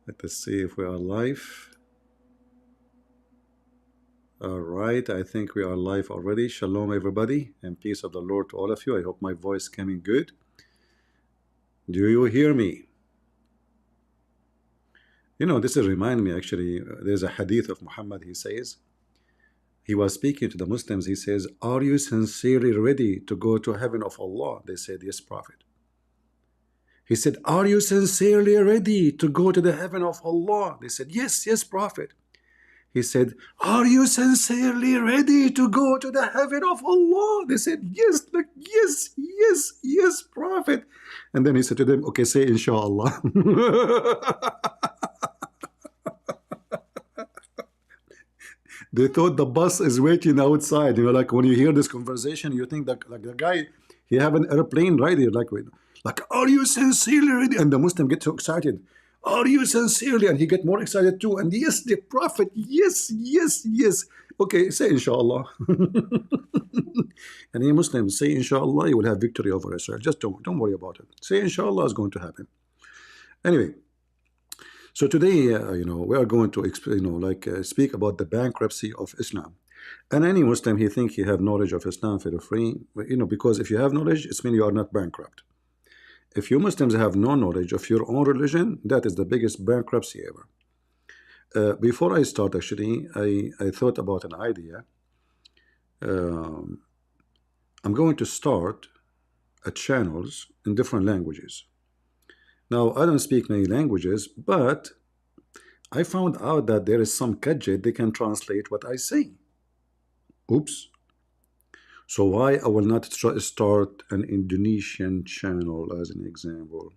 Let us see if we are live. All right, I think we are live already. Shalom, everybody, and peace of the Lord to all of you. I hope my voice coming good. Do you hear me? You know, this is remind me actually. There's a hadith of Muhammad. He says he was speaking to the Muslims. He says, "Are you sincerely ready to go to heaven of Allah?" They said, "Yes, Prophet." He said, "Are you sincerely ready to go to the heaven of Allah?" They said, "Yes, yes, Prophet." He said, "Are you sincerely ready to go to the heaven of Allah?" They said, "Yes, like, yes, yes, yes, Prophet." And then he said to them, "Okay, say inshallah." They thought the bus is waiting outside. You know, like when you hear this conversation, you think that like the guy, he have an airplane right there, like, like, "Are you sincerely ready?" And the Muslim gets so excited. "Are you sincerely?" And he get more excited too. And yes, the Prophet, yes, yes, yes. Okay, say inshallah. And you Muslims say inshallah, you will have victory over Israel. Just don't worry about it. Say inshallah is going to happen. Anyway, so today, we are going to, speak about the bankruptcy of Islam. And any Muslim, he think he have knowledge of Islam for free, because if you have knowledge, it means you are not bankrupt. If you Muslims have no knowledge of your own religion, that is the biggest bankruptcy ever. Before I start, actually, I thought about an idea. I'm going to start channels in different languages. Now, I don't speak many languages, but I found out that there is some gadget they can translate what I say. Oops. So why I will not start an Indonesian channel as an example?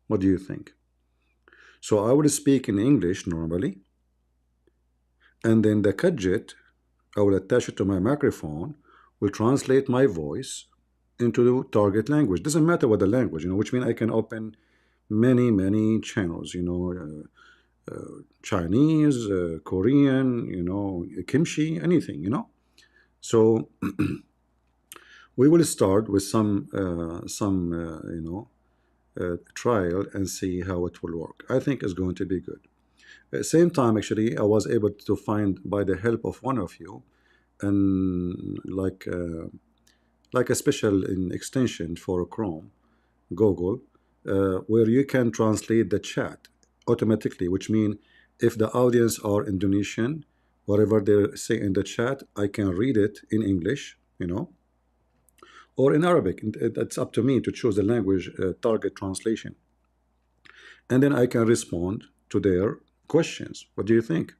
What do you think? So I will speak in English normally, and then the gadget, I will attach it to my microphone, will translate my voice into the target language. Doesn't matter what the language, which means I can open many channels, Chinese, Korean, kimchi, anything. So we will start with some trial and see how it will work. I think it's going to be good. At the same time, actually, I was able to find by the help of one of you, and like a special extension for Chrome, Google, where you can translate the chat automatically, which means if the audience are Indonesian, whatever they say in the chat, I can read it in English, or in Arabic. It's up to me to choose the language target translation. And then I can respond to their questions. What do you think?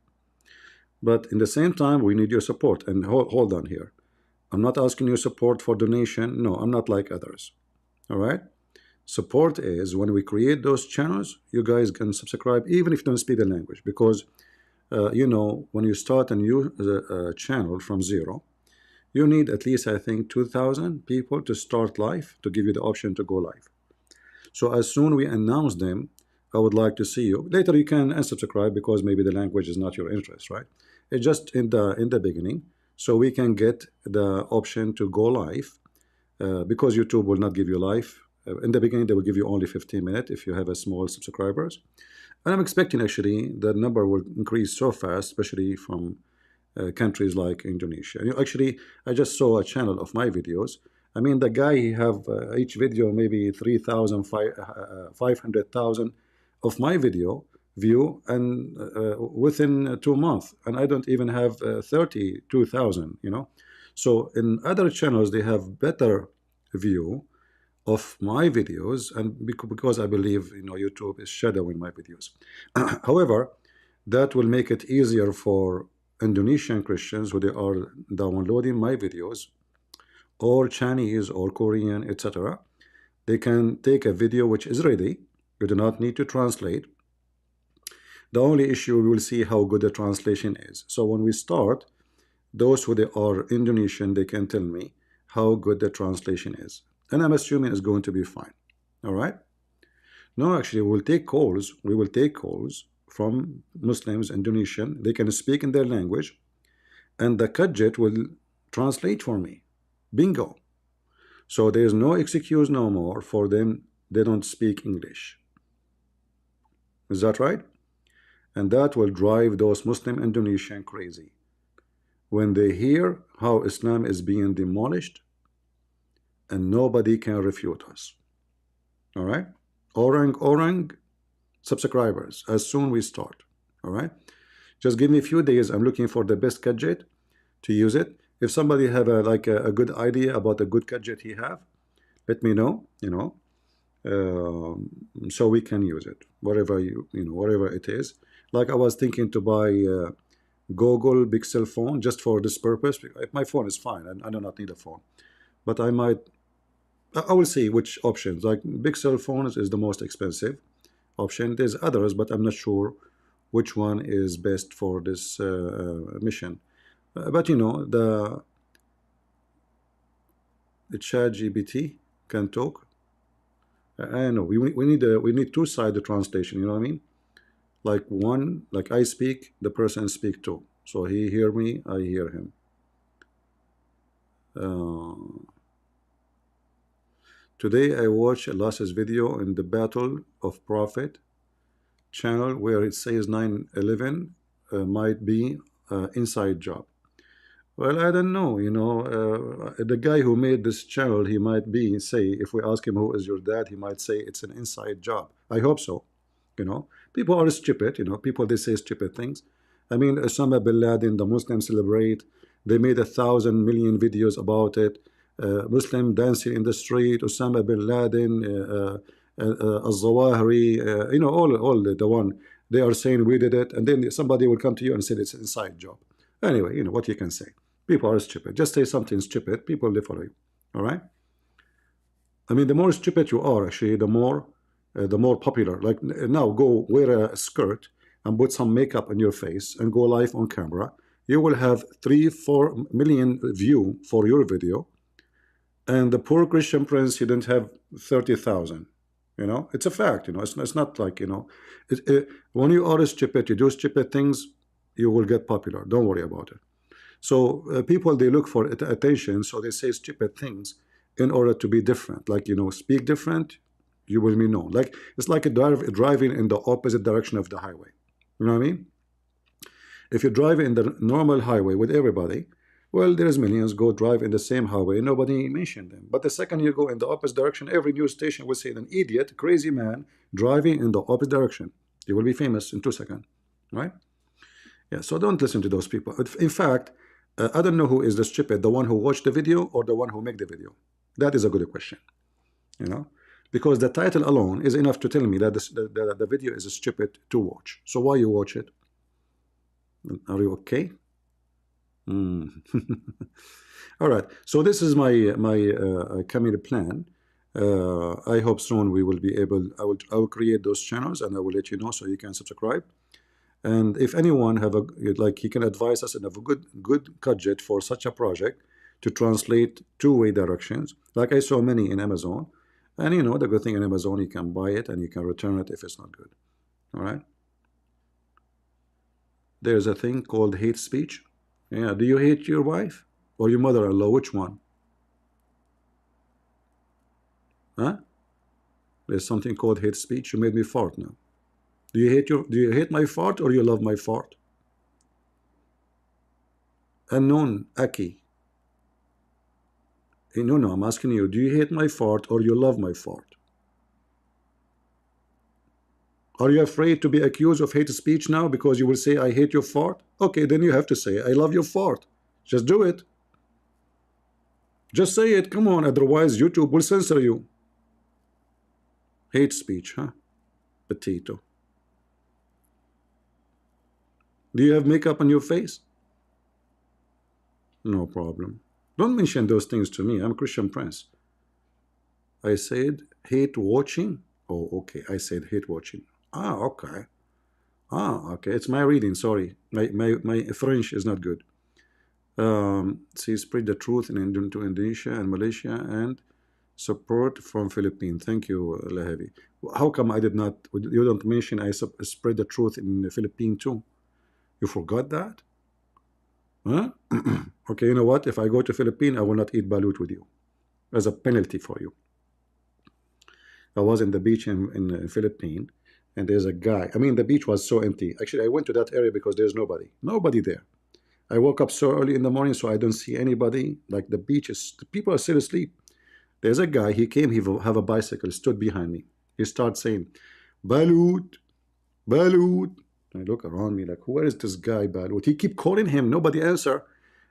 But in the same time, we need your support. And hold on here. I'm not asking your support for donation. No, I'm not like others. All right? Support is when we create those channels, you guys can subscribe even if you don't speak the language. Because, when you start a new channel from zero, you need at least, I think, 2,000 people to start live to give you the option to go live. So as soon we announce them, I would like to see you. Later you can unsubscribe because maybe the language is not your interest, right? It's just in the beginning, so we can get the option to go live, because YouTube will not give you live. In the beginning, they will give you only 15 minutes if you have a small subscribers. And I'm expecting actually the number will increase so fast, especially from countries like Indonesia. Actually, I just saw a channel of my videos. I mean, the guy, he have each video maybe 3,000, 500,000 of my video view, and within 2 months, and I don't even have 32,000. So in other channels, they have better view of my videos, and because I believe YouTube is shadowing my videos. However, that will make it easier for Indonesian Christians who they are downloading my videos, or Chinese or Korean, etc. They can take a video which is ready. You do not need to translate. The only issue, we will see how good the translation is. So when we start, those who they are Indonesian, they can tell me how good the translation is. And I'm assuming it's going to be fine. All right? No, actually, we will take calls. We will take calls from Muslims, Indonesian. They can speak in their language, and the gadget will translate for me. Bingo. So there's no excuse no more for them. They don't speak English. Is that right? And that will drive those Muslim Indonesian crazy. When they hear how Islam is being demolished and nobody can refute us. All right? Orang subscribers as soon we start. All right? Just give me a few days. I'm looking for the best gadget to use it. If somebody have a good idea about a good gadget he have, let me know, so we can use it, whatever whatever it is. Like I was thinking to buy Google Pixel phone just for this purpose. My phone is fine. I do not need a phone, but I will see which options. Like Pixel phones is the most expensive option. There's others, but I'm not sure which one is best for this mission. But the chat GPT can talk. I know we need two-sided translation. You know what I mean? Like one, like I speak, the person speak too. So he hear me, I hear him. Today I watched a last video in the Battle of Prophet channel where it says 9/11 might be inside job. Well, I don't know. The guy who made this channel, he might say, if we ask him who is your dad, he might say it's an inside job. I hope so. People are stupid. People they say stupid things. I mean, Osama bin Laden, the Muslims celebrate. They made 1,000,000,000 videos about it. Muslim dancing in the street. Osama bin Laden, Al-Zawahiri. All the one they are saying we did it, and then somebody will come to you and say it's an inside job. Anyway, what you can say. People are stupid. Just say something stupid. People will follow you. All right. I mean, the more stupid you are, actually, the more popular. Like now, go wear a skirt and put some makeup on your face and go live on camera. You will have 3-4 million view for your video, and the poor Christian prince, he didn't have 30,000. It's a fact. It's not like when you are stupid, you do stupid things, you will get popular. Don't worry about it. So people, they look for attention, so they say stupid things in order to be different. Like speak different, you will be known. Like it's like driving in the opposite direction of the highway. You know what I mean? If you drive in the normal highway with everybody, well, there's millions go drive in the same highway, nobody mentioned them. But the second you go in the opposite direction, every news station will say an idiot, crazy man driving in the opposite direction. You will be famous in 2 seconds, right? Yeah, so don't listen to those people. In fact, I don't know who is the stupid, the one who watched the video or the one who made the video. That is a good question, because the title alone is enough to tell me that the video is stupid to watch. So why you watch it? Are you okay? All right. So this is my coming plan. I hope soon we will be able. I will create those channels and I will let you know so you can subscribe. And if anyone have he can advise us and have a good gadget for such a project to translate two-way directions. Like I saw many in Amazon, and the good thing in Amazon, you can buy it and you can return it if it's not good. All right. There's a thing called hate speech. Yeah. Do you hate your wife or your mother-in-law? Which one? Huh? There's something called hate speech. You made me fart now. Do you hate my fart or you love my fart? Unknown Aki. No, I'm asking you, do you hate my fart or you love my fart? Are you afraid to be accused of hate speech now because you will say I hate your fart? Okay, then you have to say I love your fart. Just do it. Just say it. Come on, otherwise YouTube will censor you. Hate speech, huh? Potato. Do you have makeup on your face? No problem. Don't mention those things to me. I'm a Christian prince. I said hate watching. Oh, okay. I said hate watching. Okay. Okay. It's my reading. Sorry. My French is not good. See, spread the truth to Indonesia and Malaysia and support from Philippines. Thank you, Lahavi. How come I did not? You don't mention I spread the truth in the Philippines too? You forgot that? Huh? Okay, you know what? If I go to Philippines, I will not eat balut with you as a penalty for you. I was in the beach in Philippines, and there's a guy. I mean, the beach was so empty. Actually, I went to that area because there's nobody there. I woke up so early in the morning, so I don't see anybody. Like the beach is, the people are still asleep. There's a guy. He came. He have a bicycle. Stood behind me. He starts saying, "Balut, Balut." I look around me like, where is this guy, Balut? He keep calling him. Nobody answer.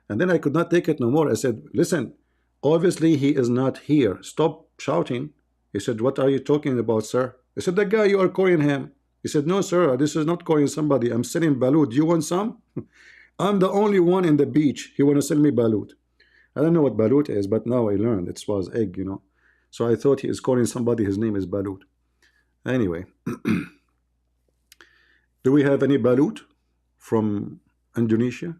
And then I could not take it no more. I said, listen, obviously he is not here. Stop shouting. He said, what are you talking about, sir? I said, the guy you are calling him. He said, no, sir, this is not calling somebody. I'm selling balut. Do you want some? I'm the only one in the beach. He want to sell me balut. I don't know what balut is, but now I learned it was egg. So I thought he is calling somebody. His name is balut. Anyway, do we have any balut from Indonesia?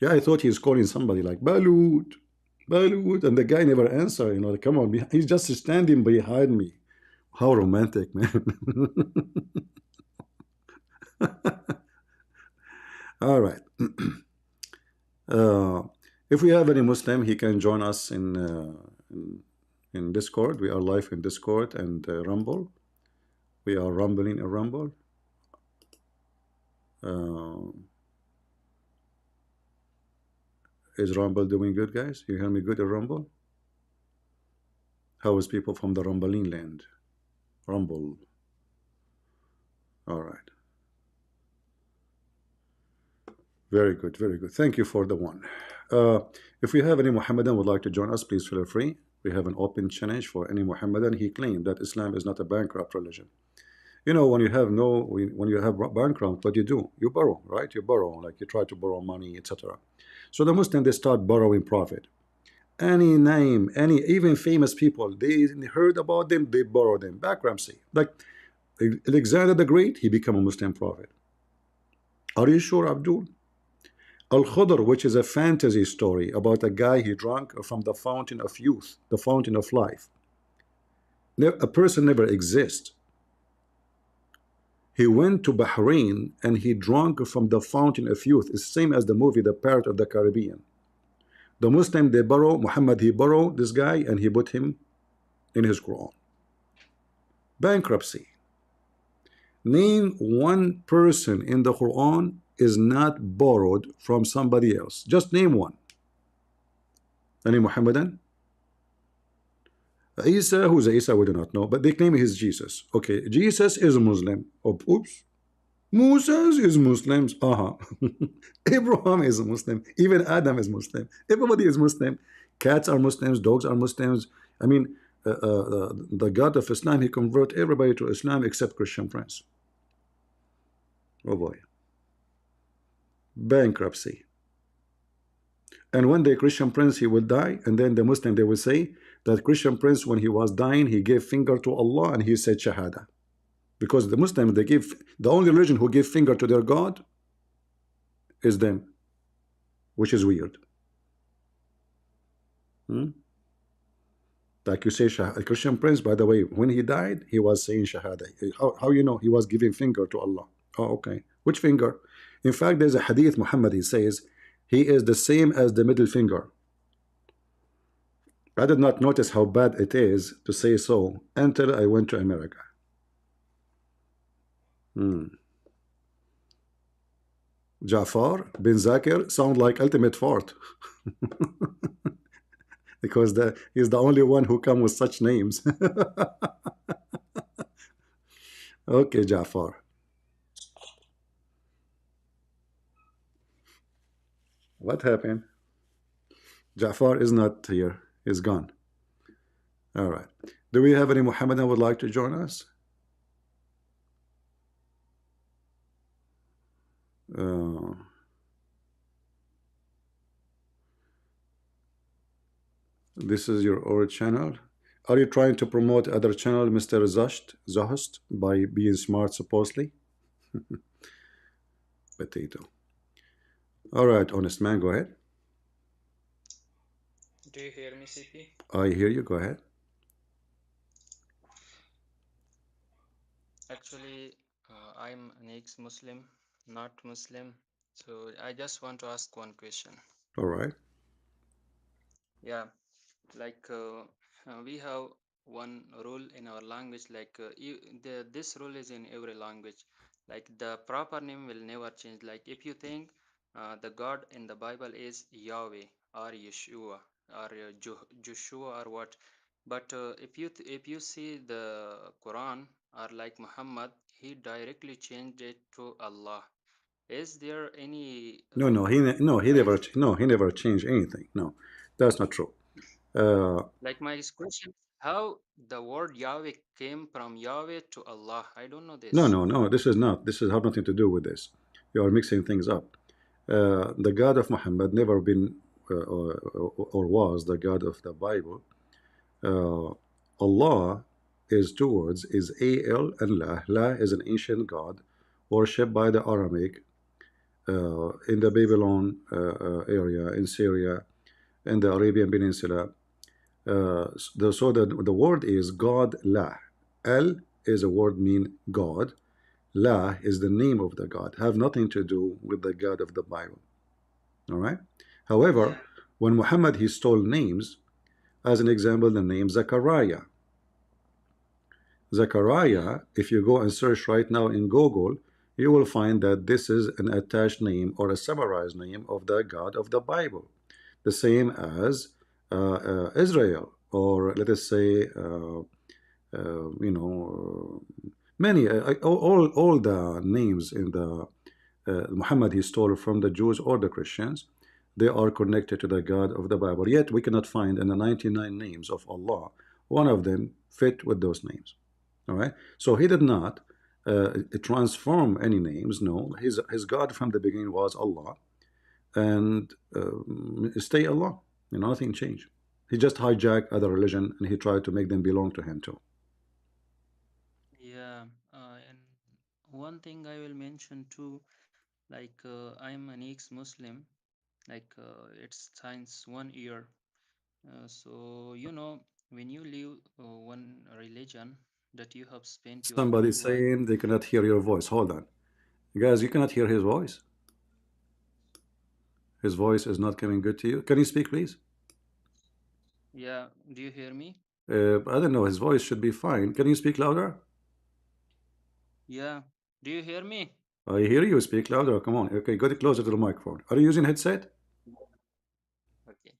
Yeah, I thought he's calling somebody like Balut, Balut, and the guy never answered. Like, come on, he's just standing behind me. How romantic, man. All right. Uh, if we have any Muslim, he can join us in Discord. We are live in Discord and Rumble. We are rumbling in Rumble. Uh, is Rumble doing good, guys? You hear me good in Rumble? How is people from the Rumbling land? Rumble. All right. Very good, very good. Thank you for the one. Uh, if we have any Muhammadan would like to join us, please feel free. We have an open challenge for any Muhammadan. He claimed that Islam is not a bankrupt religion. When you have when you have bankrupt, what do? You borrow, right? You borrow, like you try to borrow money, etc. So the Muslims, they start borrowing profit. Any name, any even famous people, they heard about them, they borrow them. Bankruptcy. Like Alexander the Great, he became a Muslim prophet. Are you sure, Abdul? Al-Khudr, which is a fantasy story about a guy he drank from the fountain of youth, the fountain of life. A person never exists. He went to Bahrain and he drank from the fountain of youth. It's the same as the movie The Pirate of the Caribbean. The Muslim, they borrow, Muhammad, he borrowed this guy and he put him in his Quran. Bankruptcy. Name one person in the Quran is not borrowed from somebody else. Just name one. Any Muhammadan? Isa, who's Isa, we do not know, but they claim he's Jesus. Okay, Jesus is a Muslim. Oops. Moses is Muslims. Abraham is a Muslim. Even Adam is Muslim. Everybody is Muslim. Cats are Muslims. Dogs are Muslims. I mean, the God of Islam, he convert everybody to Islam except Christian Prince. Oh boy. Bankruptcy. And one day Christian Prince, he will die, and then the Muslim, they will say that Christian Prince, when he was dying, he gave finger to Allah and he said Shahada. Because the Muslims, they give, the only religion who give finger to their God is them, which is weird. Like you say, a Christian Prince, by the way, when he died, he was saying Shahada. How you know? He was giving finger to Allah. Oh, okay. Which finger? In fact, there's a hadith, Muhammad, he says, he is the same as the middle finger. I did not notice how bad it is to say so until I went to America. Jafar bin Zakir sound like ultimate fart. Because he's the only one who come with such names. Okay, Jafar. What happened? Jafar is not here. He's gone. All right. Do we have any Muhammadan would like to join us? This is your old channel. Are you trying to promote other channel, Mr. Zohost, by being smart, supposedly? Potato. All right, honest man, go ahead. Do you hear me, CP? I hear you. Go ahead. Actually, I'm an ex-Muslim, not Muslim. So I just want to ask one question. All right. Yeah, like we have one rule in our language, like this rule is in every language. Like the proper name will never change. Like if you think the God in the Bible is Yahweh or Yeshua or Joshua or what, but if you see the Quran or like Muhammad, he directly changed it to Allah. Is there any No, no, like he never changed anything. No, that's not true. Uh, like my question, how the word Yahweh came from Yahweh to Allah? I don't know no, this. no, no. This is not. This is have nothing to do with this. You are mixing things up. The God of Muhammad never been or was the God of the Bible. Uh, Allah is two words, is Al and La. La is an ancient God worshipped by the Aramaic in the Babylon area, in Syria, in the Arabian Peninsula. So the word is God La. El is a word mean God. La is the name of the God, have nothing to do with the God of the Bible. All right. However, Yeah, when Muhammad he stole names, as an example, the name Zachariah. yeah, Zechariah, if you go and search right now in Google, you will find that this is an attached name or a summarized name of the God of the Bible, the same as Israel, or let us say, many, all the names in the Muhammad he stole from the Jews or the Christians, they are connected to the God of the Bible. Yet we cannot find in the 99 names of Allah one of them fit with those names. All right. So he did not transform any names. No, his God from the beginning was Allah, and stay Allah. Nothing changed. He just hijacked other religion and he tried to make them belong to him too. yeah. And one thing I will mention too, like I'm an ex-Muslim, like it's since 1 year. So when you leave one religion that you have spent your Somebody whole life. saying they cannot hear your voice. Hold on, guys. You cannot hear his voice. His voice is not coming good to you. Can you speak, please? Yeah, do you hear me? I don't know. His voice should be fine. Can you speak louder? Yeah, do you hear me? I hear you. Speak louder. Come on. Okay, get closer to the microphone. Are you using headset? Okay.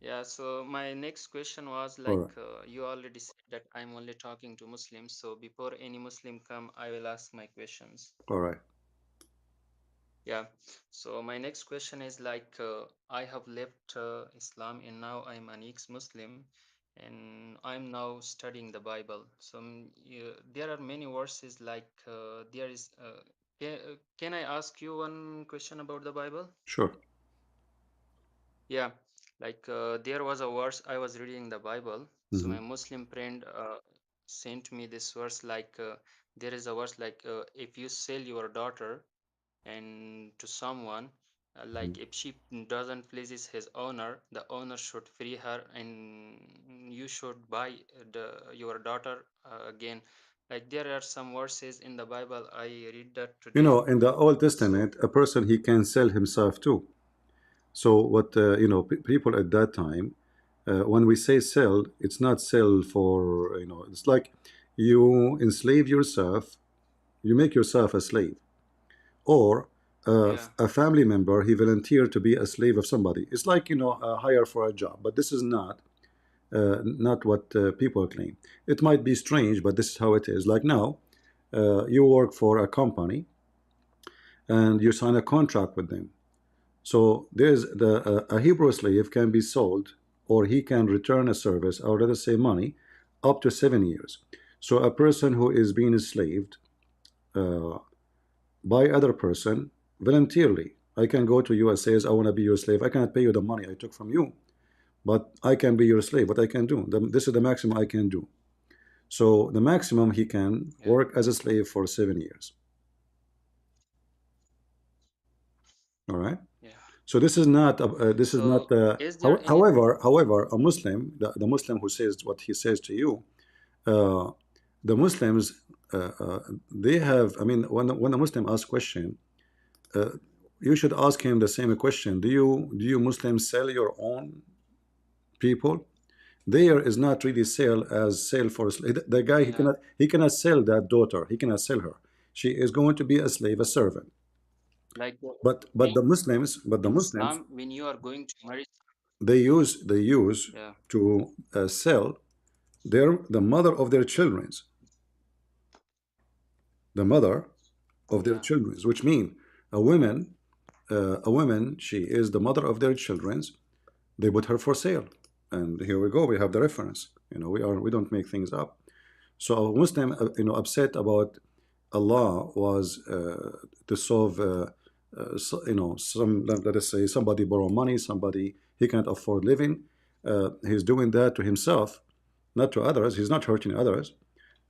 Yeah, so my next question was All like right. you already said that I'm only talking to Muslims. So before any Muslim come, I will ask my questions. All right. Yeah. So my next question is like I have left Islam and now I'm an ex-Muslim and I'm now studying the Bible. So there are many verses like there is. Can I ask you one question about the Bible? Sure. Yeah, like there was a verse I was reading the Bible. So Hmm. my Muslim friend sent me this verse like there is a verse like if you sell your daughter and to someone, like if she doesn't pleases his owner, the owner should free her and you should buy your daughter again. Like there are some verses in the Bible I read that today. In the Old So Testament, a person he can sell himself too. So what people at that time, when we say sell, it's not sell for It's like you enslave yourself, you make yourself a slave, or yeah, a family member he volunteered to be a slave of somebody. It's like a hire for a job, but this is not what people claim. It might be strange, but this is how it is. Like now, you work for a company and you sign a contract with them. So there's a Hebrew slave can be sold, or he can return a service, or let us say money, up to 7 years. So a person who is being enslaved uh, by other person voluntarily, I can go to you and says, I want to be your slave. I cannot pay you the money I took from you, but I can be your slave. What I can do, this is the maximum I can do. So the maximum he can yeah, work as a slave for 7 years. All right. yeah. So this is not this is So not. is there any? However, a Muslim, the Muslim who says what he says to you, uh, the Muslims, they have. I mean, when a Muslim asks question, uh, you should ask him the same question. Do you Muslims sell your own people? There is not really sale as sale for a slave. The guy, Yeah, he cannot sell that daughter. He cannot sell her. She is going to be a slave, a servant. like But in the in Muslims, Islam, when you are going to marry, they use yeah, to sell the mother of their children's, the mother of their yeah, children's, which mean a woman, she is the mother of their children's. They put her for sale, and here we go. We have the reference. We don't make things up. So a Muslim, upset about Allah was to solve, let us say somebody borrow money, somebody he can't afford living. He's doing that to himself, not to others. He's not hurting others.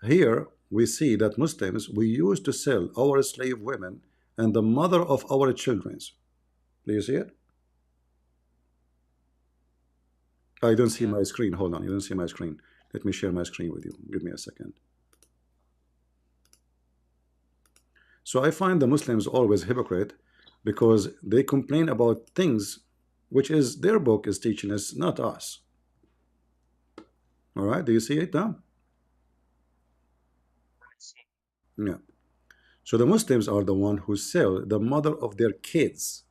Here we see that Muslims, we used to sell our slave women and the mother of our children's. Do you see it? I don't see yeah, my screen. Hold on, you don't see my screen. Let me share my screen with you. Give me a second. So I find the Muslims always hypocrite because they complain about things which is their book is teaching us, not us. All right, do you see it now? I see. Yeah. So the Muslims are the one who sell the mother of their kids,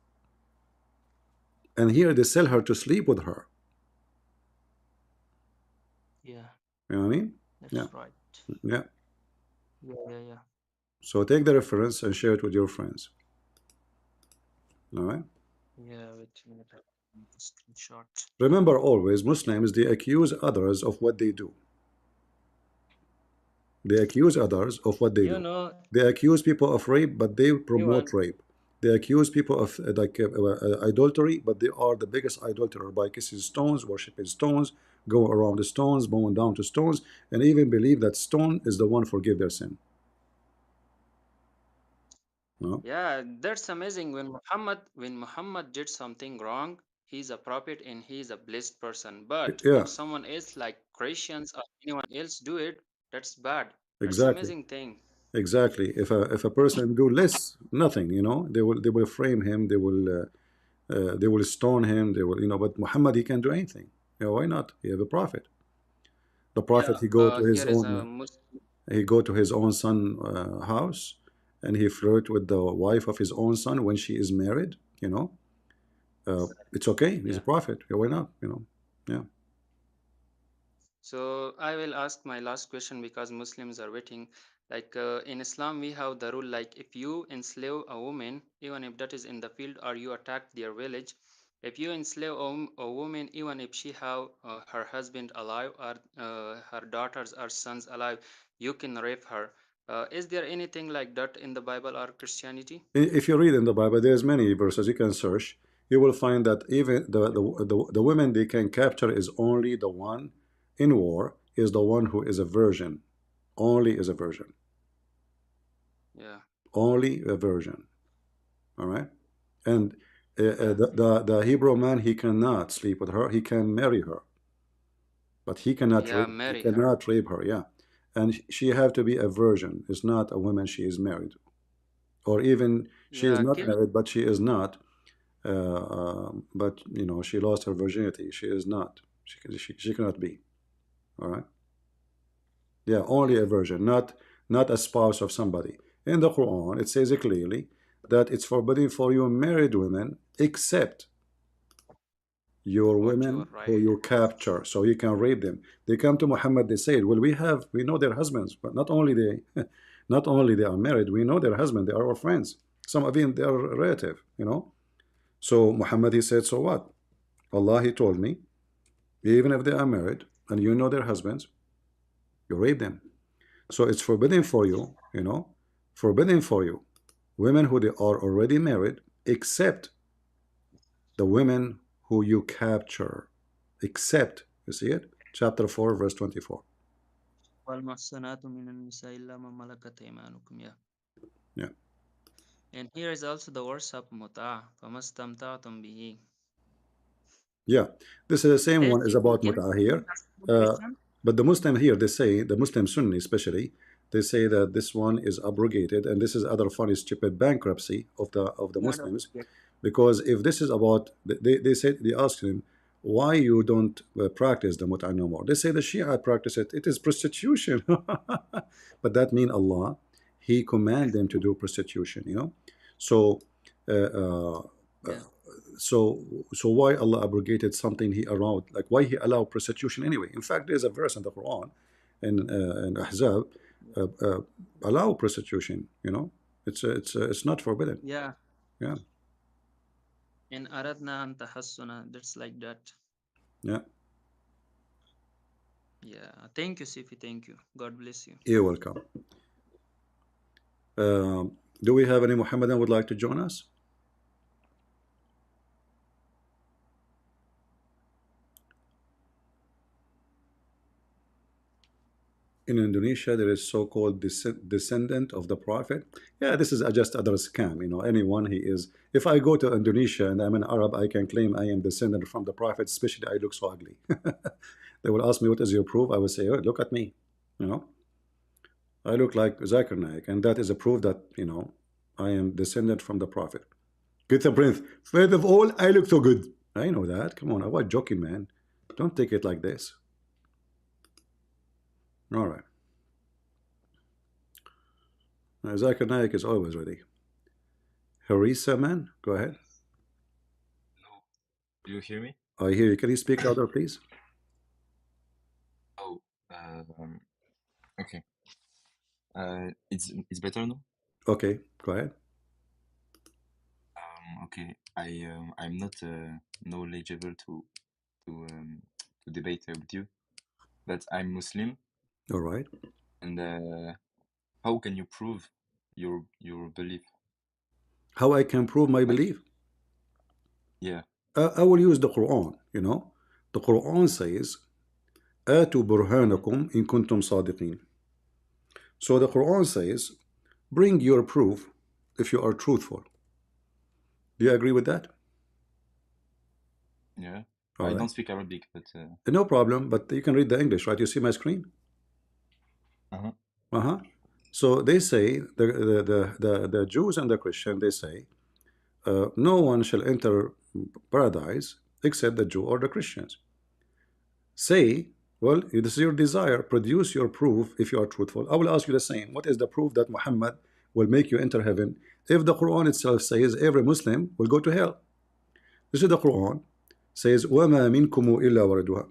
and here they sell her to sleep with her. Yeah, You know what I mean? Yeah, that's right. yeah. Yeah, yeah, yeah. So take the reference and share it with your friends. All right. Yeah, wait a minute. I need the screenshot. Remember always, Muslims they accuse others of what they do. They accuse others of what they You do. know, They accuse people of rape, but they promote even rape. They accuse people of adultery, but they are the biggest adulterer by kissing stones, worshiping stones, go around the stones, bowing down to stones, and even believe that stone is the one forgive their sin. No? yeah, that's amazing. When Muhammad did something wrong, he's a prophet and he's a blessed person. But Yeah, if someone else like Christians or anyone else do it, that's bad. That's exactly, amazing thing. exactly. If a person do less, nothing, they will frame him, they will stone him, they will, but Muhammad he can do anything. Why not? He is a prophet. The prophet Yeah, here is a Muslim. he go to his own son house, and he flirt with the wife of his own son when she is married. It's okay. He's a Yeah. prophet. Yeah, why not? Yeah. So I will ask my last question because Muslims are waiting. Like in Islam, we have the rule like if you enslave a woman, even if that is in the field or you attack their village, if you enslave a woman, even if she have her husband alive or her daughters or sons alive, you can rape her. Is there anything like that in the Bible or Christianity? If you read in the Bible, there's many verses you can search. You will find that even the women they can capture is only the one in war is the one who is a virgin. Only is a virgin. Yeah, Only a virgin. All right. And yeah, the Hebrew man he cannot sleep with her. He can marry her, but he cannot yeah. rape. He Marry her. cannot rape her. Yeah, and she have to be a virgin. It's not a woman. She is married, or even she is Yeah, not kill. married, but she is not. But she lost her virginity. She is not. She cannot be. All right. Yeah, only Yeah, a virgin, not a spouse of somebody. In the Quran, it says it clearly that it's forbidden for you married women except your what you women are right. who you capture so you can rape them. They come to Muhammad, they say, well, we know their husbands, but not only they not only they are married, we know their husband, they are our friends, some of them they are relative. So Muhammad he said, so what? Allah he told me, even if they are married and you know their husbands, you rape them. So it's forbidden for you, forbidden for you, women who they are already married, except the women who you capture, except, you see it? Chapter 4, verse 24. والمحصنات من النساء إلا ما ملكت أيمانكم. Yeah. Yeah. And here is also the words of متعة فما استمتعتم به. Yeah. This is the same Hey, one is about can mut'ah I here. ask you a Uh, question? but the Muslim here, they say, the Muslim Sunni especially, they say that this one is abrogated, and this is other funny, stupid bankruptcy of the No, no. Muslims. Yes. Because if this is about, they said, they asked him, Why you don't practice the mut'ah no more? They say the Shia practice it. It is prostitution. But that mean Allah, He command them to do prostitution. So, uh, uh, Yeah, so so why Allah abrogated something He allowed? Like why He allowed prostitution anyway? In fact, there's a verse in the Quran, in Ahzab, uh, uh, allow prostitution. It's not forbidden. yeah. Yeah, In Aradna and Tahassuna, that's like that. yeah. Yeah. Thank you, Sifi. Thank you. God bless you. You're welcome. Do we have any Muhammadan would like to join us? In Indonesia, there is so-called descendant of the Prophet. Yeah, this is just other scam. Anyone he is. If I go to Indonesia and I'm an Arab, I can claim I am descendant from the Prophet, especially I look so ugly. They will ask me, what is your proof? I will say, oh, look at me. You know, I look like Zakir Naik, and that is a proof that, I am descendant from the Prophet. Get a breath. First of all, I look so good. I know that. Come on, I was joking, man. Don't take it like this. All right. Zakir Naik is always ready. Harissa, man, go ahead. Hello, do you hear me? I hear you. Can you speak louder, please? Oh, um, okay. It's better now. Okay, go ahead. Okay. I'm not knowledgeable to um, to debate with you, but I'm Muslim, All right. and how can you prove your belief? How I can prove my Like, belief? yeah, I will use the Quran. The Quran says, آتوا mhm, برهانكم إن كنتم صادقين. So the Quran says, bring your proof if you are truthful. Do you agree with that? yeah. All I right. don't speak Arabic, but No problem, but you can read the English, right? You see my screen? uh-huh. Uh-huh. So they say, the Jews and the Christian, they say, no one shall enter paradise except the Jew or the Christians. Say, well, this is your desire. Produce your proof if you are truthful. I will ask you the same. What is the proof that Muhammad will make you enter heaven if the Quran itself says every Muslim will go to hell? This is the Quran. Says, وَمَا مِنْكُمُ إِلَّا وَرَدُهَا.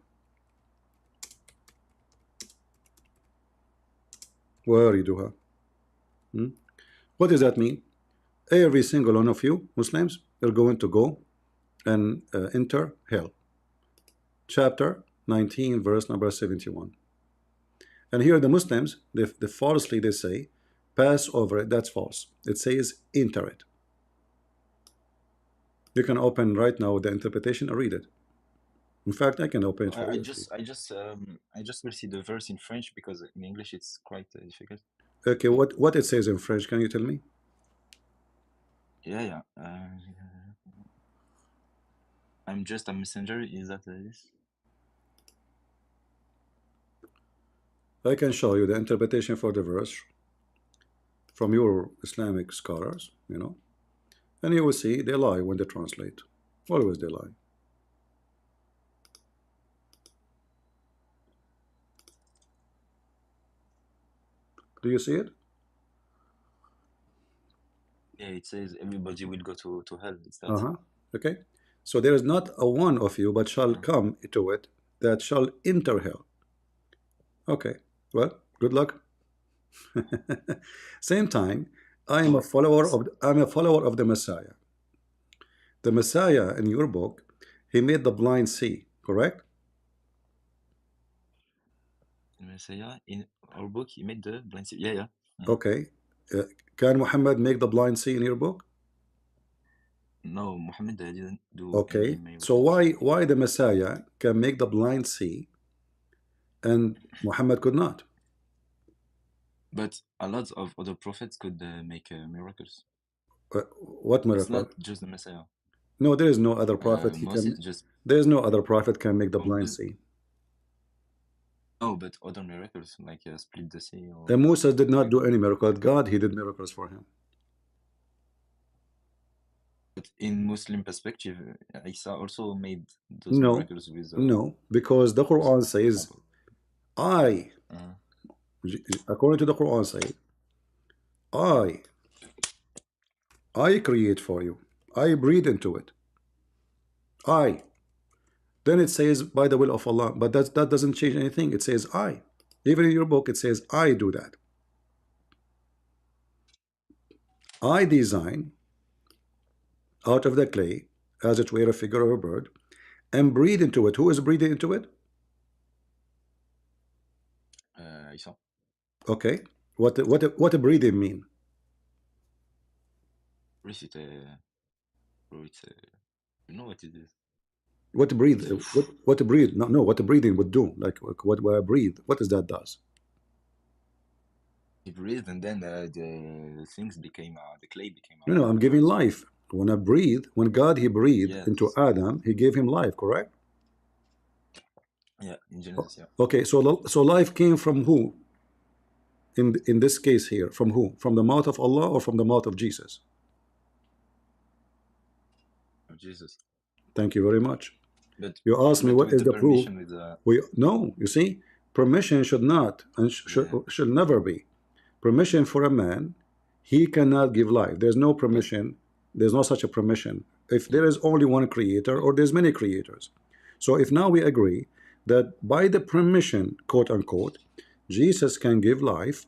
وَارِدُهَا. Hmm? What does that mean? Every single one of you, Muslims, are going to go and enter hell. Chapter 19, verse number 71. And here the Muslims, they falsely they say, pass over it. That's false. It says enter it. You can open right now the interpretation and read it. In fact, I can open it for I you if you. just I just I just will see the verse in French because in English it's quite difficult. Okay, what it says in French? Can you tell me? Yeah, yeah. I'm just a messenger. Is that this? I can show you the interpretation for the verse from your Islamic scholars, and you will see they lie when they translate. Always they lie. Do you see it? Yeah, it says everybody will go to hell. It's that. Uh-huh. Okay. So there is not a one of you, but shall Uh, come to it that shall enter hell. Okay. Well, good luck. Same time, so s- I'm a follower of the Messiah. The Messiah in your book, he made the blind see, correct? Messiah in our book he made the blind. Yeah, yeah. Mhm. Okay. Uh, can Muhammad make the blind see in your book? No, Muhammad didn't do any Okay. So miracles. why the Messiah can make the blind see and Muhammad could not? But a lot of other prophets could make miracles. What It's miracle? not just the Messiah. No, there is no other prophet he Moses can. just There is no other prophet can make the blind Moses. see. No, but other miracles like split the sea And or Moses did not like do any miracle. God, he did miracles for him. But in Muslim perspective, Isa also made those No, miracles with no, because the with Quran says, apple. I, Uh, according to the Quran, say, I, I create for you. I breathe into it. I. Then it says by the will of Allah, but that doesn't change anything. It says I. Even in your book, it says I do that. I design out of the clay, as it were a figure of a bird, and breathe into it. Who is breathing into it? Isa, Okay. What a breathing mean? what is it? Bro, it's you know what it is? What breathe? It's What breathe? No, no. What breathing would do? Like what I breathe? What does that does? he breathed, and then the things became the clay became No, no. I'm giving birds. life. When I breathe, when God He breathed into Yes, Adam, He gave him life. Correct? yeah, in Genesis, yeah, Okay. So life came from who? In this case here, from who? From the mouth of Allah or from the mouth of Jesus? of Jesus. Thank you very much. But You asked me what with is the the proof. permission with the We no, you see, permission should not and yeah, should never be permission for a man. He cannot give life. There's no but permission. There's no such a permission. If yeah, there is only one creator but or there's many creators. So if now we agree that by the permission, quote unquote, Jesus can give life,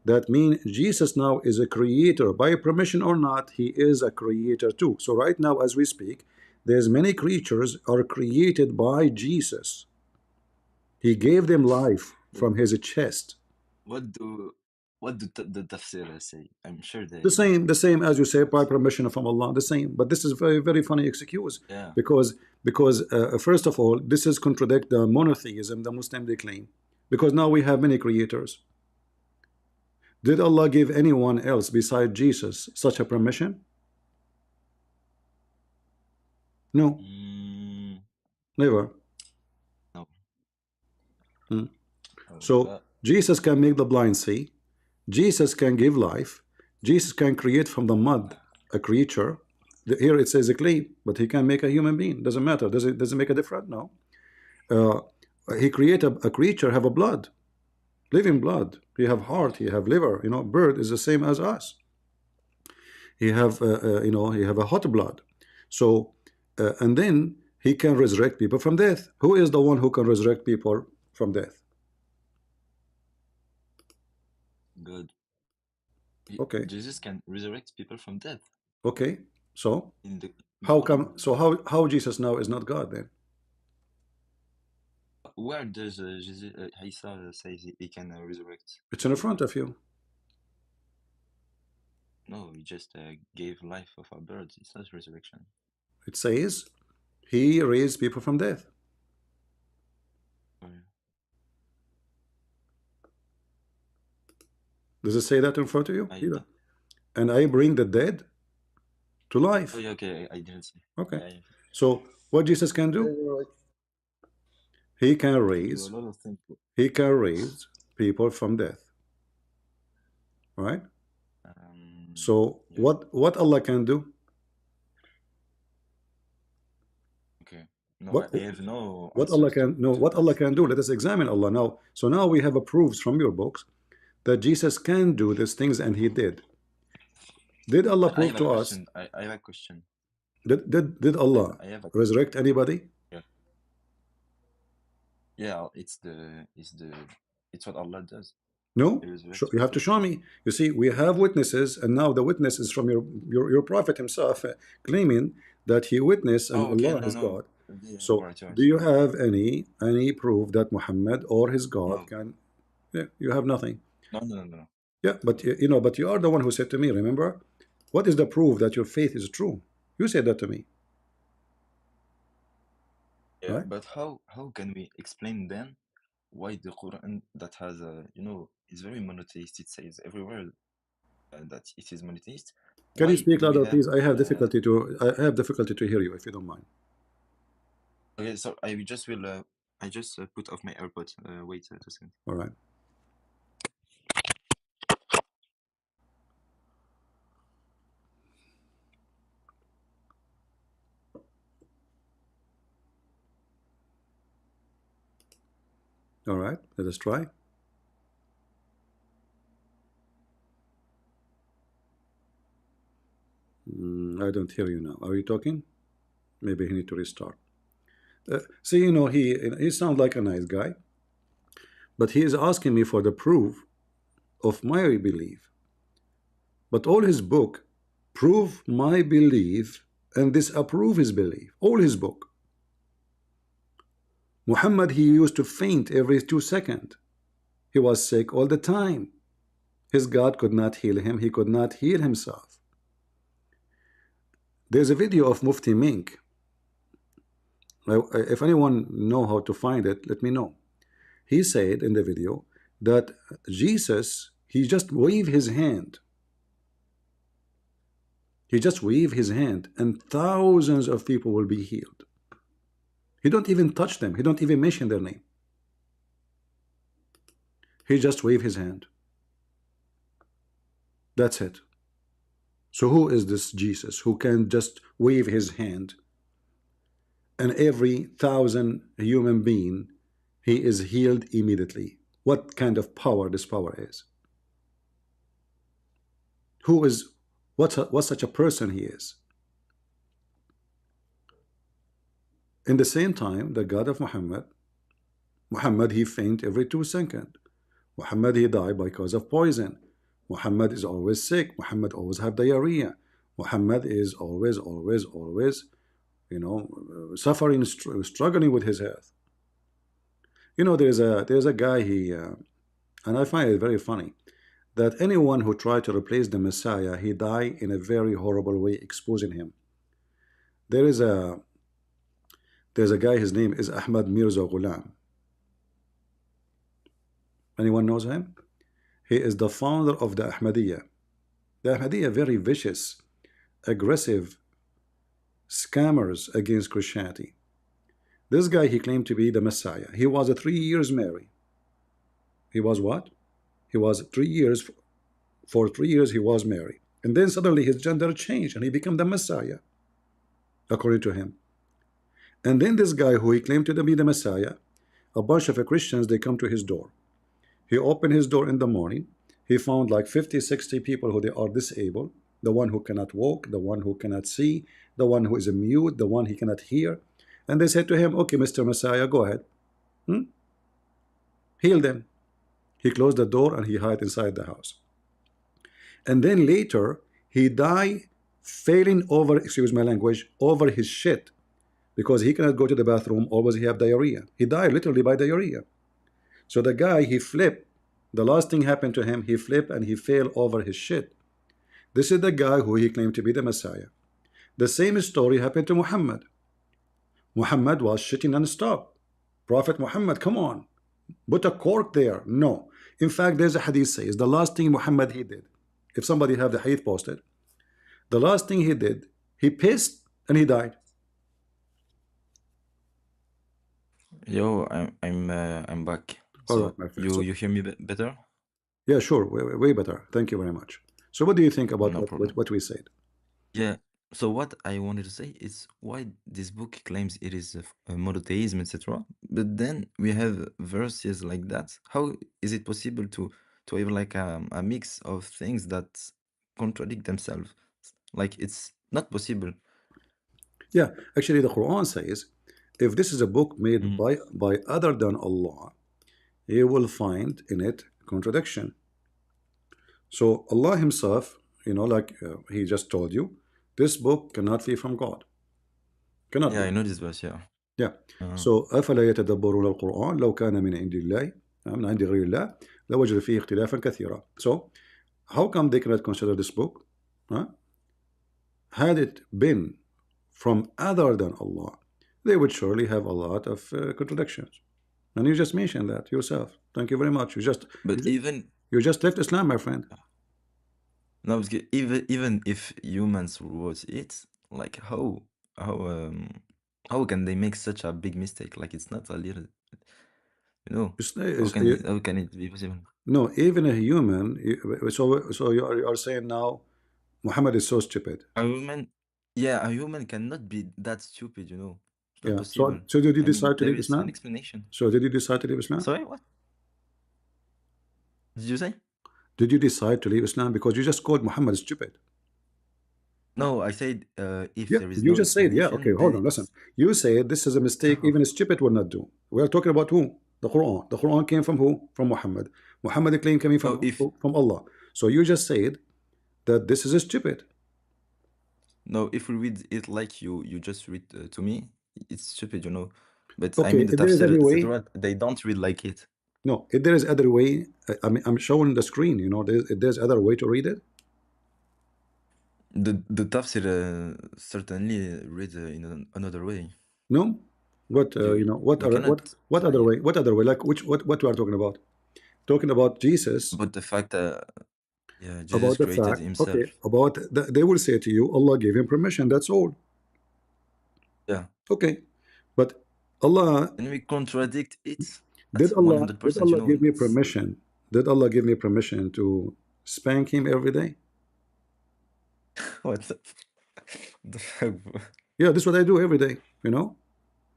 that means Jesus now is a creator by permission or not. He is a creator too. So right now, as we speak, there's many creatures are created by Jesus. He gave them life but from his chest. what do the tafsir say? I'm sure The same as you say, by say permission from Allah, the same. But this is very, very funny excuse yeah. because first of all, this is contradict the monotheism the Muslim they claim. Because now we have many creators. Did Allah give anyone else beside Jesus such a permission? No, Mm, never. no, Hmm. no, So but Jesus can make the blind see. Jesus can give life. Jesus can create from the mud a creature. Here it says a clay, but he can make a human being. Doesn't matter. Does it make a difference? No. Uh, he create a creature have a blood, living blood. He have heart. He have liver. Bird is the same as us. He have he have a hot blood. So and then he can resurrect people from death. Who is the one who can resurrect people from death? good. Okay, Jesus can resurrect people from death okay. So in the how Quran. come? So how Jesus now is not God then? Where does Jesus, Isa says he can resurrect It's in people? front of you. No, he just gave life of a bird. It's not resurrection. It says he raised people from death. Oh, Does it say that in front of you? I Either. And I bring the dead to oh life. yeah, okay, I didn't see. Okay. Yeah, yeah. So what Jesus can Yeah, do? you're right. He can He can do a raise. lot of things. He can raise people from death. Right? So Yeah, what Allah can do? okay. No, What I have no what Allah answers can no to what that. Allah can do? Let us examine Allah now. So now we have a proofs from your books that Jesus can do these things and he did. Did Allah I prove have a to us? question. I have a question. Did Allah I have a question. resurrect anybody? Yeah, yeah. It's what Allah does. He No, resurrects you have to people. show me. You see, we have witnesses, and now the witness is from your prophet himself, claiming that he witnessed and Oh, okay. Allah No, is no. God. Yeah, So, right, right. do you have any proof that Muhammad or his God No, can? Yeah, you have nothing. no, no, no, no. Yeah, but but you are the one who said to me. Remember, what is the proof that your faith is true? You said that to me, Yeah, right? but how can we explain then why the Quran that has a is very monotheist? It says everywhere that it is monotheist. Can you Why speak do we louder, have please? I have difficulty to hear you, if you don't mind. okay? So I just put off my AirPods. Wait a second. All right. All right, let us try. I don't hear you now. Are you talking? Maybe he need to restart. See, he sounds like a nice guy, but he is asking me for the proof of my belief. But all his book prove my belief and disapprove his belief. All his book. Muhammad, he used to faint every 2 seconds. He was sick all the time. His God could not heal him. He could not heal himself. There's a video of Mufti Mink. If anyone know how to find it, let me know. He said in the video that Jesus, he just waved his hand. He just waved his hand and thousands of people will be healed. He don't even touch them. He don't even mention their name. He just waved his hand. That's it. So who is this Jesus who can just wave his hand and every thousand human being he is healed immediately? What kind of power this power is? Who is what such a person he is? In the same time, the God of Muhammad he faint every 2 seconds. Muhammad he died because of poison. Muhammad is always sick. Muhammad always have diarrhea. Muhammad is always, suffering, struggling with his health. There's a guy and I find it very funny that anyone who tried to replace the Messiah, he died in a very horrible way, exposing him. There is a there's a guy. His name is Ahmad Mirza Ghulam. Anyone knows him? He is the founder of the Ahmadiyya. The Ahmadiyya very vicious, aggressive scammers against Christianity. This guy, he claimed to be the Messiah. He was a 3 years married. He was what? He was 3 years, for 3 years he was married. And then suddenly his gender changed and he became the Messiah, according to him. And then this guy who he claimed to be the Messiah, a bunch of Christians, they come to his door. He opened his door in the morning. He found like 50, 60 people who they are disabled, the one who cannot walk, the one who cannot see, the one who is a mute, the one he cannot hear. And they said to him, okay, Mr. Messiah, go ahead. Heal them. He closed the door and he hid inside the house. And then later, he died failing over, excuse my language, over his shit because he cannot go to the bathroom, always he have diarrhea. He died literally by diarrhea. So the guy, he flipped. The last thing happened to him, he flipped and he fell over his shit. This is the guy who he claimed to be the Messiah. The same story happened to Muhammad. Muhammad was shitting non-stop. Prophet Muhammad, come on, put a cork there. No. In fact, there's a hadith says the last thing Muhammad he did, if somebody have the hadith posted, the last thing he did, he pissed and he died. Yo, I'm back. All right, So my friend. you So you hear me better? yeah, sure, way better. Thank you very much. So what do you think about No what, what, problem. what we said? Yeah. So what I wanted to say is why this book claims it is a monotheism, etc. But then we have verses like that. How is it possible to have like a mix of things that contradict themselves? Like it's not possible. Yeah, actually, the Quran says, if this is a book made Mhm. by other than Allah, you will find in it contradiction. So Allah Himself, like He just told you, this book cannot be from God. Cannot Yeah, be. I know this verse. Yeah. Yeah. Uh, So أفلا يتدبرون القرآن لو كان من عند الله من عند غير الله لوجد فيه اختلافا كثيرا. So how come they cannot consider this book? Huh? Had it been from other than Allah, they would surely have a lot of contradictions. And you just mentioned that yourself. Thank you very much. but even You just left Islam, my friend. no, because even if humans wrote it, like how how can they make such a big mistake? Like it's not a little, you know. How can it be possible? No, even a human. So you are saying now Muhammad is so stupid. A human, yeah, a human cannot be that stupid, you know. not Yeah. possible. So did you I mean, decide to there leave is an Islam? explanation. So did you decide to leave Islam? Sorry, what did you say? Did you decide to leave Islam because you just called Muhammad stupid? No, I said if Yeah, there is you no just said, yeah, okay, explanation, hold then on, listen. it's You said this is a mistake even a stupid will not do. We are talking about who? The Quran. The Quran came from who? From Muhammad. Muhammad claim coming no. from If who? From Allah. So you just said that this is stupid. no, if we read it like you just read to me, it's stupid, you know. But I Okay, mean, the if there is tafsir, any way, etc. They don't read like it. no, if there is other way, I mean, I'm showing the screen, you know, there's other way to read it. The tafsir certainly read in another way. No? What, you You know, you cannot what other say way? What other way? Like which, what we are talking about? Talking about Jesus, about the fact yeah, Jesus about the created fact, okay, himself. about they will say to you, Allah gave him permission, that's all. Yeah. Okay, but Allah And we contradict it at did 100%, you Allah know. give me It's permission? Did Allah give me permission to spank him every day? what the fuck, bro? Yeah, this is what I do every day, you know.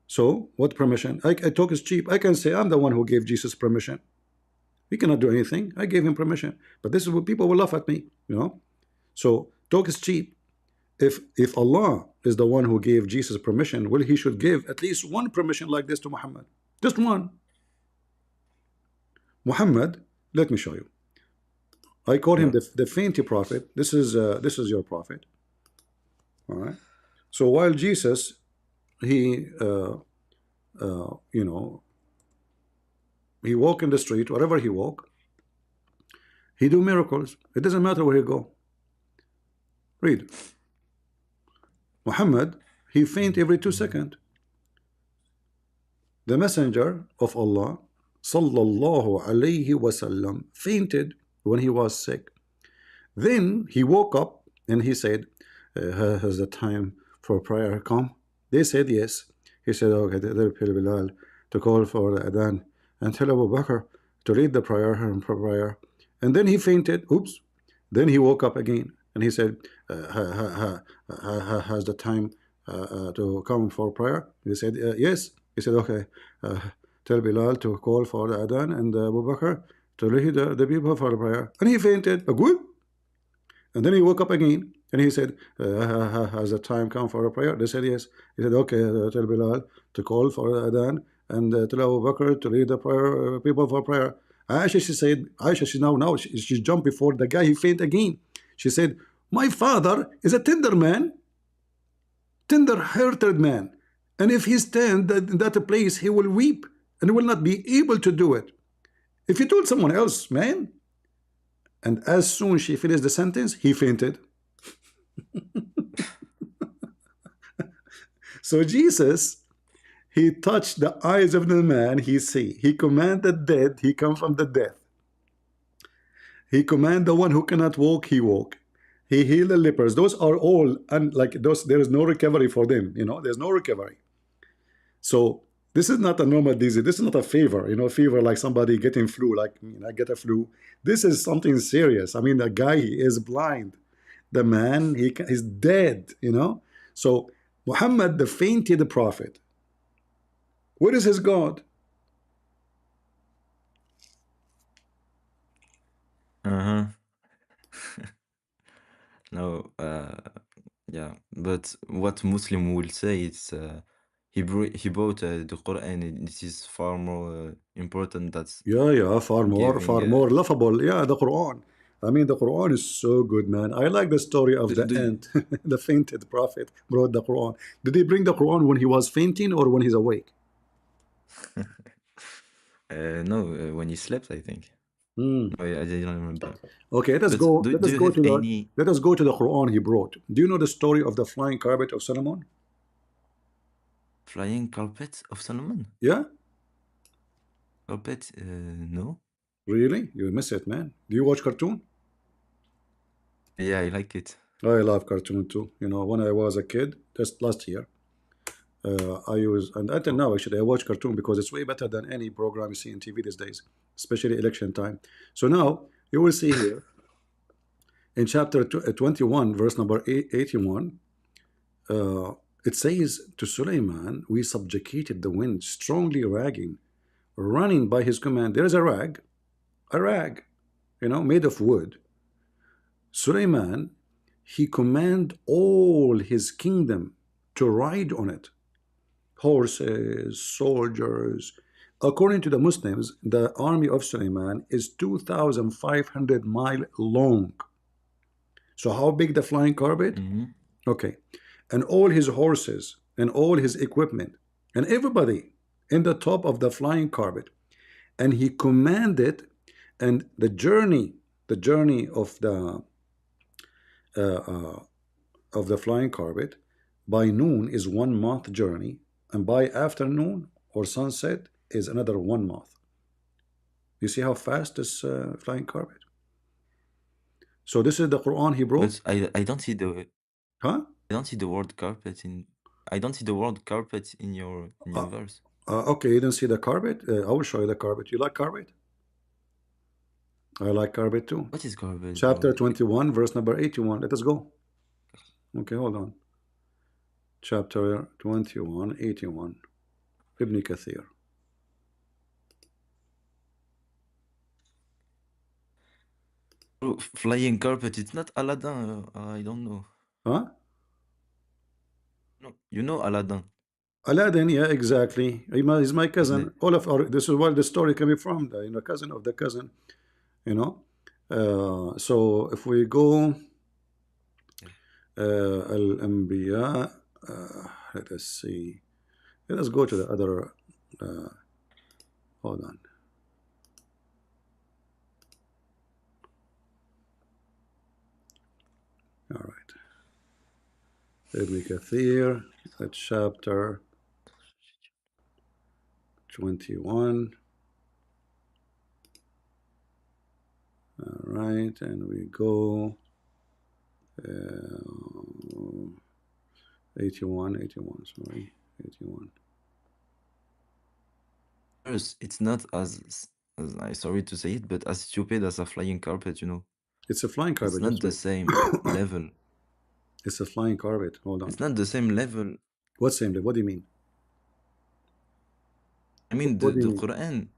So what permission? I talk is cheap. I can say I'm the one who gave Jesus permission. He cannot do anything. I gave him permission. But this is what people will laugh at me, you know. So talk is cheap. If Allah is the one who gave Jesus permission, well, he should give at least one permission like this to Muhammad. Just one. Muhammad, let me show you. I call him Yeah. the fainty prophet. This is your prophet. All right. So while Jesus, he you know, he walk in the street, wherever he walk, he do miracles. It doesn't matter where he go. Read. Muhammad, he faint every 2 seconds. The messenger of Allah, sallallahu alayhi wasallam, fainted when he was sick. Then he woke up and he said, has the time for prayer come? They said yes. He said, okay, tell Bilal to call for the adhan and tell Abu Bakr to read the prayer. And then he fainted. Oops. Then he woke up again and he said, has the time to come for prayer? He said, yes. He said, okay, uh, tell Bilal to call for the adhan and Abu Bakr to lead the people for the prayer. And he fainted. Good. And then he woke up again and he said, has the time come for a prayer? They said, yes. He said, okay, tell Bilal to call for the adhan and tell Abu Bakr to lead the prayer, people for prayer. Aisha, she said, Aisha, she jumped before the guy, he fainted again. She said, my father is a tender man, tender-hearted man. And if he stand in that place, he will weep and will not be able to do it. If he told someone else, man, and as soon she finished the sentence, he fainted. So Jesus, he touched the eyes of the man, he see. He commanded dead, he come from the death. He command the one who cannot walk, he walk. He healed the lepers. Those are all, and like those, there is no recovery for them. You know, there's no recovery. So this is not a normal disease. This is not a fever. You know, fever like somebody getting flu, like I get a flu. This is something serious. I mean, the guy is blind. The man he's dead. You know. So Muhammad, the fainted prophet. What is his God? Uh-huh. No, yeah, but what Muslim will say is he brought the Quran, and this is far more important than Yeah, giving. far more laughable. Yeah, the Quran. I mean, the Quran is so good, man. I like the story of the Do you, ant, the fainted prophet brought the Quran. Did he bring the Quran when he was fainting or when he's awake? no, when he slept, I think. Hmm. No, I didn't remember. Okay, let us But go. Let do us you go have to the any let us go to the Quran he brought. Do you know the story of the flying carpet of Solomon? flying carpet of Solomon? Yeah, Carpet? No. really? You miss it, man. Do you watch cartoon? Yeah, I like it. I love cartoon too. You know, when I was a kid, just last year, I use and until now actually I watch cartoon because it's way better than any program you see in TV these days, especially election time. So now you will see here in chapter 21, verse number 81. It says to Suleiman, we subjugated the wind, strongly ragging, running by his command. There is a rag, made of wood. Suleiman, he command all his kingdom to ride on it. Horses, soldiers. According to the Muslims, the army of Suleiman is 2,500 mile long. So how big the flying carpet? Mm-hmm. Okay. And all his horses and all his equipment and everybody in the top of the flying carpet. And he commanded, and the journey uh, uh, of the flying carpet by noon is 1 month journey, and by afternoon or sunset is another 1 month. You see how fast this flying carpet? So this is the Quran he brought, But huh? I don't see the word carpet in I don't see the word carpet in Uh, your verse. okay, you didn't see the carpet? I will show you the carpet. You like carpet? I like carpet too. What is carpet, Chapter bro? 21, verse number 81. Let us go. Okay, hold on. Chapter 21, 81. Ibn Kathir. Bro, flying carpet, it's not Aladdin. I don't know. Huh? No, you know Aladdin. Aladdin, yeah, exactly. He's my His name. cousin. All of our, this is where the story coming from, the cousin of the cousin, you know. So if we go Yeah. Al-Anbiya, let us see. Let us go to the other, uh, hold on. All right. Ibn Kathir, chapter 21. All right, and we go uh, 81, sorry, 81. First, it's not as I sorry to say it, but as stupid as a flying carpet, you know. It's a flying It's carpet, not just the wait. same level. It's a flying carpet. Hold on. It's not the same level. What same day? What do you mean? I mean, What do you the mean? Quran,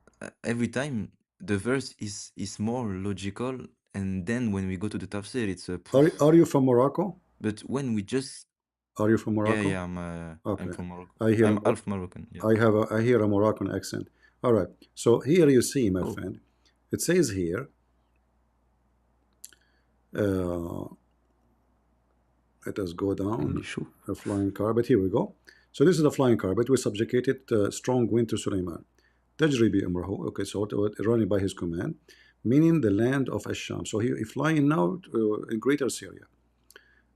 every time the verse is more logical, and then when we go to the tafsir, it's a Are, poof. are you from Morocco? But when we just Are you from yeah, Morocco? yeah, I'm Okay. from Morocco. I hear I'm a, half Moroccan. Yeah. I hear a Moroccan accent. All right. So here you see, my Oh, friend, it says here, uh, let us go in down shoe. a flying carpet. Here we go. So this is the flying carpet. We subjugated strong wind to Sulaiman. Tajri bi amrahu. Okay, so running by his command, meaning the land of Asham. So he flying now in greater Syria.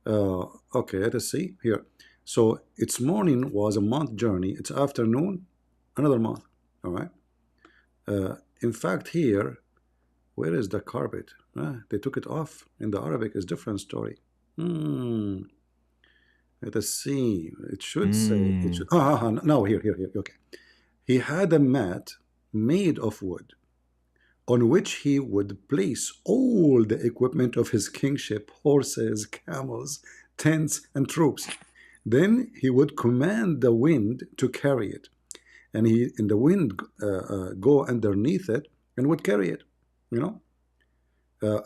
Okay, let us see here. So its morning was a month journey. Its afternoon, another month. All right. In fact, here, where is the carpet? They took it off. In the Arabic, is different story. Hmm. Let us see. It should say. It should. Mm. No, here. Okay. He had a mat made of wood on which he would place all the equipment of his kingship, horses, camels, tents, and troops. Then he would command the wind to carry it, and the wind go underneath it and would carry it. You know,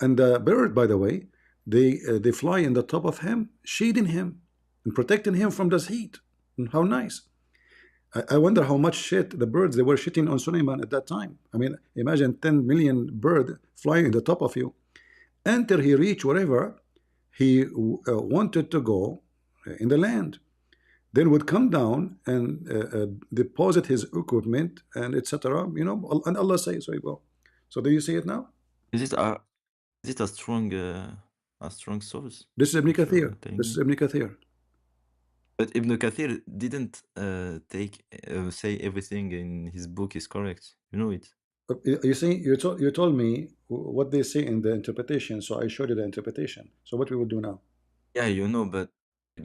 and the bird, by the way, they fly in the top of him, shading him and protecting him from this heat. And how nice! I wonder how much shit the birds they were shitting on Suleiman at that time. I mean, imagine 10 million bird flying in the top of you. Until he reached wherever he wanted to go in the land. Then would come down and deposit his equipment and etc. And Allah says, so you go. So do you see it now? Is it a strong source? This is Ibn What you're Kathir. telling This is me? Ibn Kathir. But Ibn Kathir didn't take say everything in his book is correct. You know it. You see, you told me what they say in the interpretation, so I showed you the interpretation. So what we will do now? Yeah, you know, but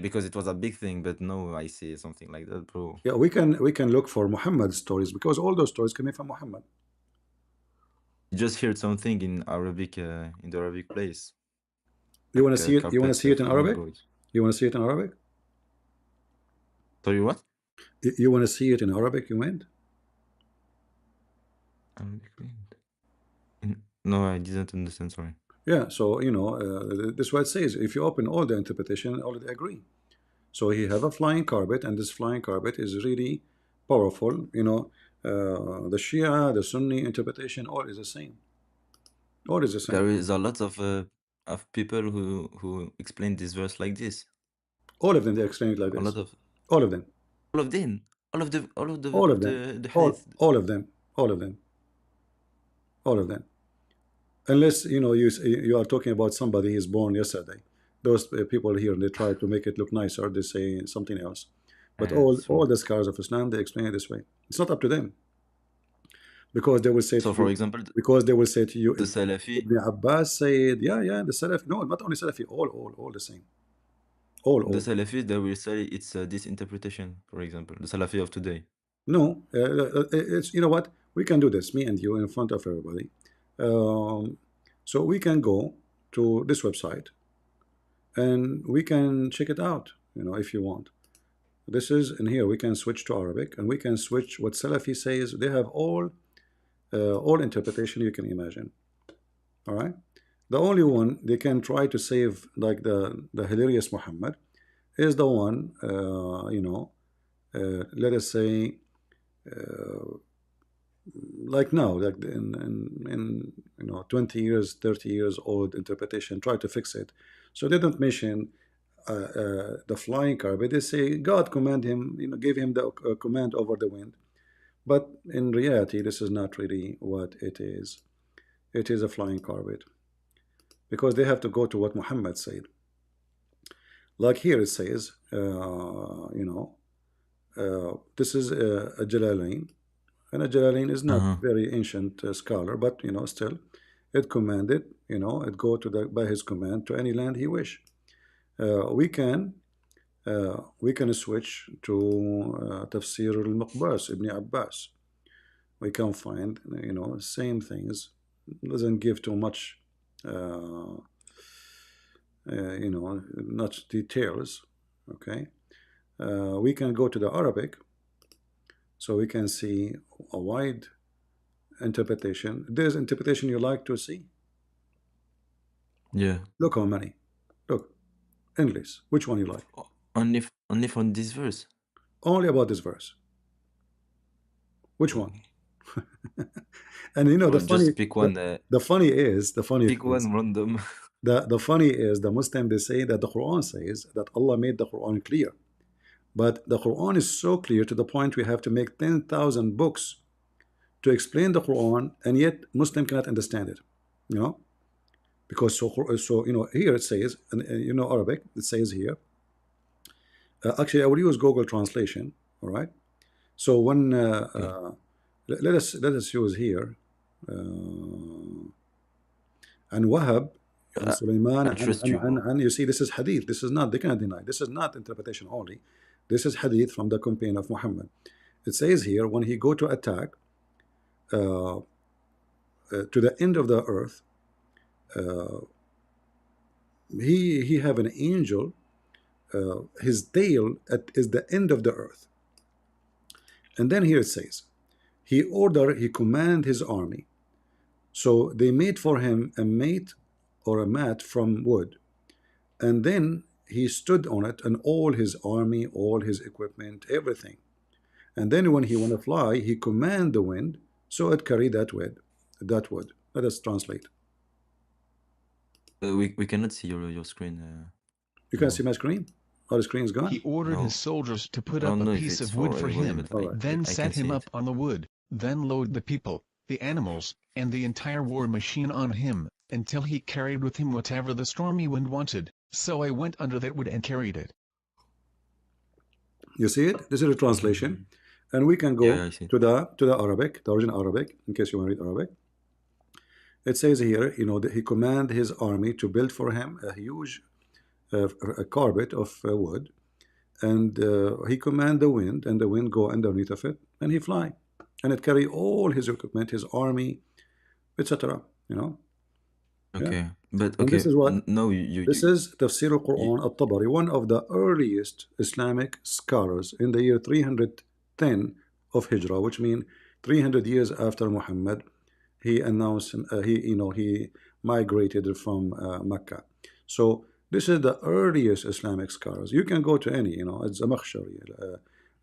because it was a big thing. But no, I see something like that, bro. Yeah, we can look for Muhammad's stories because all those stories coming from Muhammad. You just heard something in Arabic, in the Arabic place, You want to like see it? You want to carpet see it in flying Arabic? boys. You want to see it in Arabic? Sorry, what? You want to see it in Arabic, you meant? Arabic wind. No, I didn't understand. Sorry. Yeah, so this is what it says. If you open all the interpretation, all they agree. So he have a flying carpet, and this flying carpet is really powerful. The Shia, the Sunni interpretation, all is the same. All is the same. There is a lot of people who explain this verse like this. All of them they explain it like A this. lot of All of them. all of them, all of All of them. the All hadith. all of them. All of them. All of them. Unless you are talking about somebody is born yesterday. Those people here they try to make it look nicer. They say something else. But all It's true. all the scholars of Islam they explain it this way. It's not up to them because they will say So, to for you example, because they will say to you the Salafi, Ibn Abbas said yeah the Salafi no not only Salafi all the same all they will say it's this interpretation. For example, the Salafi of today. no it's what we can do this me and you in front of everybody um, so we can go to this website and we can check it out if you want. This is in here we can switch to Arabic and we can switch what Salafi says. They have all interpretation you can imagine. All right, the only one they can try to save like the hilarious Muhammad is the one let us say like now like in 20 years 30 years old interpretation try to fix it. So they don't mention the flying carpet. They say God command him, gave him the command over the wind. But in reality, this is not really what it is. It is a flying carpet because they have to go to what Muhammad said. Like here it says, this is a Jalalain, and a Jalalain is not Uh-huh. very ancient scholar, but still, it commanded, it go to the by his command to any land he wish. We can switch to Tafsir al-Muqbas, Ibn Abbas. We can find, same things. Doesn't give too much, much details. Okay. We can go to the Arabic, so we can see a wide interpretation. There's interpretation you like to see. Yeah. Look how many. Look, English. Which one you like? Only from this verse. Only about this verse. Which one? Okay. And Or just pick one. the funny Pick is one random. the funny is the Muslim they say that the Quran says that Allah made the Quran clear, but the Quran is so clear to the point we have to make 10,000 books to explain the Quran, and yet Muslim cannot understand it. You know, because here it says, and Arabic. It says here. Actually, I will use Google translation. All right. So when Okay. let us use here. عن وهب عن I, سليمان I trust you, bro. you see this is hadith, this is not, they cannot deny, this is not interpretation only, this is hadith from the companion of Muhammad. It says here when he go to attack to the end of the earth, uh, he have an angel, his tail is the end of the earth. And then here it says he command his army. So they made for him a mate or a mat from wood, and then he stood on it, and all his army, all his equipment, everything. And then when he want to fly, he command the wind, so it carry that wood. That wood. Let us translate. We cannot see your screen. You can No. see my screen. Oh, the screen is He gone. ordered his No. soldiers to put I up don't a know if piece it's of wood for for everybody, him, but All right. then I set can him see up it. on the wood, then load the people, the animals, and the entire war machine on him, until he carried with him whatever the stormy wind wanted. So I went under that wood and carried it. You see it? This is a translation, Mm. and we can Yeah, go I see it. to the Arabic, the original Arabic, in case you want to read Arabic. It says here, that he command his army to build for him a huge a carpet of wood, and he command the wind, and the wind go underneath of it, and he fly, and it carry all his equipment, his army, etc. Yeah. Okay, but And this okay, is what no, you, this is Tafsir you al-Quran al-Tabari, one of the earliest Islamic scholars in the year 310 of Hijrah, which means 300 years after Muhammad. He announced he migrated from Mecca. So this is the earliest Islamic scholars. You can go to any, it's Zamakhshari,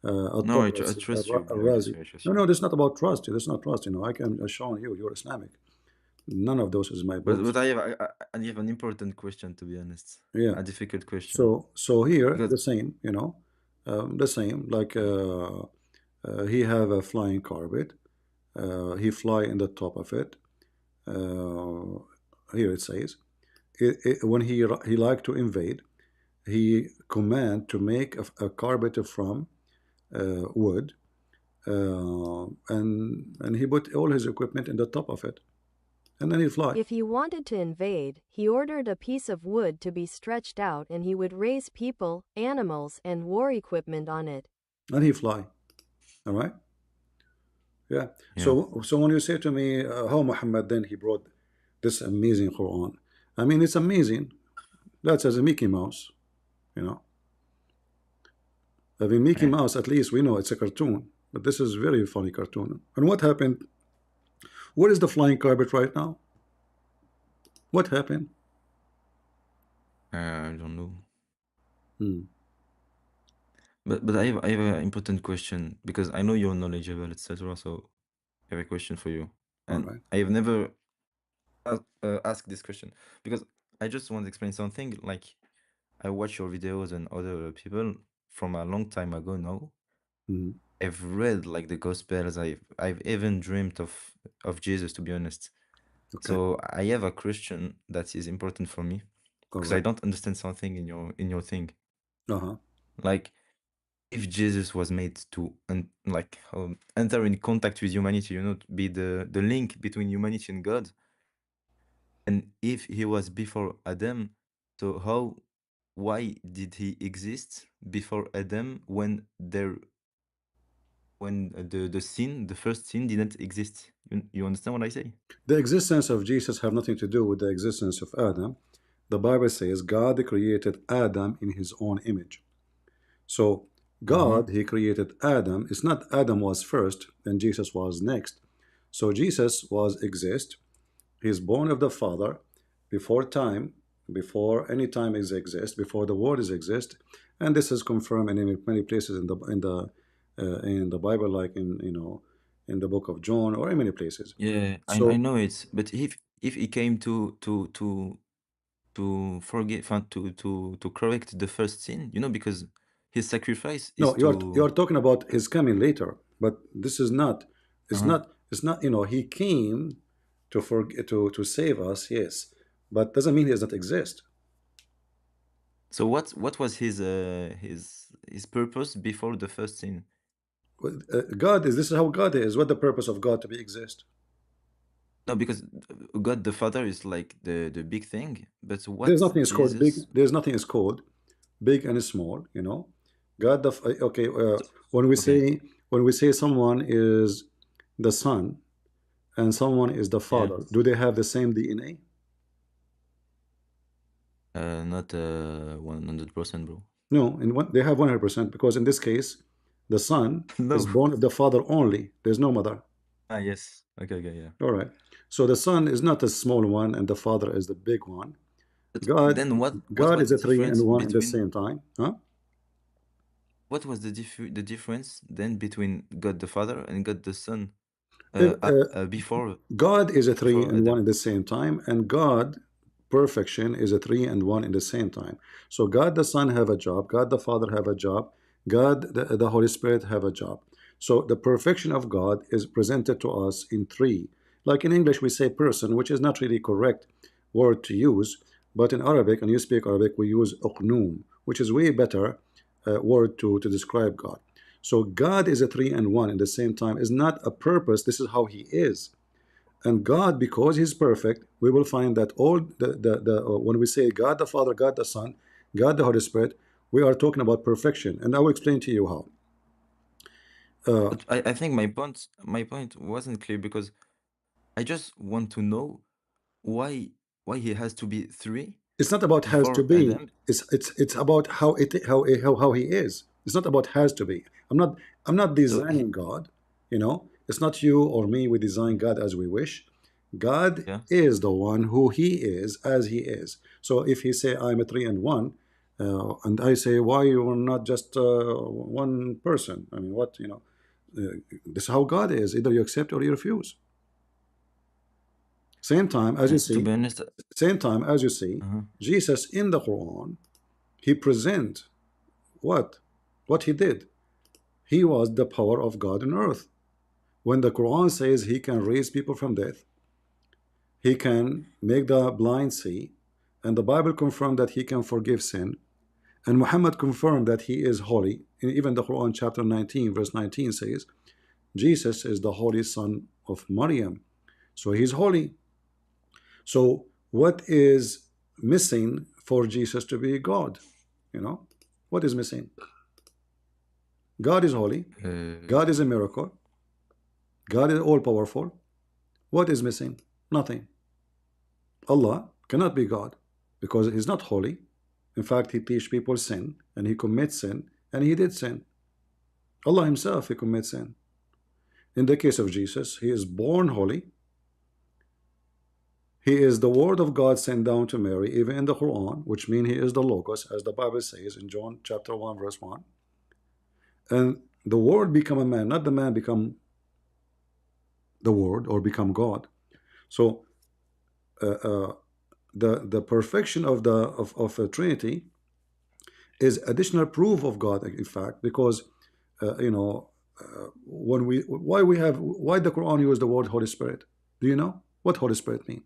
no, Al-Tabrasi, I trust you. I Al-Razi. trust you. I trust No, you. no, this is not about trust. This is not trust. I can show you you're Islamic. None of those is my books. But I have an important question, to be honest, Yeah. a difficult question So here because the same, the same. Like he have a flying carpet. He fly in the top of it. Uh, Here it says, when he like to invade, he command to make a carpet from wood, and he put all his equipment in the top of it, and then he fly, If he wanted to invade, he ordered a piece of wood to be stretched out and he would raise people, animals, and war equipment on it. and he fly. All right. Yeah. yeah. So when you say to me, how Muhammad then he brought this amazing Quran, I mean it's amazing. That's as a Mickey Mouse, you know. I mean Mickey Yeah. Mouse, at least we know it's a cartoon, but this is very funny cartoon. And what happened? Where is the flying carpet right now? What happened? I don't know. Hmm. But I have an important question because I know you're knowledgeable, etc. So I have a question for you, All and right. I have never asked this question because I just want to explain something. Like I watch your videos and other people from a long time ago now. Hmm. I've read like the Gospels. I've even dreamt of Jesus, to be honest. Okay. So I have a question that is important for me All because I right. don't understand something in your thing. Uh-huh. Like if Jesus was made to enter in contact with humanity, to be the link between humanity and God, and if he was before Adam, so why did he exist before Adam when the first sin didn't exist? You understand what I say? The existence of Jesus have nothing to do with the existence of Adam. The Bible says God created Adam in his own image. So Mm-hmm. God, he created Adam. It's not Adam was first and Jesus was next. So Jesus was exist. He's born of the Father before time, before any time is exist, before the world is exist, and this is confirmed in many places in the Bible, like in the book of John or in many places. Yeah, I So know it, but if he came to forget, to correct the first sin, because his sacrifice is no, you to. are talking about his coming later, but this is not. It's Uh-huh. not. It's not. He came to forget to save us. Yes, but doesn't mean he does not exist. So what was his purpose before the first sin? God is. This is how God is. What the purpose of God to be exist? No, because God the Father is like the big thing, but There's what nothing is called big. Jesus? There's nothing is called big and small. God. Okay. So, When we okay, say someone is the Son and someone is the yeah, Father, do they have the same DNA? not 100%, bro. No, and they have 100% because in this case, the Son is No. born of the Father only. There's no mother. Ah, yes. Okay, okay, yeah. All right. So the Son is not a small one, and the Father is the big one. But God, then what God was is the a three and difference one at the between same time. Huh? what was the difference then between God the Father and God the Son If, before God is a three and one Adam? at the same time, and God, perfection, is a three and one in the same time. So God the Son have a job, God the Father have a job, God the Holy Spirit have a job. So the perfection of God is presented to us in three. Like in English, we say person, which is not really correct word to use, but in Arabic, and you speak Arabic, we use uqnoom, which is way better word to describe God. So God is a three and one in the same time, is not a purpose. This is how he is. And God, because he's perfect, we will find that all when we say God the Father, God the Son, God the Holy Spirit, we are talking about perfection. And I will explain to you how. Uh, But I think my point wasn't clear because I just want to know why. why he has to be three It's not about has to before be. Adam? It's about how he is. It's not about has to be. I'm not So he, designing God. It's not you or me. We design God as we wish. God yeah. is the one who He is as He is. So if He say I'm a three and one, and I say why you are not just one person? I mean, what this is how God is. Either you accept or you refuse. Same time as you To see, be honest, same time as you see, uh Jesus in the Quran, he present what? What he did. He was the power of God on earth. When the Quran says he can raise people from death, he can make the blind see, and the Bible confirmed that he can forgive sin, and Muhammad confirmed that he is holy. And even the Quran chapter 19 verse 19 says Jesus is the holy son of Maryam. So he's holy. So what is missing for Jesus to be God? You know, what is missing? God is holy. uh, God is a miracle. God is all powerful. What is missing? Nothing. Allah cannot be God because He's not holy. In fact, He teach people sin and He commits sin and He did sin. Allah Himself, He commits sin. In the case of Jesus, He is born holy. He is the word of God sent down to Mary, even in the Quran, which means He is the Logos, as the Bible says in John chapter 1, verse 1. And the word become a man, not the man become the word or become God. So uh, uh, the perfection of a Trinity is additional proof of God, in fact, because when why the Quran use the word Holy Spirit? Do you know what Holy Spirit mean?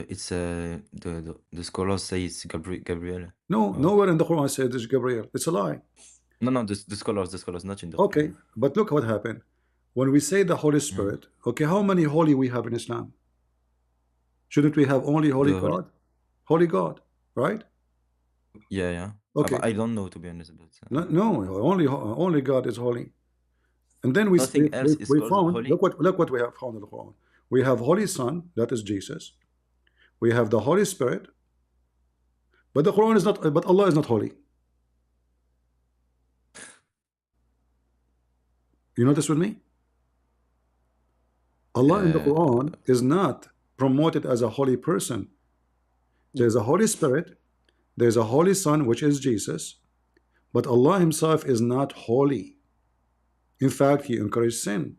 it's the scholars say it's Gabriel. No, Oh. nowhere in the Quran says it's Gabriel. It's a lie. No, no, the scholars, not in the Okay, Quran. but look what happened when we say the Holy Yeah. Spirit. Okay, how many holy we have in Islam? Shouldn't we have only holy The holy, God? Holy God, right? yeah, yeah. But Okay, I don't know, to be honest, but no, no, only God is holy. And then we we, nothing we else is we called found, holy. look what we have found in the Quran. We have Holy Son, that is Jesus. We have the Holy Spirit, but the Quran is not. But Allah is not holy. You notice with me? Allah in the Uh, Quran is not promoted as a holy person. y- There's a Holy Spirit. There's a Holy Son, which is Jesus. But Allah Himself is not holy. In fact, He encouraged sin.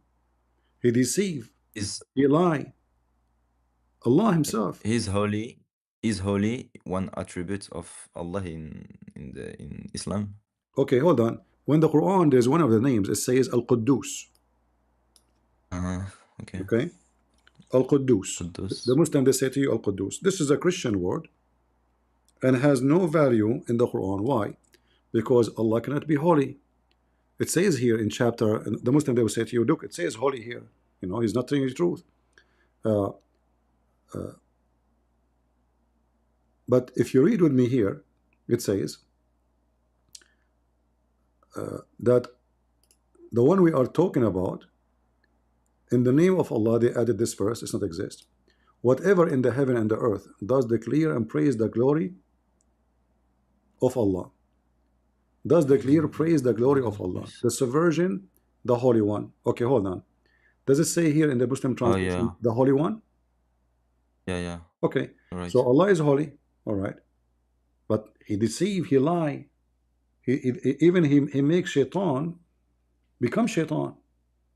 He deceive. is He lie. Allah Himself. He's holy. Is holy one attribute of Allah in Islam? Okay, hold on. When the Quran, there's one of the names. It says Al Quddus. Uh, okay. Okay, Al Quddus. The Quddus. Muslim they say to you Al Quddus. This is a Christian word and has no value in the Quran. Why? Because Allah cannot be holy. It says here in chapter, and the Muslim they will say to you, look, it says holy here. He's not telling the truth. Uh, but if you read with me here, it says that the one we are talking about, in the name of Allah, they added this verse, does not exist. Whatever in the heaven and the earth does declare and praise the glory of Allah. Does declare praise the glory of Allah. Yes. The subversion, the Holy One. Okay, hold on. Does it say here in the Muslim Oh translation, yeah, the Holy One? yeah, yeah. Okay, so Right. Allah is holy, all right, but He deceive, He lie. Even he makes shaitan become shaitan.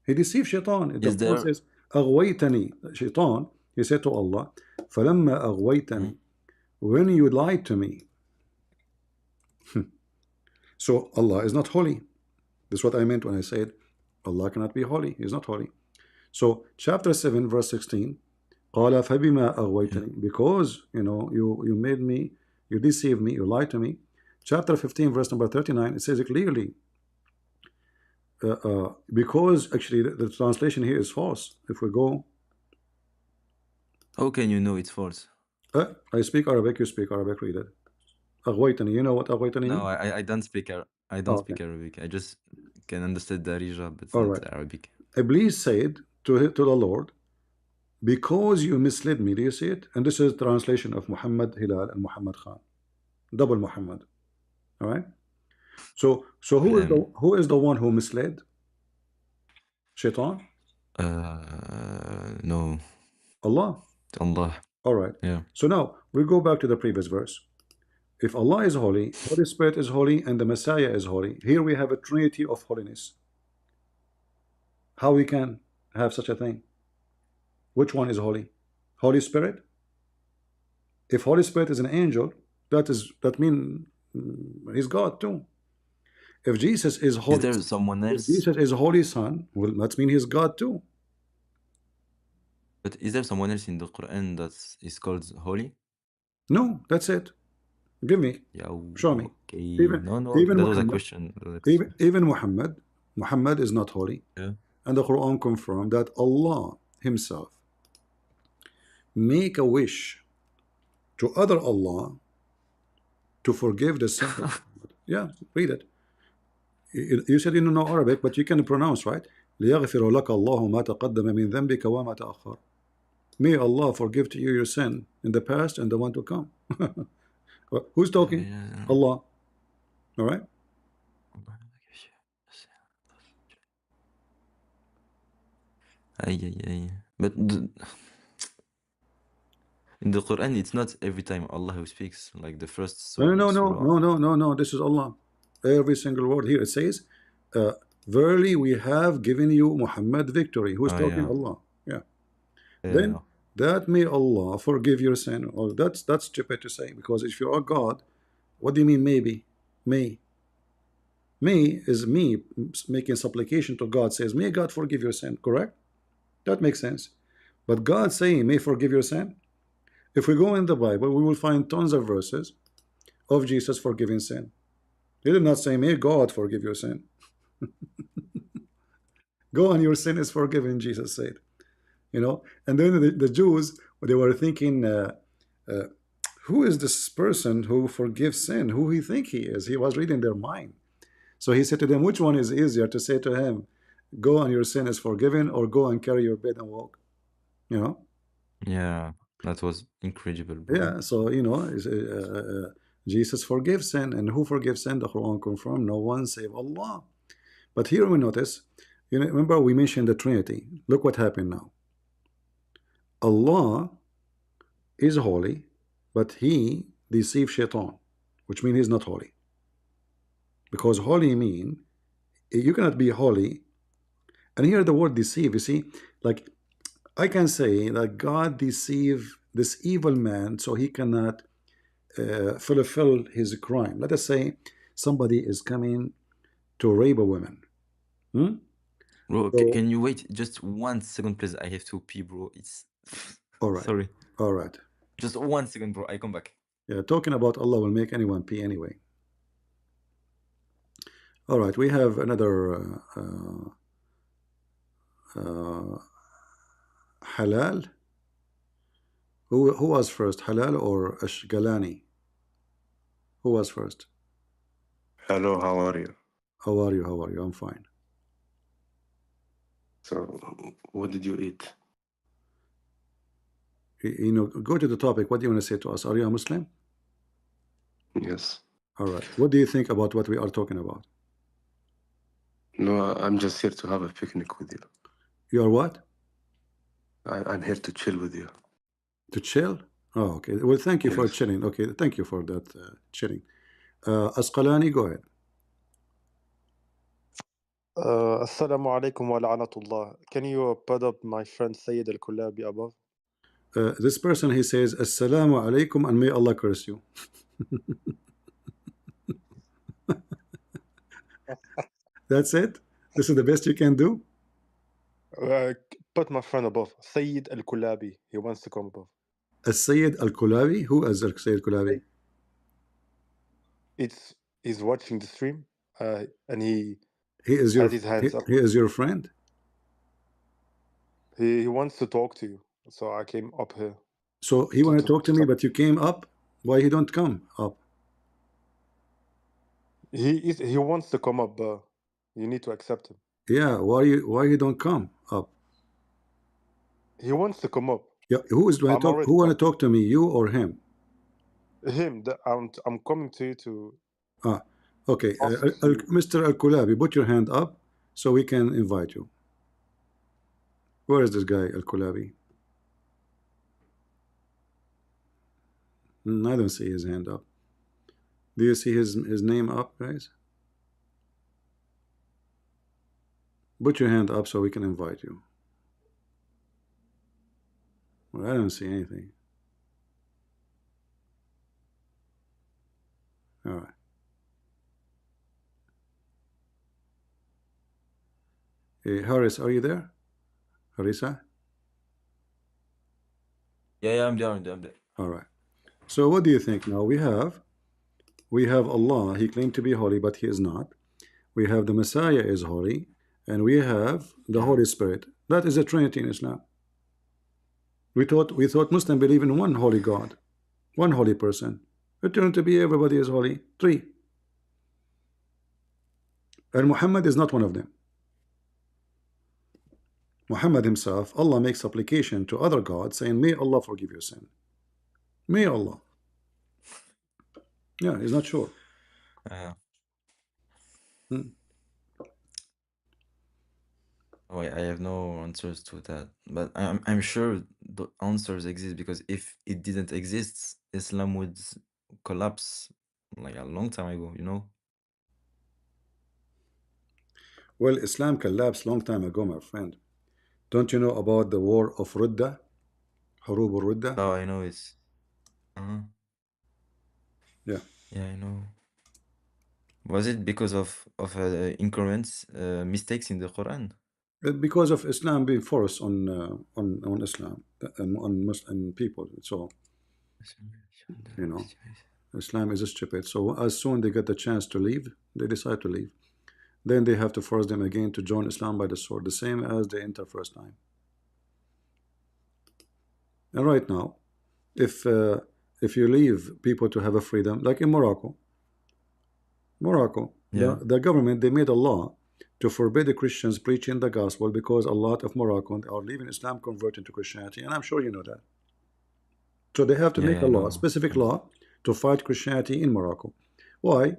He deceives shaitan. The Is Quran there? says, أغويتني, shaitan, he said to Allah, فلما Mm, أغويتني, when you lied to me. So Allah is not holy. This is what I meant when I said Allah cannot be holy. He is not holy. So chapter 7 verse 16, قال فبما yeah. أغويتني, because you made me, you deceived me, you lied to me. Chapter 15 verse number 39, it says it clearly, because actually the translation here is false. If we go, How can you know it's false? I speak Arabic, you speak Arabic, read it. أغويتني, you know what أغويتني No, mean? I don't speak I don't Oh, okay, speak Arabic. I just can understand Darija, but all not right. Arabic. Iblis said to the Lord, because you misled me. Do you see it? And this is translation of Muhammad Hilal and Muhammad Khan, double Muhammad. All right. So double M. who is the one who misled? Shaitan? No, Allah. Allah. All right. Yeah. So now we go back to the previous verse. If Allah is holy, Holy Spirit is holy, and the Messiah is holy, here we have a trinity of holiness. How we can have such a thing? Which one is holy? Holy Spirit? If Holy Spirit is an angel, that means he's God too. If Jesus is Is holy, there someone if else? Jesus is Holy Son, well, that means he's God too. But is there someone else in the Quran that is called holy? No, that's it. Give me, Yeah. show me. Okay. Even No, no. even That was a Muhammad, question. That was a even question. even Muhammad is not holy, Yeah. and the Quran confirmed that Allah Himself make a wish to other Allah to forgive the sins of Muhammad. Yeah, read it. You said you don't know Arabic, but you can pronounce, right? ليغفر لك الله ما تقدم من ذنبك وما تأخر. May Allah forgive to you your sin in the past and the one to come. Who's talking? Yeah. Allah. All right. Ay, ay, ay. But in the Quran, it's not every time Allah who speaks, like the first No, no, no, surah. no, no, no, no. This is Allah. Every single word here. It says, verily we have given you Muhammad victory. Who's Oh, talking? yeah. Allah. Yeah. Yeah. Then that may Allah forgive your sin. Oh, that's stupid to say, because if you are God, what do you mean maybe? May is me making supplication to God, says, may God forgive your sin, correct? That makes sense. But God saying, may forgive your sin. If we go in the Bible, we will find tons of verses of Jesus forgiving sin. He did not say, may God forgive your sin. Go on, your sin is forgiven, Jesus said. And then the Jews, they were thinking, uh, who is this person who forgives sin? Who he think he is? He was reading their mind. So he said to them, which one is easier to say to him, go on, your sin is forgiven, or go and carry your bed and walk? You know? Yeah. That was incredible, bro. Yeah. So, Jesus forgives sin. And who forgives sin? The Quran confirmed, no one save Allah. But here we notice, remember we mentioned the Trinity. Look what happened now. Allah is holy, but he deceived Shaitan, which means he's not holy. Because holy mean you cannot be holy. And here the word deceive, you see, like I can say that God deceive this evil man so he cannot fulfill his crime. Let us say somebody is coming to rape a woman. Hmm? Bro, So, can you wait just 1 second, please? I have to pee, bro. It's all right, sorry. all right. Just 1 second, bro. I come back. Yeah, talking about Allah will make anyone pee anyway. All right, we have another halal. Who was first, halal or Ashgalani? Who was first? Hello, how are you? How are you? How are you? I'm fine. So, what did you eat? Go to the topic. What do you want to say to us? Are you a Muslim? Yes. All right. What do you think about what we are talking about? No, I'm just here to have a picnic with you. You are what? I'm here to chill with you. To chill? Oh, okay. Well, thank you for Yes. chilling. Okay, thank you for that chilling. Asqalani, go ahead. Assalamu alaikum wa la'natullah. Can you put up my friend Sayyid al-Kullabi above? This person, he says, Assalamu alaikum and may Allah curse you. That's it? This is the best you can do? Put my friend above. Sayyid al-Kullabi. He wants to come above. As-Sayyid al-Kulabi? Who is Al-Sayyid al-Kulabi? He's watching the stream and he He is had his hands up. he is your friend? He wants to talk to you. So I came up here. So he want to talk to me, but you came up? Why he don't come up? He wants to come up, but you need to accept him. Yeah, why you don't come up? He wants to come up. Yeah, who is going to I'm talk? already Who want to coming. talk to me? You or him? Him, I'm coming to you to Ah, okay. ask if you. Mr. Al Kulabi, put your hand up so we can invite you. Where is this guy, Al Kulabi? I don't see his hand up. Do you see his name up, guys? Put your hand up so we can invite you. Well, I don't see anything. All right. Hey, Haris, are you there? Harisa? Yeah, yeah, I'm there, I'm there. All right. So what do you think now? We have Allah. He claimed to be holy, but he is not. We have the Messiah is holy, and we have the Yeah. Holy Spirit. That is a Trinity in Islam. We thought Muslim believe in one holy God, one holy person. It turned to be everybody is holy. Three. And Muhammad is not one of them. Muhammad himself, Allah makes supplication to other gods saying, may Allah forgive your sin. May Allah. Yeah, he's not sure. Uh, Hmm. oh, I have no answers to that, but I'm sure the answers exist because if it didn't exist, Islam would collapse like a long time ago, you know? Well, Islam collapsed long time ago, my friend. Don't you know about the war of Rudda? Hurub al-Rudda? Oh, I know it's. Uh-huh. Yeah. Yeah, I know. Was it because of incurrents, mistakes in the Quran? Because of Islam being forced on Islam and on Muslim people. So, you know, Islam is stupid. So as soon they get the chance to leave, they decide to leave. Then they have to force them again to join Islam by the sword, the same as they enter first time. And right now, if uh, if you leave people to have a freedom, like in Morocco, Yeah, the government they made a law to forbid the Christians preaching the gospel because a lot of Moroccans are leaving Islam, converting to Christianity, and I'm sure you know that. So they have to yeah, make yeah, a I law, a know. specific law, to fight Christianity in Morocco. Why?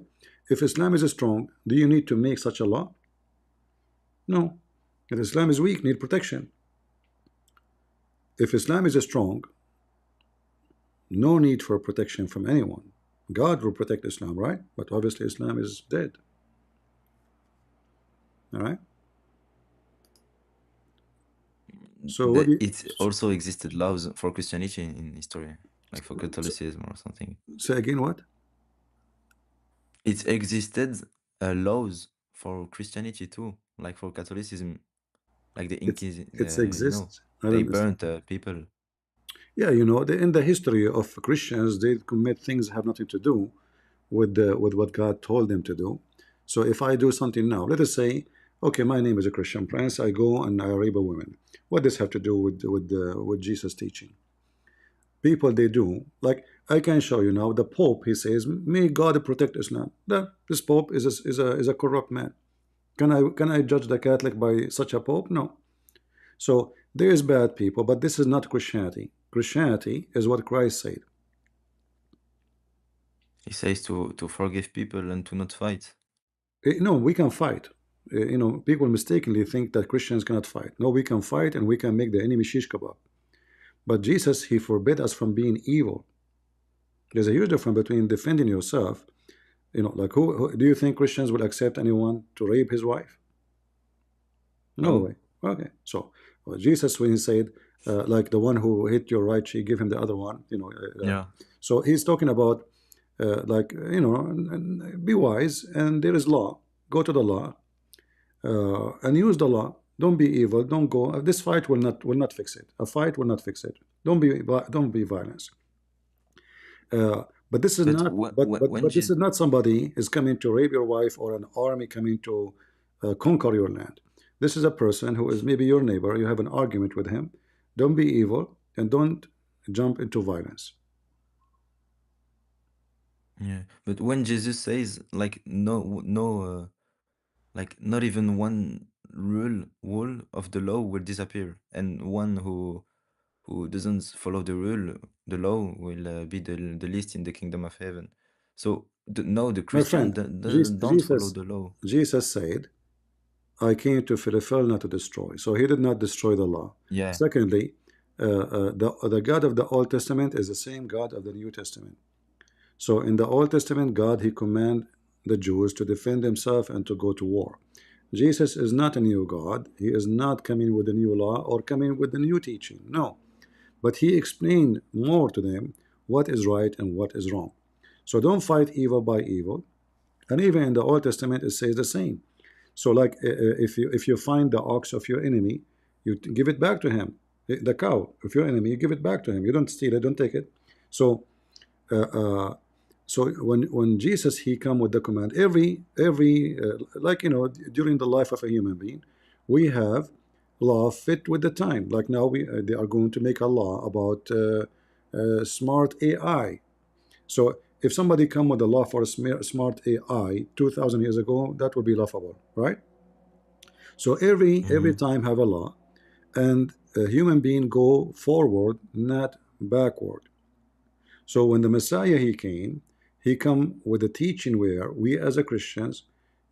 If Islam is strong, do you need to make such a law? No. If Islam is weak, need protection. If Islam is strong, no need for protection from anyone. God will protect Islam, right? But obviously Islam is dead. All right. So what do you It also existed laws for Christianity in history, like for Catholicism or something. say again? What? It existed laws for Christianity too, like for Catholicism, like the It's Inquisition, it's you know, exists. I they don't. It's, burnt people. yeah, in the history of Christians, they commit things that have nothing to do with what God told them to do. So if I do something now, let us say, okay, my name is a Christian Prince. I go and I rape a woman. What does have to do with Jesus' teaching? People they do like I can show you now. The Pope he says, "May God protect Islam." This Pope is a corrupt man. Can I judge the Catholic by such a Pope? No. So there is bad people, but this is not Christianity. Christianity is what Christ said. He says to forgive people and to not fight. No, we can fight. People mistakenly think that Christians cannot fight. No, we can fight and we can make the enemy shish kebab. But Jesus, he forbid us from being evil. There's a huge difference between defending yourself. Like who do you think Christians will accept anyone to rape his wife? No No? way. Okay, so Jesus, when he said, like the one who hit your right cheek, give him the other one. Yeah. So he's talking about, like and be wise, and there is law. Go to the law, and use the law. Don't be evil. Don't go. This fight will not fix it. A fight will not fix it. Don't be violence. But this is But not. But when but this Jesus, is not somebody is coming to rape your wife or an army coming to conquer your land. This is a person who is maybe your neighbor. You have an argument with him. Don't be evil and don't jump into violence. yeah, but when Jesus says like no, like not even one rule of the law will disappear, and one who doesn't follow the rule, the law, will be the least in the kingdom of heaven. So no, the My Christian friend, don't follow the law. Jesus said, I came to fulfill, not to destroy. So he did not destroy the law. Yeah. Secondly, the God of the Old Testament is the same God of the New Testament. So in the Old Testament, God, he commanded the Jews to defend themselves and to go to war. Jesus is not a new God. He is not coming with a new law or coming with a new teaching. No. But he explained more to them what is right and what is wrong. So don't fight evil by evil. And even in the Old Testament, it says the same. So, like if you find the ox of your enemy, you give it back to him. The cow of your enemy, you give it back to him. You don't steal it, don't take it. So, uh, uh, so when Jesus he come with the command, every like during the life of a human being, we have law fit with the time. Like now they are going to make a law about smart AI. So if somebody come with a law for a smart AI 2,000 years ago, that would be laughable, right? So every Hmm. time have a law, and a human being go forward, not backward. So when the Messiah he come with a teaching where we as a Christians,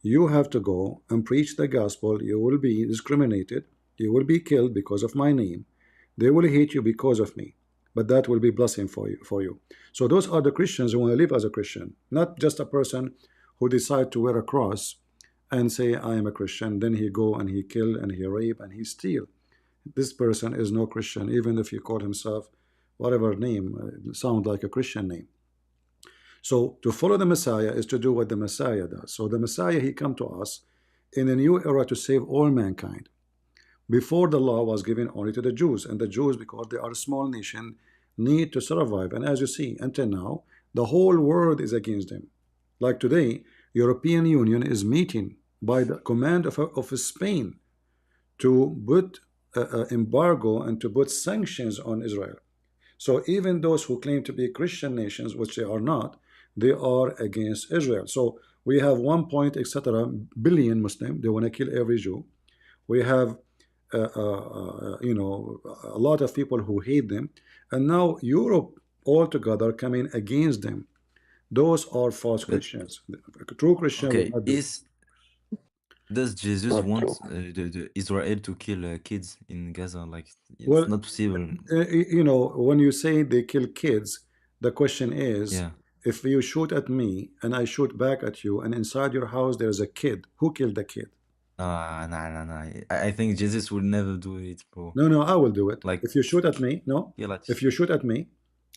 you have to go and preach the gospel. You will be discriminated. You will be killed because of my name. They will hate you because of me, but that will be blessing for you. So those are the Christians who want to live as a Christian, not just a person who decide to wear a cross and say I am a Christian. Then he go and he kill and he rape and he steal. This person is no Christian, even if he call himself whatever name sound like a Christian name. So to follow the Messiah is to do what the Messiah does. So the Messiah he come to us in a new era to save all mankind. Before the law was given only to the Jews, and the Jews, because they are a small nation, need to survive. And as you see, until now, the whole world is against them. Like today, European Union is meeting by the command of Spain to put embargo and to put sanctions on Israel. So even those who claim to be Christian nations, which they are not, they are against Israel. So we have 1 point etc. billion Muslim. They want to kill every Jew. We have a lot of people who hate them, and now Europe altogether coming against them. Those are false But Christians. A true Christian will okay, not do. is does Jesus Not true. want the Israel to kill kids in Gaza? Like it's Well, not possible. when you say they kill kids, the question is, Yeah. if you shoot at me and I shoot back at you, and inside your house there's a kid, who killed the kid? Nah. I think Jesus would never do it, bro. No, no, I will do it. Like If you shoot at me, no. yeah, like If you shoot at me,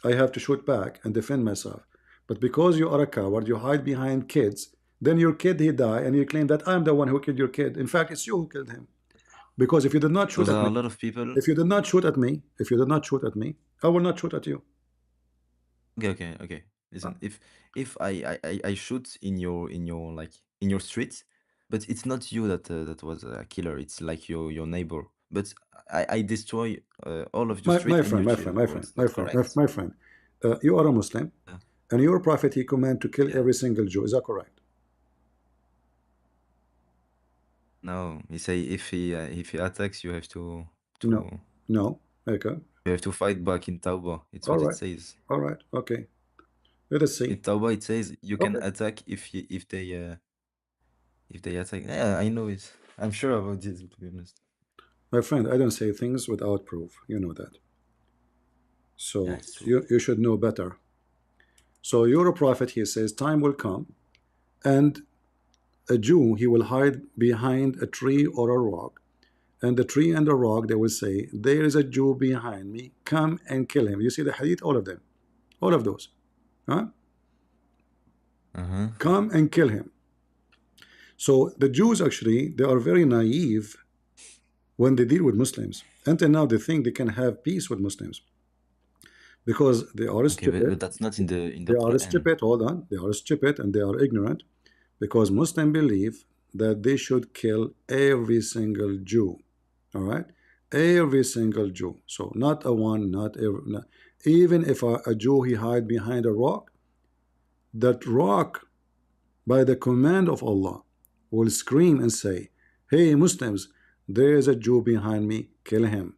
I have to shoot back and defend myself. But because you are a coward, you hide behind kids, then your kid he die, and you claim that I'm the one who killed your kid. In fact, it's you who killed him. Because if you did not shoot because at a me, lot of people. if you did not shoot at me, if you did not shoot at me, I will not shoot at you. Okay. Listen, if I shoot in your like in your street, but it's not you that was a killer. It's like your neighbor. But I destroy all of your street My and you friend, my chill, friend, my bro. friend, It's my not friend, correct. my friend, you are a Muslim, Yeah. and your prophet he command to kill Yeah. every single Jew. Is that correct? No, he say if he attacks, you have No, to no. Okay. you have to fight back in Tauba. It's All what it right. says. All right. Okay. Let us In see. Tauba, it says you can Okay. attack if they attack. Yeah, I know it. I'm sure about this, to be honest. My friend, I don't say things without proof. You know that. Yeah, So it's true. you should know better. So you're a prophet, he says, time will come, and a Jew, he will hide behind a tree or a rock. And the tree and the rock, they will say, there is a Jew behind me. Come and kill him. You see the hadith, all of them. All of those. Huh? Uh-huh. Come and kill him. So the Jews actually, they are very naive when they deal with Muslims. Until now, they think they can have peace with Muslims because they are Okay, stupid. but that's not in the They are Quran. stupid. Hold on. They are stupid and they are ignorant because Muslims believe that they should kill every single Jew. All right? Every single Jew. So not a one, not every. Not, even if a Jew he hide behind a rock, that rock, by the command of Allah, will scream and say, "Hey Muslims, there is a Jew behind me. Kill him."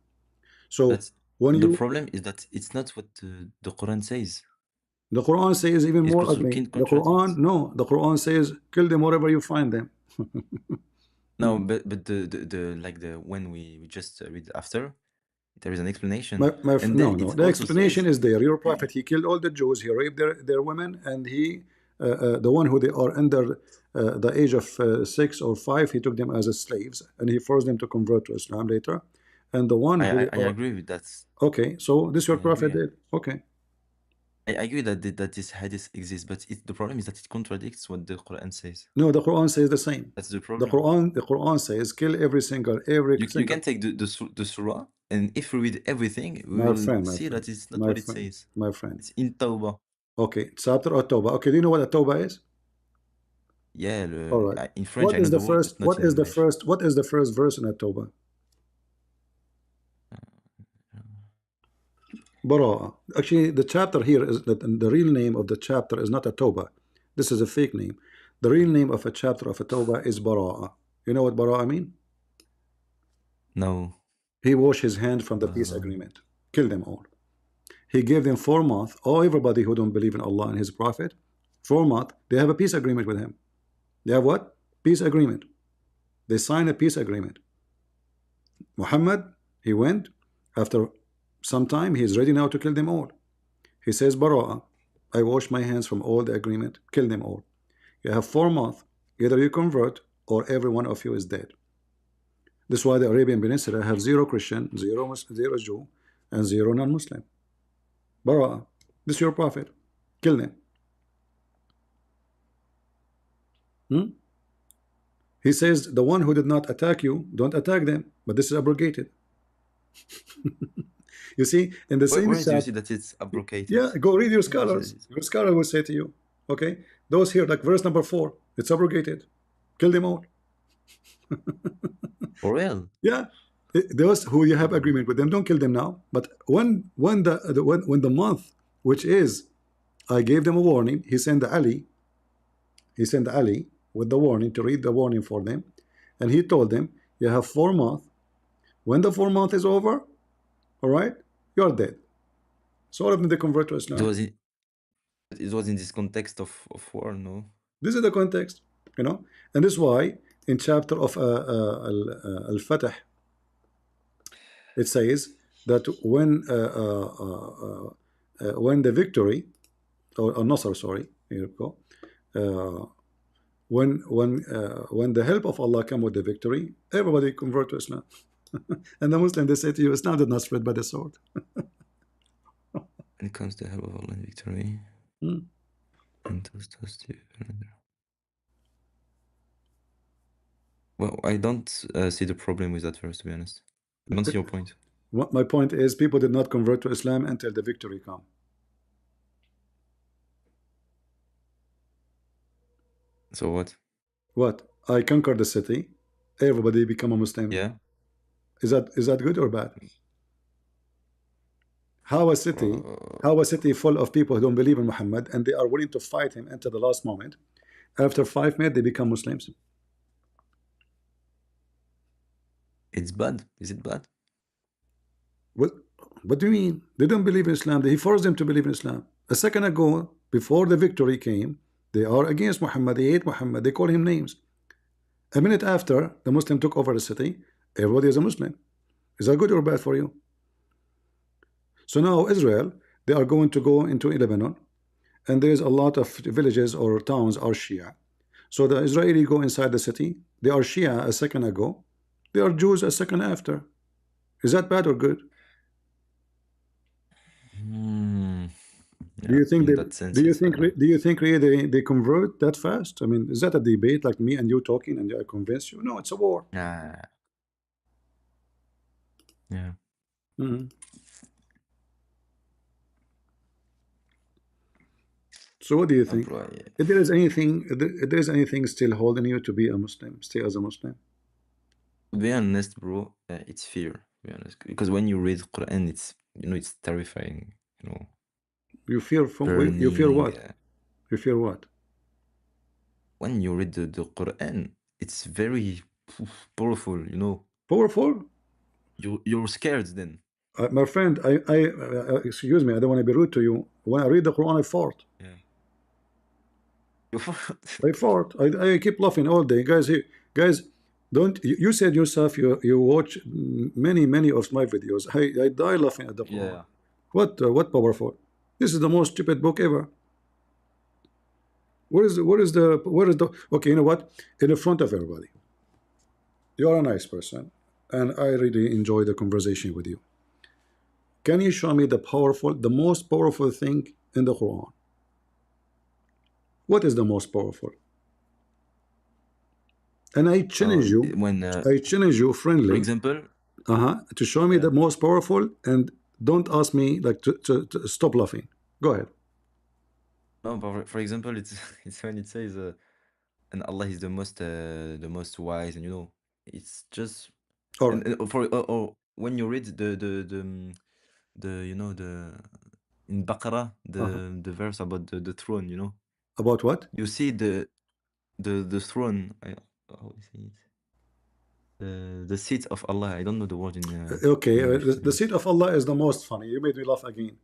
So That's When The you problem is that it's not what the Quran says. the Quran says even It more ugly. The Quran, contradicts. no, the Quran says kill them wherever you find them. No, but the like the when we just read after, there is an explanation, and No, then no. it The also explanation says, is there. Your prophet, he killed all the Jews. He raped their women, and he, the one who they are under the age of 6 or 5, he took them as slaves, and he forced them to convert to Islam later. And the one who they I are agree with that. okay. So this your I prophet agree. did. Okay. I agree that that this hadith exists, but the problem is that it contradicts what the Quran says. No, the Quran says the same. That's the The problem. Quran says kill every You single. can take the surah, and if we read everything, we My will friend, my see friend, that it's not my what it friend, says. my friend. It's in Tawbah. Okay, chapter of Tawbah. Okay, do you know what a Tawbah is? Yeah, All right. in French What I know is the the word, first? but not What in is the English. first? What is the first verse in a Tawbah? Bara'a. Actually, the chapter here is that the real name of the chapter is not a Tawbah. This is a fake name. The real name of a chapter of a Tawbah is Bara'a. You know what Bara'a mean? No. He washed his hand from the peace agreement. Kill them all. He gave them 4 months. Oh, everybody who don't believe in Allah and His Prophet, 4 months, they have a peace agreement with him. They have what? Peace agreement. They sign a peace agreement. Muhammad, he went. After some time, he is ready now to kill them all. He says, Bara'a, I wash my hands from all the agreement. Kill them all. You have 4 months. Either you convert or every one of you is dead. This is why the Arabian Peninsula have 0 Christian, zero Jew, and 0 non-Muslim. Bara'a, this is your prophet. Kill them. Hmm? He says, the one who did not attack you, don't attack them. But this is abrogated. You see, in the same Where do you chat, see that it's abrogated? yeah, go read your Where do you see that scholars. it's Your scholar will say to you, okay, those here, like verse number 4, it's abrogated. Kill them all. for real? Yeah, those who you have agreement with them, don't kill them now. But when the month, which is, I gave them a warning. He sent Ali. He sent Ali with the warning to read the warning for them, and he told them, you have 4 months. When the 4 month is over, all right, you're dead. So all of them they convert to It Islam. was it was in this context of war, no? This is the context, and this is why in chapter of Al-Fatah it says that when the victory or Nasr, sorry, here you go. When the help of Allah come with the victory, everybody convert to Islam. And the Muslim they say to you, Islam did not spread by the sword. When it comes to help of Allah and victory, Hmm. and those two. Well, I don't see the problem with that verse, to be honest. I don't see your point. My point is, people did not convert to Islam until the victory come. So what? What? I conquered the city, everybody become a Muslim. Yeah. Is that good or bad? How a city, full of people who don't believe in Muhammad and they are willing to fight him until the last moment. After 5 minutes, they become Muslims. It's bad. Is it bad? What do you mean? They don't believe in Islam. He forced them to believe in Islam. A second ago, before the victory came, they are against Muhammad. They hate Muhammad. They call him names. A minute after the Muslim took over the city, everybody is a Muslim. Is that good or bad for you? So now Israel, they are going to go into Lebanon, and there is a lot of villages or towns are Shia. So the Israeli go inside the city. They are Shia a second ago. They are Jews a second after. Is that bad or good? Do Yeah, you think in they that sense, it's do you think really they convert that fast? I mean, is that a debate like me and you talking and I convince you? No, it's a war. yeah. Mhm. So what do you think? Bro, If there is anything, if there is anything still holding you to be a Muslim, stay as a Muslim. to be honest, bro, it's fear. To be honest, because when you read Quran, it's it's terrifying. You fear from you fear Burning. what? You fear what? When you read the Quran, it's very powerful. Powerful? You're scared then. My friend, excuse me, I don't want to be rude to you. When I read the Quran, I fart. Yeah. I fart. I keep laughing all day, guys. Guys, don't you said yourself you watch many of my videos. I die laughing at the Quran. Yeah. What powerful? This is the most stupid book ever. Where is the okay? You know what? In the front of everybody, you are a nice person, and I really enjoy the conversation with you. Can you show me the most powerful thing in the Quran? What is the most powerful? And When, I challenge you for friendly, example, to show me yeah. the most powerful, and don't ask me like to stop laughing. Go ahead. No, but for example, it's it's when it says, and Allah is the most wise, and it's just All right. and or when you read the in Baqarah Uh-huh. the verse about the throne, About what? you see the throne. How is it? The seat of Allah. I don't know the word in Okay, English, to be the honest. seat of Allah is the most funny. You made me laugh again.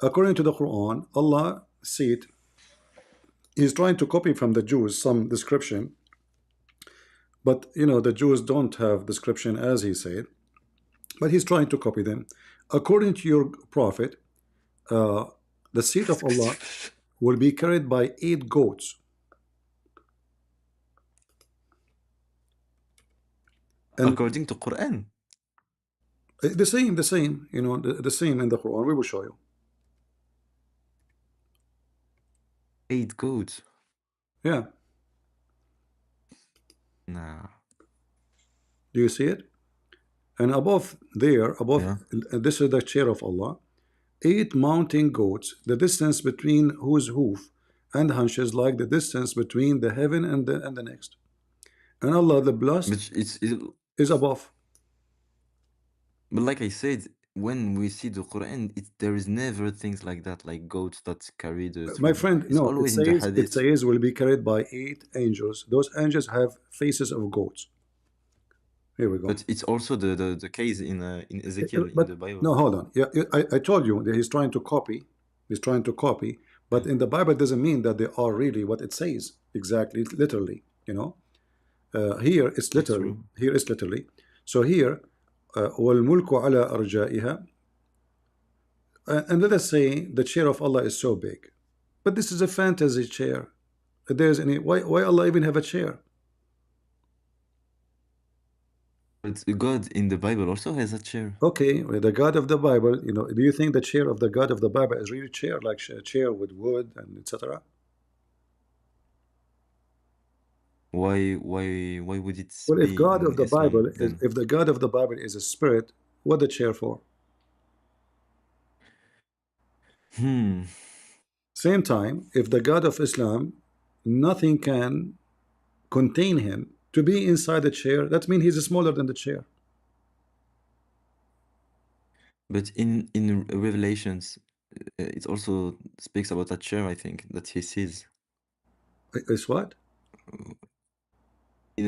According to the Quran, Allah seat, he's trying to copy from the Jews some description, but the Jews don't have description as he said, but he's trying to copy them. According to your prophet, uh, the seat of Allah will be carried by 8 goats. And According to Quran, the same, the same in the Quran. We will show you. 8 goats. Yeah. Nah. Do you see it? And above, Yeah. this is the chair of Allah. 8 mountain goats, the distance between whose hoof and hunches like the distance between the heaven and the next. And Allah, the blessed, But it's is above. but like I said, when we see the Quran, there is never things like that, like goats that carry the My throne. friend, It's no, it always in the says it hadith. says will be carried by 8 angels. Those angels have faces of goats. Here we go. But it's also the case in Ezekiel in But the Bible. no, hold on. Yeah, I told you that he's trying to copy. He's trying to copy, Yeah, but in the Bible doesn't mean that they are really what it says exactly, literally. Here it's it's literally. true. Here it's literally. So here, وَالْمُلْكُ عَلَى أَرْجَائِهَا, and let us say the chair of Allah is so big, but this is a fantasy chair. If there's any why Allah even have a chair? But God in the Bible also has a chair. Okay, well, the God of the Bible, do you think the chair of the God of the Bible is really chair, like a chair with wood and etc.? Why would it Well, if be God of in the Bible Islam is then? if the God of the Bible is a spirit, what the chair for? Hmm. Same time, if the God of Islam, nothing can contain him to be inside the chair, that means he's smaller than the chair. But in Revelations, it also speaks about a chair, I think, that he sees. It's what? In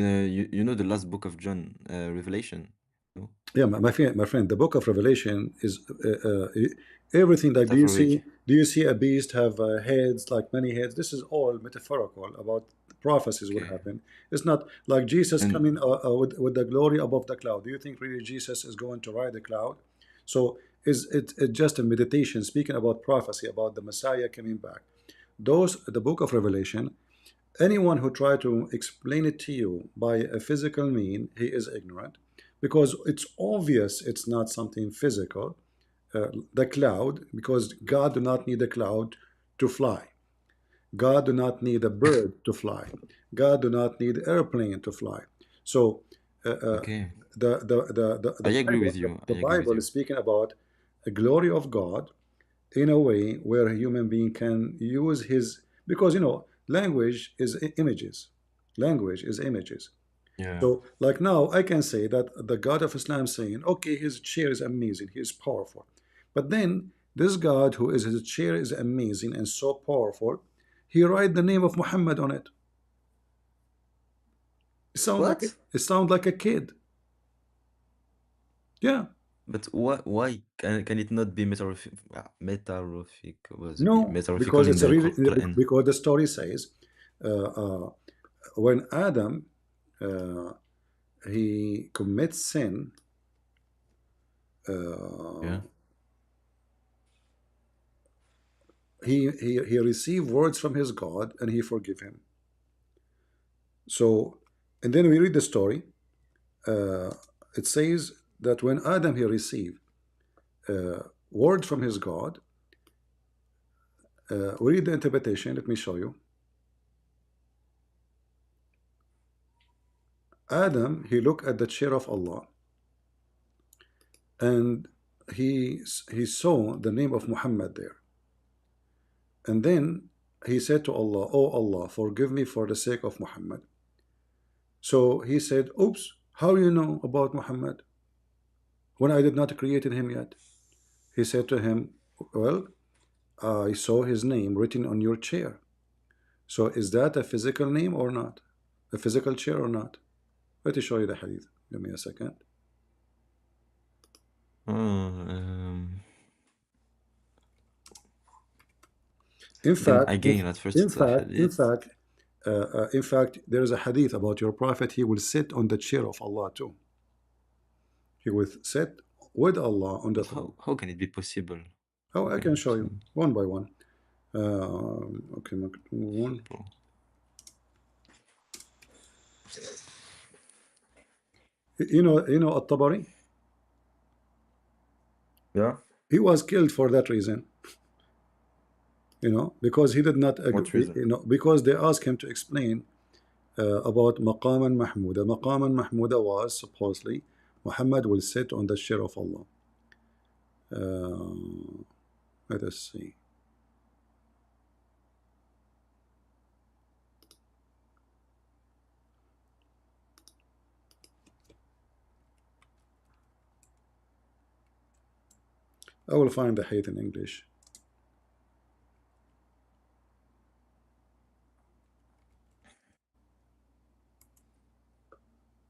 you know the last book of John, Revelation. No? Yeah, my friend, the book of Revelation is everything. Like, Metaphoric. do you see a beast have heads, like many heads? This is all metaphorical about prophecies would Okay. happen. It's not like Jesus And coming with the glory above the cloud. Do you think really Jesus is going to ride the cloud? So is it just a meditation speaking about prophecy about the Messiah coming back? The book of Revelation, anyone who try to explain it to you by a physical mean, he is ignorant, because it's obvious it's not something physical. The cloud, because God do not need a cloud to fly. God do not need a bird to fly. God do not need airplane to fly. So uh, uh, okay, the I agree Bible with you. I the agree with Bible you. is speaking about a glory of God in a way where a human being can use his, because language is images. Language is images. Yeah. So like now I can say that the God of Islam saying, okay, his chair is amazing, he is powerful, but then this God who is his chair is amazing and so powerful, he write the name of Muhammad on it. It sound like What? it sound like a kid. Yeah. But why can it not be metaphoric? Was be No, metaphorical because in it's a the really Quran? because the story says uh, uh, when Adam uh, he commits sin, uh, Yeah. he received words from his God and he forgive him. So, and then we read the story. Uh, it says that when Adam he received word from his God, we read the interpretation. Let me show you. Adam he looked at the chair of Allah and he saw the name of Muhammad there. And then he said to Allah, "Oh Allah, forgive me for the sake of Muhammad." So he said, "Oops, how you know about Muhammad when I did not created him yet?" He said to him, "Well, I saw his name written on your chair. So is that a physical name or not? A physical chair or not?" Let me show you the hadith. Give me a second. Oh, In then fact, again, at first in it's a fact, in hadith. fact, in fact, there is a hadith about your prophet. He will sit on the chair of Allah too. He will sit with Allah on the But throne. how can it be possible? Oh, How I can it can be show you possible? one by one. Okay, move on. Possible. You know At-Tabari. Yeah. He was killed for that reason. Because he did not What agree. reason? Because they asked him to explain about Maqaman Mahmuda. Maqaman Mahmuda was supposedly Muhammad will sit on the chair of Allah. Uh, let us see. I will find the hadith in English.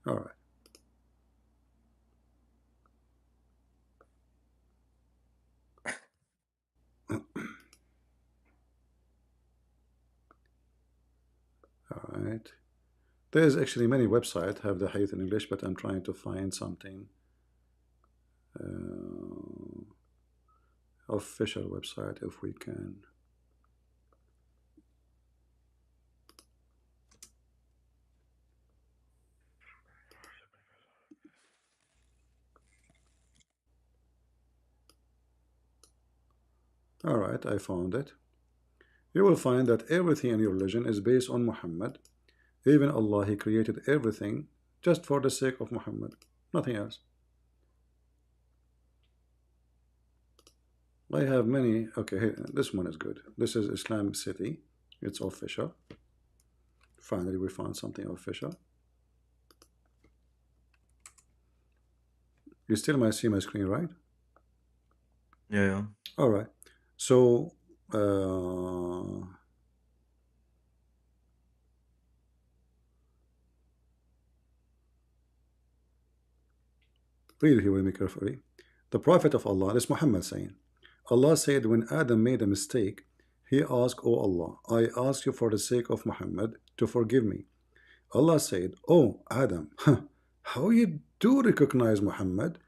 All right. All right. There's actually many websites have the hadith in English, but I'm trying to find something uh, official website if we can. All right, I found it. You will find that everything in your religion is based on Muhammad. Even Allah, He created everything just for the sake of Muhammad, nothing else. I have many. Okay, this one is good. This is Islam City. It's official. Finally, we found something official. You still might see my screen, right? Yeah, yeah. All right. So, uh, read here with me carefully. The Prophet of Allah, this Muhammad saying, Allah said when Adam made a mistake, he asked, "Oh Allah, I ask you for the sake of Muhammad to forgive me." Allah said, "Oh Adam, how you do recognize Muhammad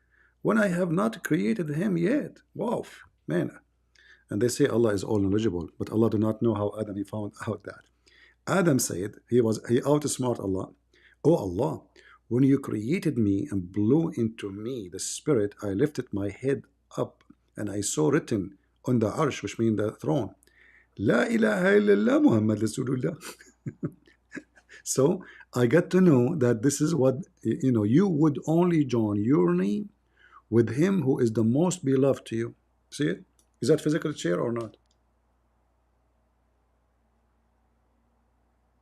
when I have not created him yet?" Wow, man. And they say Allah is all knowledgeable, but Allah do not know how Adam he found out that. Adam said he outsmart Allah. "Oh Allah, when you created me and blew into me the spirit, I lifted my head up and I saw written on the arsh, which means the throne, La ilaha illallah Muhammad Rasulullah." So I got to know that this is what you would only join your name with him who is the most beloved to you. See it? Is that physical chair or not?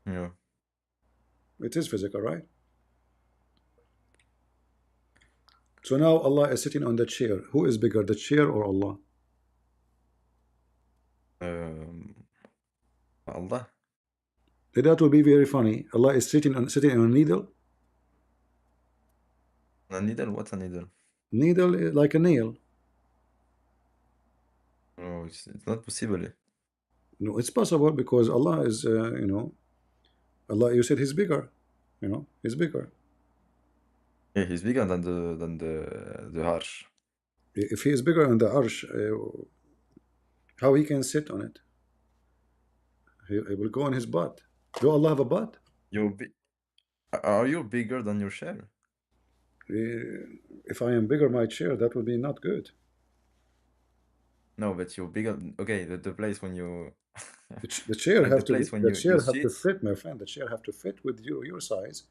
Yeah. It is physical, right? So now Allah is sitting on the chair. Who is bigger, the chair or Allah? Um, Allah. That will be very funny. Allah is sitting on a needle. A needle? What's a needle? Needle like a nail. No, it's not possible. No, it's possible because Allah is, Allah. You said He's bigger. He's bigger. Yeah, he's bigger than the harsh. If He is bigger on the arsh, how He can sit on it? He will go on His butt. Do Allah have a butt? You're bi Are you bigger than your share? If I am bigger my chair, that would be not good. No, but you're bigger. Okay, the place when you The chair like the have to be, place when the you chair have to sit. fit, my friend. The chair have to fit with your size,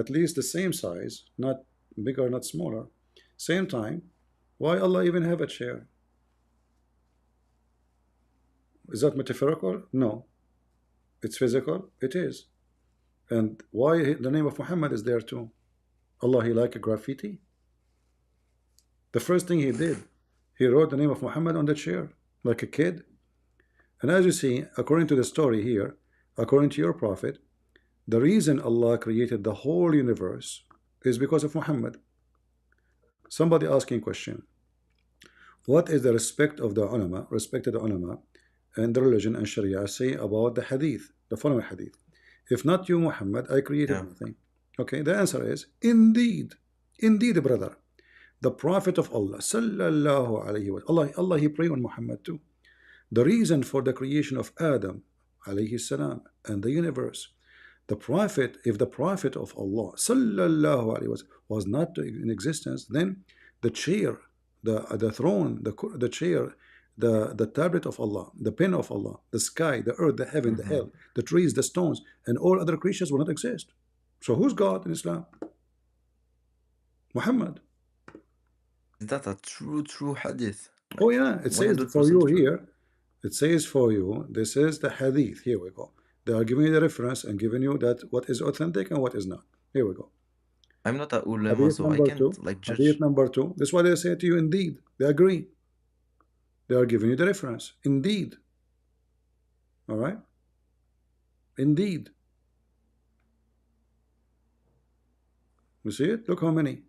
at least the same size, not bigger, not smaller. Same time, why Allah even have a chair? Is that metaphorical? No. It's physical? It is. And why the name of Muhammad is there too? Allah, He like a graffiti? The first thing He did, He wrote the name of Muhammad on the chair, like a kid. And as you see, according to the story here, according to your prophet, the reason Allah created the whole universe is because of Muhammad. Somebody asking question, what is the respect of the ulama, respected ulama, and the religion and Sharia say about the hadith, the following hadith? If not you, Muhammad, I created Yeah. nothing. Okay, the answer is indeed, indeed, brother. The Prophet of Allah, sallallahu alayhi wa Allah, He prayed on Muhammad too. The reason for the creation of Adam, alayhi salam, and the universe, the Prophet, if the Prophet of Allah, sallallahu alayhi wa sallam, was not in existence, then the chair, the throne, the chair, the tablet of Allah, the pen of Allah, the sky, the earth, the heaven, the Hmm. hell, the trees, the stones, and all other creatures will not exist. So who's God in Islam? Muhammad. Is that a true hadith? Oh Like yeah, it says for 100% you true. here. It says for you, this is the hadith. Here we go. They are giving you the reference and giving you that what is authentic and what is not. Here we go. I'm not a ulama, Hadith so I number can't two. like Hadith judge. number two. This is what they say to you. Indeed, they agree. They are giving you the reference. Indeed. All right. Indeed. You see it? Look how many.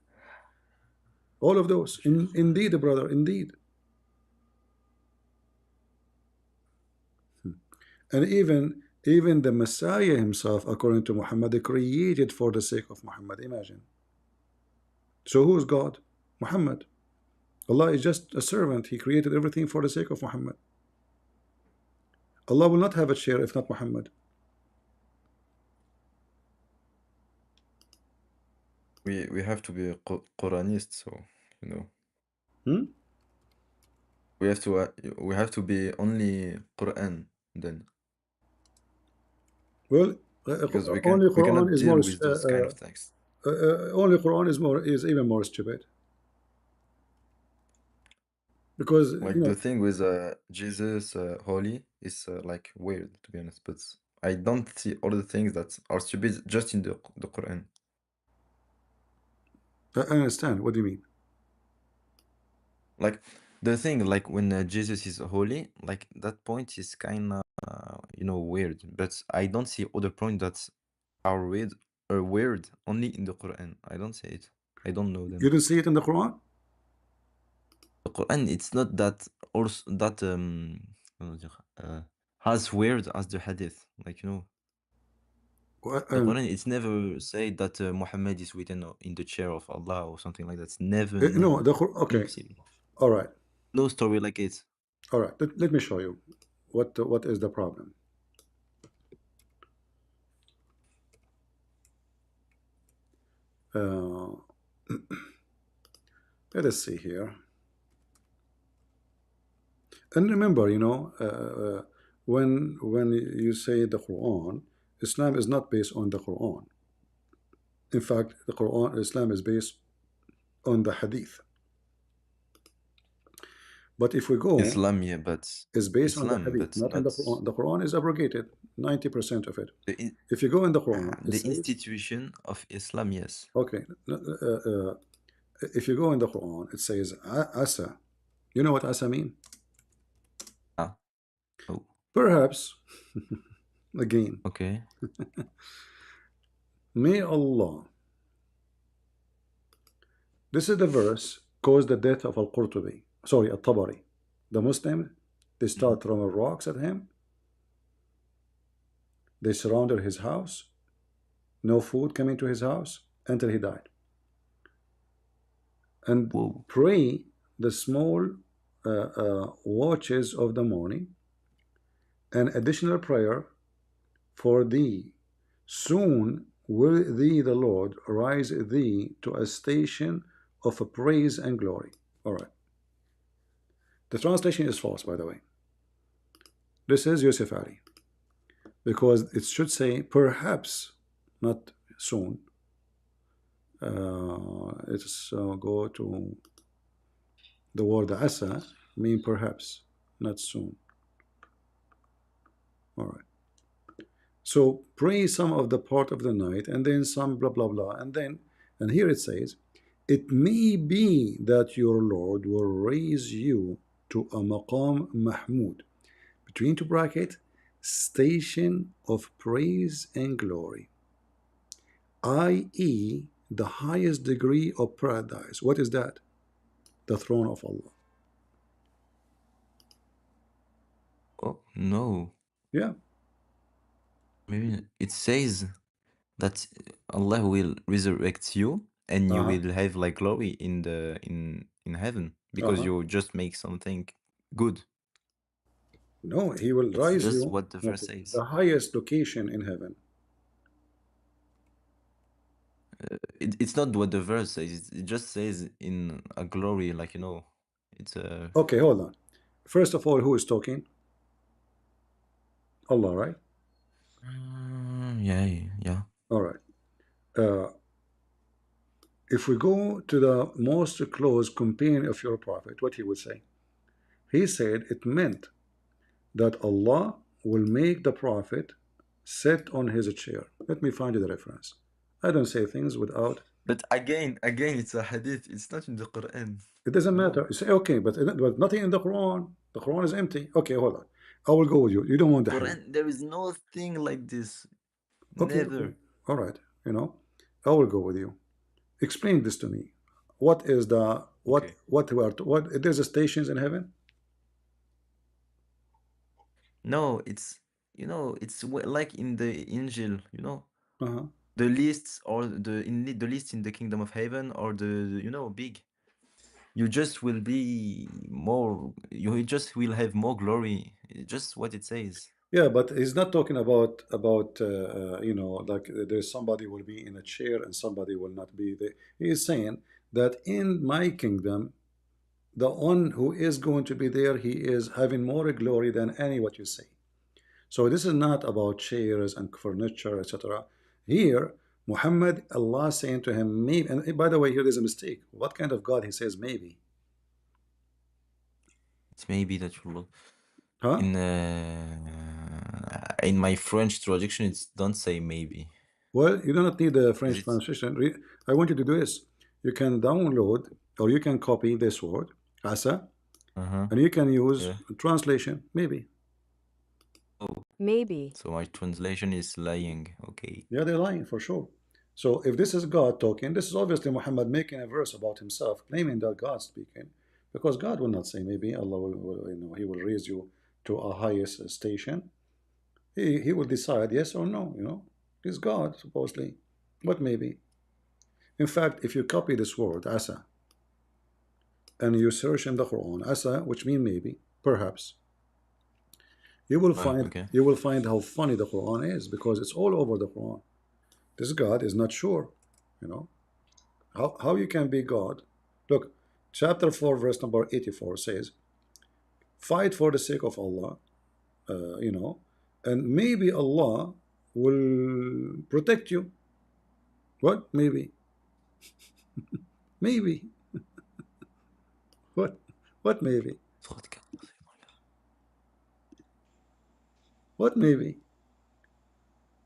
All of those. Indeed, brother. Indeed. And even the Messiah himself, according to Muhammad, they created for the sake of Muhammad. Imagine. So who is God? Muhammad. Allah is just a servant. He created everything for the sake of Muhammad. Allah will not have a chair if not Muhammad. We have to be Quranist, so you know Hmm? we have to be only Quran then, Well, because only we Quran cannot is deal more. with those kind of texts. Only Quran is even more stupid because Like the thing with Jesus holy is like weird, to be honest, but I don't see all the things that are stupid just in the Quran. I understand. What do you mean? Like the thing, like when Jesus is holy, like that point is kind of weird. But I don't see other points that are weird only in the Quran. I don't see it. I don't know You them. didn't see it in the Quran? The Quran, it's not that also that comment dire, as weird as the Hadith. Like Well, the Quran, it's never said that Muhammad is written in the chair of Allah or something like that. It's never, no, never, okay. impossible. All right. No story like it. All right. Let me show you what is the problem. Uh, let us see here. And remember, when you say the Quran, Islam is not based on the Quran. In fact, the Quran, Islam is based on the Hadith. But if we go, Islam, yeah, but is based on the Islam, Hadith, but not in not the Quran. The Quran is abrogated, 90% of it. the in, If you go in the Quran, it the says, institution of Islam. Yes. okay, if you go in the Quran, it says asa. You know what asa mean? Ah. Oh. Perhaps, again, Okay. may Allah This is the verse caused the death of Al-Qurtubi. Sorry, Al-Tabari. The Muslim, they Mhm. start throwing rocks at him. They surrounded his house. No food coming to his house until he died. And Whoa. pray the small watches of the morning, an additional prayer for thee. Soon will thee, the Lord, rise thee to a station of praise and glory. All right. The translation is false, by the way. This is Yusuf Ali because it should say perhaps, not soon. Let's go to the word asa, mean perhaps, not soon. All right. So pray some of the part of the night, and then some blah blah blah, and here it says, it may be that your Lord will raise you to a maqam mahmud, between two bracket, station of praise and glory, i.e., the highest degree of paradise. What is that? The throne of Allah. Oh, no. Yeah. Maybe it says that Allah will resurrect you and you Uh-huh. will have like glory in the in heaven because Uh-huh. you just make something good. No, he will It's rise just you what the verse to says. the highest location in heaven. It's not what the verse says. It just says in a glory, like it's a Okay, hold on. First of all, who is talking? Allah, right? yeah, yeah. All right. Uh, if we go to the most close companion of your prophet, what he would say? He said it meant that Allah will make the prophet sit on his chair. Let me find you the reference. I don't say things without. But again, it's a hadith. It's not in the Quran. It doesn't You matter. know, You say, okay, but nothing in the Quran. The Quran is empty. Okay, hold on. I will go with you. You don't want the hadith. Quran, there is no thing like this. Okay, okay. Never. All right. I will go with you. Explain this to me. What is the Okay. what we are what there's a stations in heaven? No, it's it's like in the Injil. Uh-huh. The lists or the list in the kingdom of heaven or the big. You just will be more. You just will have more glory. Just what it says. Yeah, but he's not talking about like there's somebody will be in a chair and somebody will not be there. He is saying that in my kingdom, the one who is going to be there, he is having more glory than any what you say. So this is not about chairs and furniture, etc. Here, Muhammad, Allah saying to him, maybe, and by the way, here there's a mistake. What kind of God he says maybe? It's maybe that you will. Huh? In my French traduction, it's don't say maybe. Well, you do not need the Is French it? translation. I want you to do this. You can download or you can copy this word, asa, Uh-huh. and you can use Yeah. translation, maybe. Oh, Maybe. so my translation is lying. Okay. Yeah, they're lying for sure. So if this is God talking, this is obviously Muhammad making a verse about himself, claiming that God's speaking, because God will not say maybe Allah he will raise you to a highest station. He will decide yes or no. He's God supposedly, but maybe. In fact, if you copy this word asa and you search in the Quran asa, which means maybe, perhaps, you will Right. find Okay. you will find how funny the Quran is because it's all over the Quran. This God is not sure, you know. How you can be God? Look, chapter 4, verse number 84 says, fight for the sake of Allah, you know, and maybe Allah will protect you. What? Maybe. Maybe. What? What maybe? What maybe?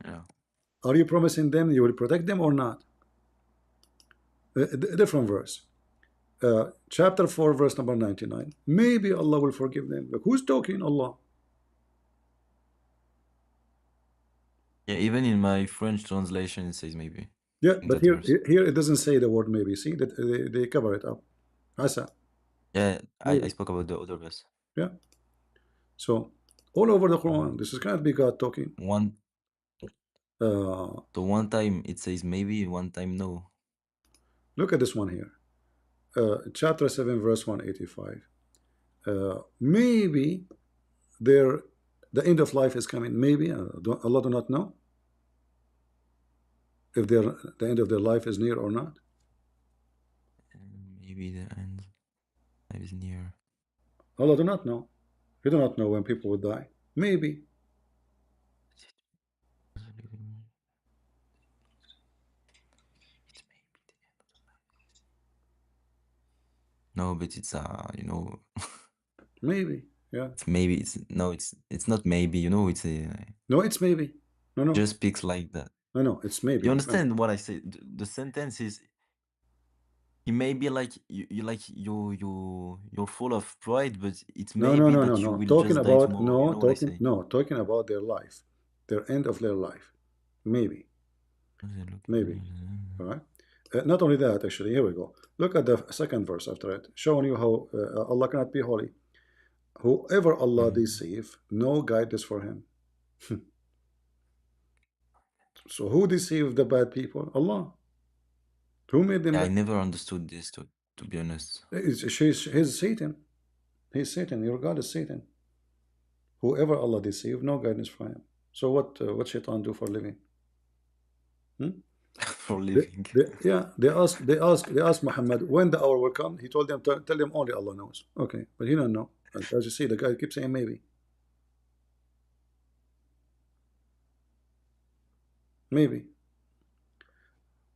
Yeah. Are you promising them you will protect them or not? A different verse. Chapter 4, verse number 99. Maybe Allah will forgive them. Look, who's talking? Allah. Yeah. Even in my French translation, it says maybe. Yeah, in but that verse. here it doesn't say the word maybe. See that they cover it up. Asa, Yeah, I maybe. spoke about the other verse. Yeah. So all over the Mhm. Quran, this is cannot be God talking. One, Uh, so one time it says maybe, one time no. Look at this one here. Chapter 7, verse 185. Maybe there the end of life is coming. Maybe Allah do not know if the end of their life is near or not. Maybe the end life is near. Allah do not know. He do not know when people will die. Maybe. It's maybe the end of the life. No, but it's you know, Maybe. Yeah. it's maybe it's no, it's not maybe, you know, it's No, it's maybe. No, no. just speaks like that. No, no. It's You maybe. understand what I say? The sentence is he may be like you like you're full of pride, but it No, may no, be no, no, that you no. will Talking just die about tomorrow. You no, know what I talking say? no, talking about their life, their end of their life. Maybe. Maybe. All right. Not only that, actually, here we go. Look at the second verse after it, showing you how Allah cannot be holy. Whoever Allah Mhm. deceive, no guidance for him. So who deceived the bad people? Allah. Who made them Yeah, I bad? never understood this to be honest. He's Satan. He's Satan. Your God is Satan. Whoever Allah deceive, no guidance for him. So what Shaitan do for a living? Hmm? For living. Yeah, they asked Muhammad when the hour will come. He told them, tell them only Allah knows. Okay, but he don't know. As you see, the guy keeps saying maybe, maybe.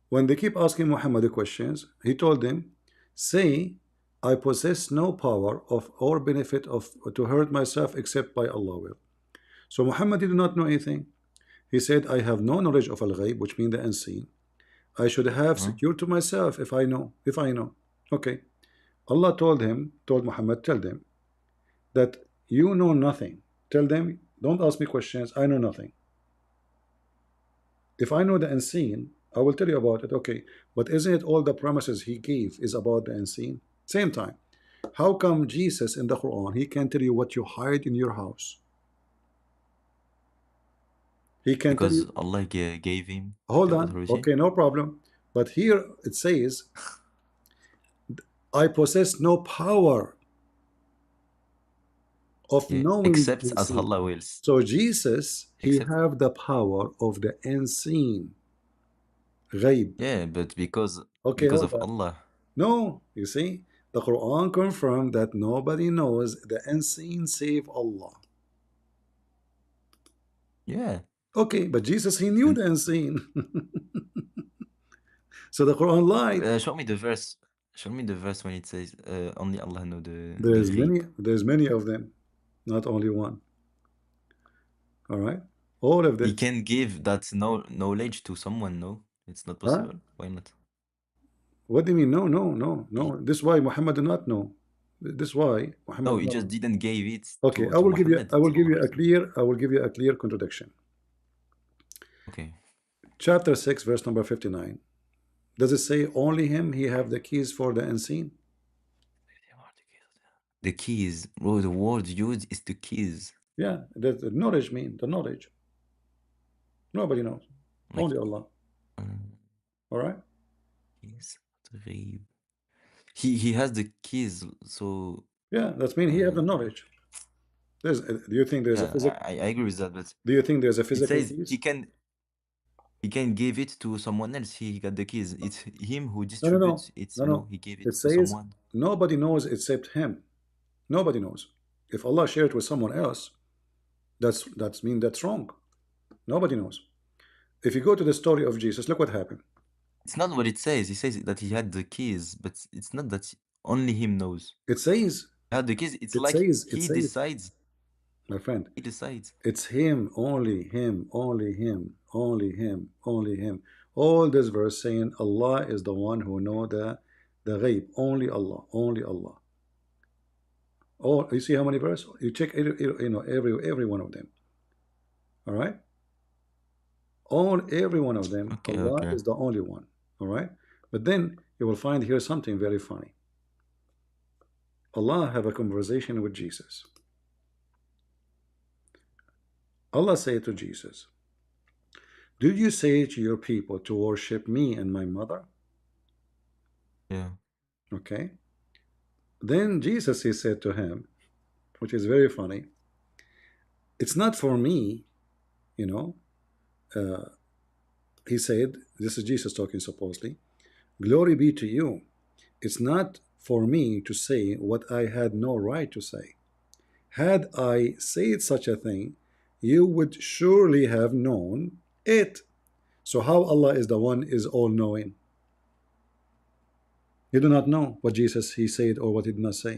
When they keep asking Muhammad the questions, he told them, say, I possess no power of or benefit of to hurt myself except by Allah will. So Muhammad did not know anything. He said, I have no knowledge of al-ghaib, which means the unseen. I should have Huh? secured to myself if I know. If I know. Okay. Allah told Muhammad, tell them that you know nothing. Tell them, don't ask me questions. I know nothing. If I know the unseen, I will tell you about it. Okay. But isn't it all the promises he gave is about the unseen? Same time. How come Jesus in the Quran, he can tell you what you hide in your house? He can tell Because you, Allah gave him hold the on. authority. Okay, no problem. But here it says, I possess no power of Yeah, knowing the except as unseen. Allah wills. So Jesus, he Except have the power of the unseen, ghaib. yeah, but Okay, because hold of on. Allah. No, you see, the Quran confirmed that nobody knows the unseen save Allah. Yeah. Okay, but Jesus, he knew And the unseen. So the Quran lied. show me the verse. Show me the verse when it says only Allah know the ghaib. There's many of them, not only one. All right, all of He this. can give that knowledge to someone, no? It's not Huh? possible. Why not? What do you mean? No, no, no, He, no. This is why Muhammad did not know. This is why no, Muhammad he just no. didn't give it Okay, to Muhammad. I will So give you how a is it? clear, I will give you a clear contradiction. Okay. Chapter 6, verse number 59. Does it say only him he have the keys for the unseen? The keys, bro, the word used is the keys. Yeah, the knowledge mean the knowledge. Nobody knows. Like, Only Allah. All right? keys, the ghaib. He has the keys, so Yeah, that means he have the uh, knowledge. Do you think there's a yeah, physical I agree with that, but do you think there's a it physical says keys? he can give it to someone else. He got the keys. It's him who No, no, no. distributes. It's No, no. he gave it It to says someone. nobody knows except him. Nobody knows. If Allah shared it with someone else, that's wrong. Nobody knows. If you go to the story of Jesus, look what happened. It's not what it says. He says that he had the keys, but it's not that only him knows. It says, He had the keys. It's it like says, it he says, decides. my friend, He decides. it's him, only him, only him, only him, only him. All this verse saying Allah is the one who know the ghaib. Only Allah, only Allah. Oh, you see how many verses? You check every one of them. All right. All every one of them, Okay, Allah okay. is the only one. All right. But then you will find here something very funny. Allah have a conversation with Jesus. Allah said to Jesus, did you say to your people to worship me and my mother? Yeah. Okay. Then Jesus, he said to him, which is very funny, it's not for me, you know. He said, this is Jesus talking supposedly, glory be to you. It's not for me to say what I had no right to say. Had I said such a thing, you would surely have known it. So how Allah is the one is all knowing? You do not know what Jesus he said or what he did not say.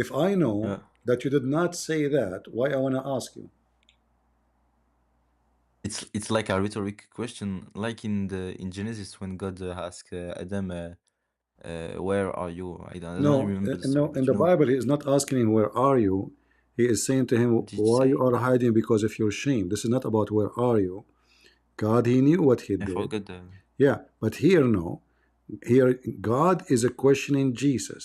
If I know Yeah. that you did not say that, why I want to ask you? It's like a rhetoric question, like in Genesis when God asked Adam, "Where are you?" I don't No, remember the story, no. In but the Bible, he is not asking him, "Where are you?" He is saying to him, did you "Why you say? are hiding because of your shame?" This is not about where are you. God, he knew what he I did. forgot the. Yeah, but here, no. Here, God is a questioning Jesus,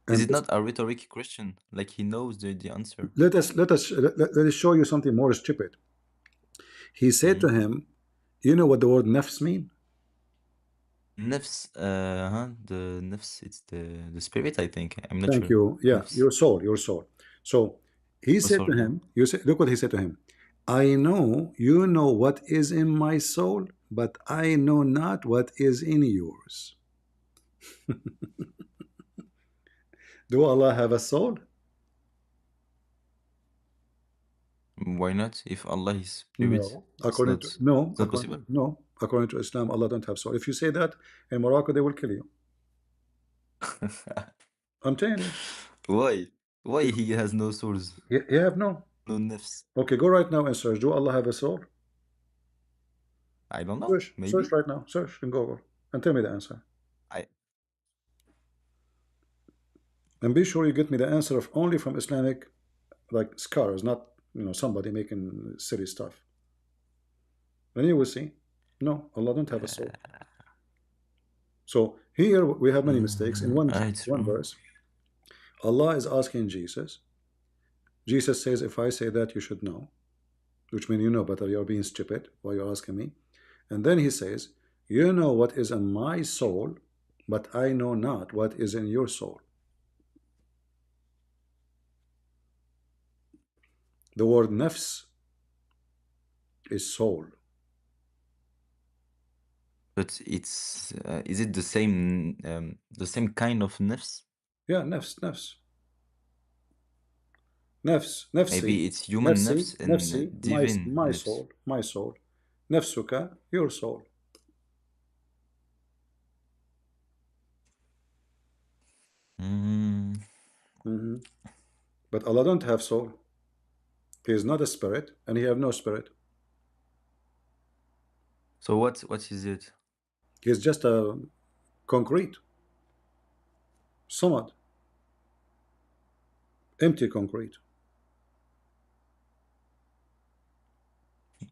Is and it not a rhetoric question? Like he knows the answer. let us show you something more stupid. He said to Mm. him, "You know what the word nafs mean?" Nafs, huh? The nafs, it's the spirit, I think. I'm not Thank sure. you. Yeah, Nafs, your soul, your soul. So he oh, said to soul, yeah. him, "You say, look what he said to him. I know you know what is in my soul, but I know not what is in yours." Do Allah have a soul? Why not? If Allah is spirit, No. According to no, it's not possible. according to Islam, Allah don't have soul. If you say that in Morocco, they will kill you. I'm telling you. Why? Why he has no souls, You have no. no nafs? Okay, go right now and search. Do Allah have a soul? I don't know. Search Maybe. right now. Search in Google and tell me the answer. I And be sure you get me the answer of only from Islamic like scholars, not somebody making silly stuff. And you will see, no, Allah don't have a soul. So here we have many mistakes. In it's one true. verse, Allah is asking Jesus. Jesus says, if I say that, you should know, which means you know better. You're being stupid. Why you're asking me? And then he says, you know what is in my soul, but I know not what is in your soul. The word nafs is soul. But it's is it the same kind of nafs? Yeah, nafs, nafs. Nafs, nafsi, Maybe it's human nafsi, nafs and nafsi, divine my nafs. soul, my soul. Nafsuka, your soul. Mm. Mhm. But Allah don't have soul. He is not a spirit, and He have no spirit. So what is it? He is just a concrete, samad, empty concrete.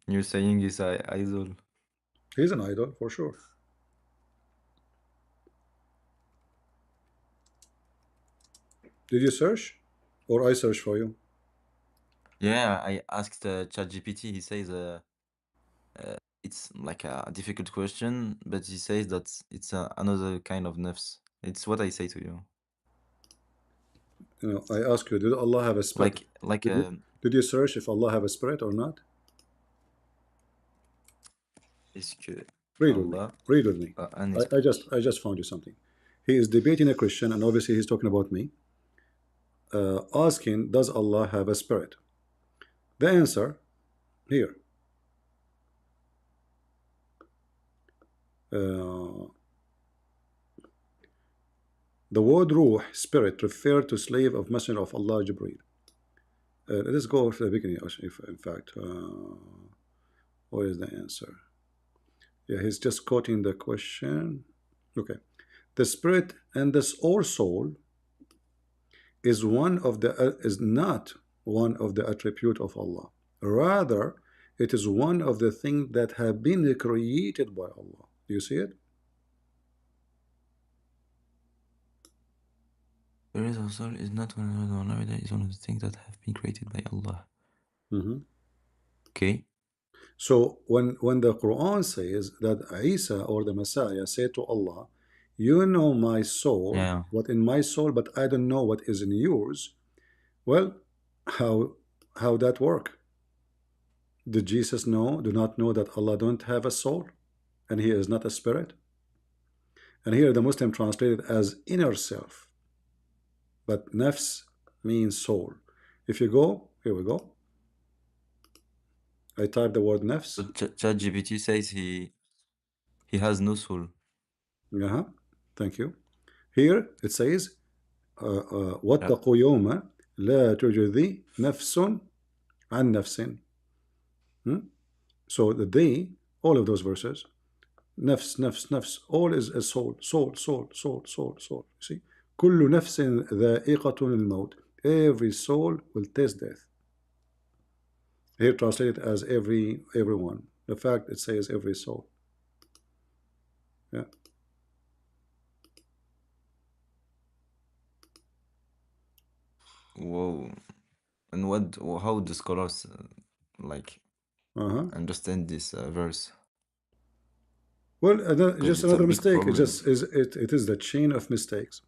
You're saying is I idol. He is an idol for sure. Did you search, or I search for you? Yeah, I asked ChatGPT. He says it's like a difficult question, but he says that it's another kind of nafs. It's what I say to you. I ask you, did Allah have a spirit? Like Did you did you search if Allah have a spirit or not? est-ce que Read with me. Allah Read with me. a un I esprit? just I just found you something. He is debating a Christian, and obviously he's talking about me. Asking, does Allah have a spirit? The answer here. Uh, the word ruh, spirit, referred to slave of Messenger of Allah, Jibreel. Let's go to the beginning, if, in fact. What is the answer? Yeah, he's just quoting the question. Okay. The spirit and this or soul is one of the is not one of the attribute of Allah. Rather, it is one of the things that have been created by Allah. Do you see it? The result is not one of the is one of the things that have been created by Allah. Mhm. Okay. So when the Quran says that Isa or the Messiah said to Allah, "You know my soul, Yeah. what in my soul, but I don't know what is in yours." Well, how that work? Did Jesus know? Do not know that Allah don't have a soul, and He is not a spirit? And here the Muslim translated as inner self, but nafs means soul. If you go, here we go. I type the word So nafs. ChatGPT says he has no soul. Uh-huh. Thank you. Here it says Yeah. واتقوا يوما لا تجزي نفس عن نفس. So the day, all of those verses, nafs, nafs, nafs, all is a soul, soul, soul, soul, soul, soul. See, كل نفس ذائقة الموت. Every soul will taste death. Here translated as everyone. The fact it says every soul. Yeah. Whoa. And how do scholars like Uh-huh. understand this verse? Well, Because just it's a another big mistake. It problem. just is it is the chain of mistakes.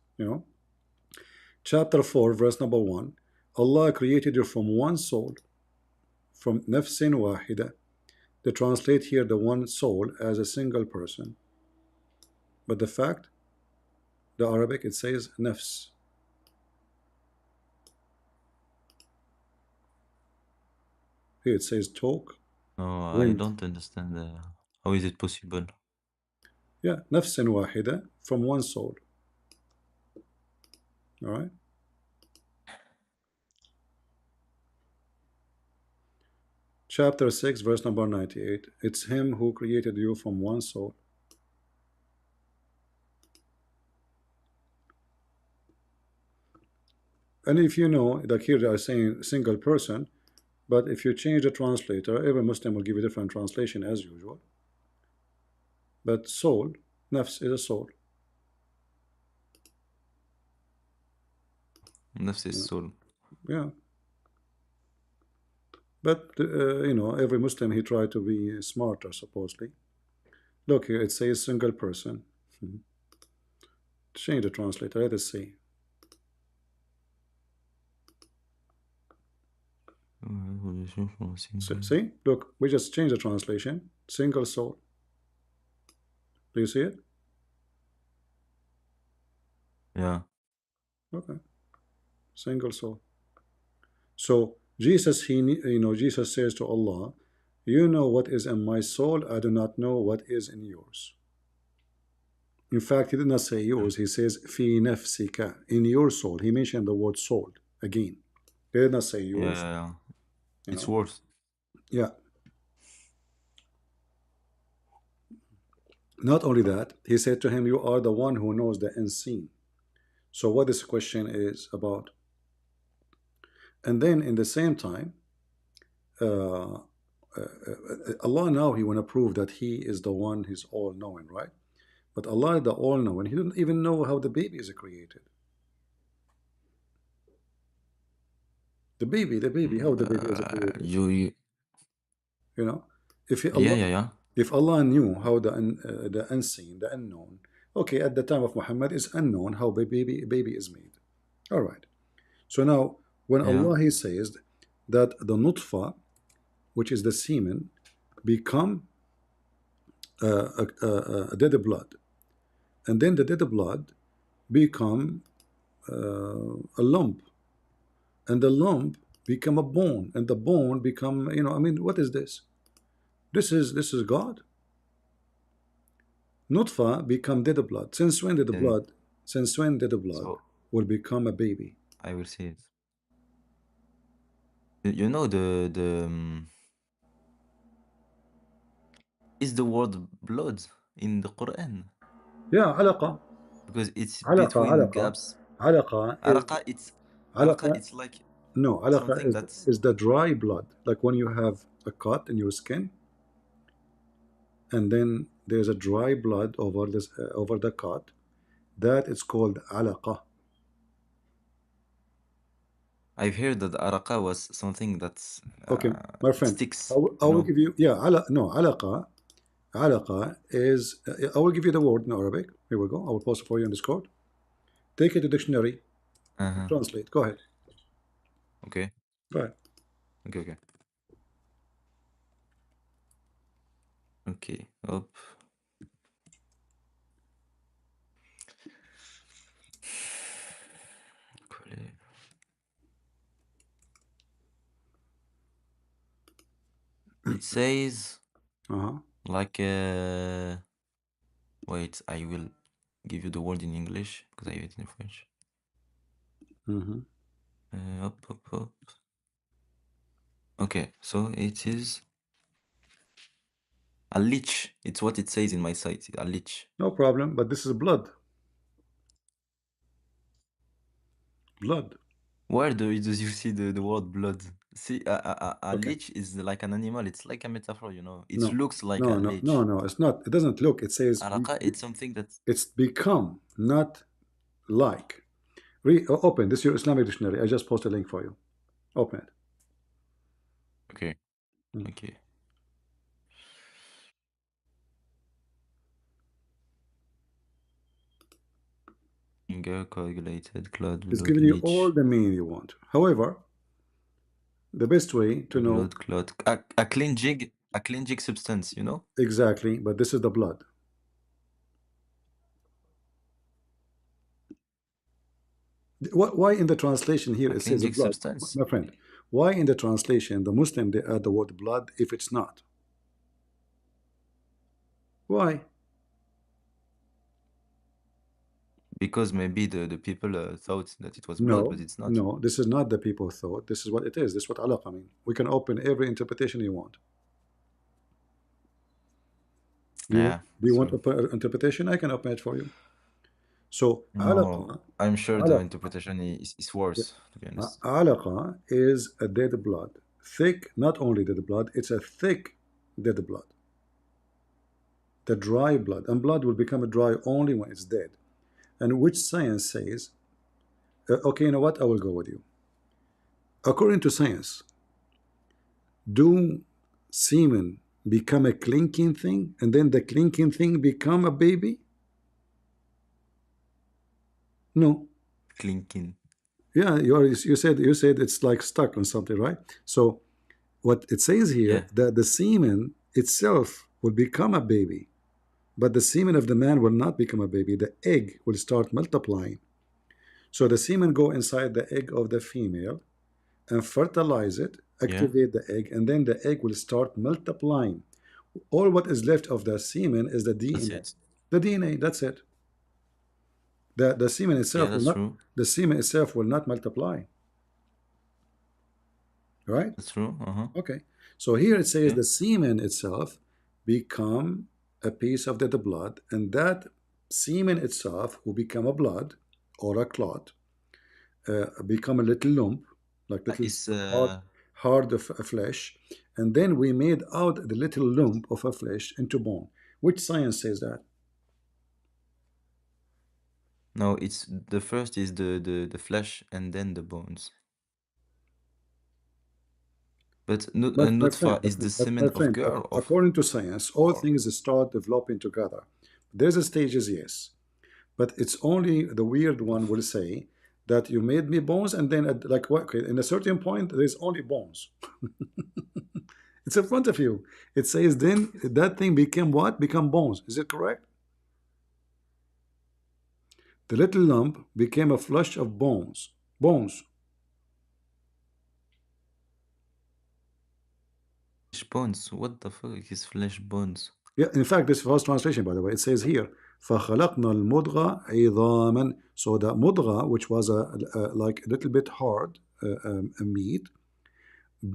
Chapter 4, verse number 1. Allah created you from one soul, from nafsin wahida. They translate here the one soul as a single person. But the fact, the Arabic, it says nafs. Here it says talk, No, I wind. don't understand how is it possible. Yeah, nafsin wahida, from one soul. All right. Chapter 6, verse number 98. It's Him who created you from one soul. And if you know, like here they are saying single person, but if you change the translator, every Muslim will give you a different translation as usual. But soul, nafs is a soul. Nafs is soul. Yeah. But, every Muslim, he tried to be smarter, supposedly. Look here, it says single person. Change the translator, let us see. See, look, we just changed the translation. Single soul. Do you see it? Yeah. Okay. Single soul. So Jesus, Jesus says to Allah, "You know what is in my soul. I do not know what is in yours." In fact, he did not say yours. He says "fi nafsika," in your soul. He mentioned the word soul again. He did not say Yeah, yours. yeah, yeah. You It's know. worse. Yeah. Not only that, he said to him, "You are the one who knows the unseen." So what this question is about. And then in the same time, uh, Allah now he want to prove that he is the one who's all knowing, right? But Allah the all knowing, he didn't even know how the baby is created. The baby, how the baby is created. You You know, if he, yeah, Allah, yeah, yeah. if Allah knew how the unseen, the unknown, okay, at the time of Muhammad is unknown how baby is made. All right. So now, when Yeah. Allah he says that the nutfa, which is the semen, become a dead blood, and then the dead blood become a lump, and the lump become a bone, and the bone become, I mean, what is this? This is God. Nutfa become dead blood. Since when did the Uh, blood? Since when did the blood so will become a baby? I will say it. You know is the word blood in the Quran Yeah, alaqa, because it's alaqa, between alaqa, gaps. alaqa is Alaqa, it's alaqa. it's like No, alaqa something that's is the dry blood, like when you have a cut in your skin, and then there's a dry blood over this over the cut. That is called alaqa. I've heard that araqa was something that's Okay, my friend, sticks, I you will know. give you, yeah, no, alaqa. Alaqa is, I will give you the word in Arabic. Here we go. I will post it for you in Discord. Take it to dictionary, Uh-huh. translate. Go ahead. Okay. Go ahead. Okay, okay. Okay. Up. Coller. It says Uh-huh. like wait, I will give you the word in English because I have it in French. Mm-hmm. Up, up, up. Okay, so it is a leech. It's what it says in my site. A leech. No problem, but this is blood. Blood. Where do you see the word blood? See, a Okay. leech is like an animal. It's like a metaphor, you know. It No, looks like a no, no, no, leech. no. It's not. It doesn't look. It says Araqa, it's something that. it's become, not like. Open. This is your Islamic dictionary. I just posted a link for you. Open it. Okay, Mm. okay. Finger, coagulated, clot, It's blood, giving you all leech, the meaning you want. However, the best way to know blood clot. A clean jig substance, you know? exactly, but this is the blood. Why in the translation here A it clean says jig blood? substance. My friend, why in the translation, the Muslim, they add the word blood if it's not? Why? Because maybe the people thought that it was blood, but No, it's not. no, this is not the people thought. This is what it is. This is what alaqa mean. We can open every interpretation you want. Yeah, Do you that's want true. open interpretation? I can open it for you. So No, alaqa, I'm sure the alaqa, interpretation is worse, to be honest. alaqa is a dead blood. Thick, not only dead blood, it's a thick dead blood. The dry blood. And blood will become dry only when it's dead. And which science says, okay, you know what? I will go with you. According to science, do semen become a clinking thing and then the clinking thing become a baby? No. Clinking. Yeah, you said it's like stuck on something, right? So what it says here Yeah, that the semen itself will become a baby, but the semen of the man will not become a baby. The egg will start multiplying. So the semen go inside the egg of the female and fertilize it, yeah, activate the egg, and then the egg will start multiplying. All what is left of the semen is the that's DNA. it. The DNA, that's it. The semen Yeah, itself will that's not true. the semen itself will not multiply, right? That's true. Uh-huh. Okay. So here it says Okay. the semen itself become a piece of the blood, and that semen itself will become a blood or a clot, become a little lump, like little It's hard, hard of a flesh, and then we made out the little lump of a flesh into bone. Which science says that? no, it's the first is the flesh and then the bones. But nutfa is the My semen of friend, girl of according to science, all or things start developing together. There's a stages, yes, but it's only the weird one will say that you made me bones, and then like what? Okay, in a certain point, there's only bones. It's in front of you. It says then that thing became what? Become bones. Is it correct? The little lump became a flush of bones. Bones. flesh bones. What the fuck is flesh bones? Yeah, in fact, this first translation, by the way, it says here, فَخَلَقْنَا الْمُضْغَ عِظَامًا. So the mudgha, which was like a little bit hard a meat,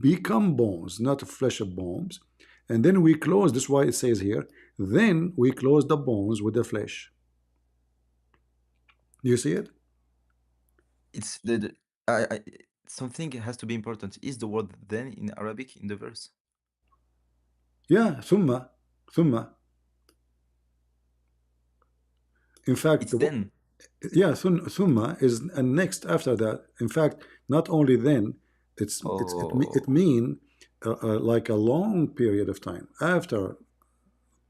become bones, not flesh of bones. And then we close, this is why it says here, then we close the bones with the flesh. Do you see it? It's the I something has to be important. Is the word then in Arabic in the verse? Yeah, thumma. In fact, It's then. yeah, thumma is and next after that. In fact, not only then, it Oh, mean like a long period of time. After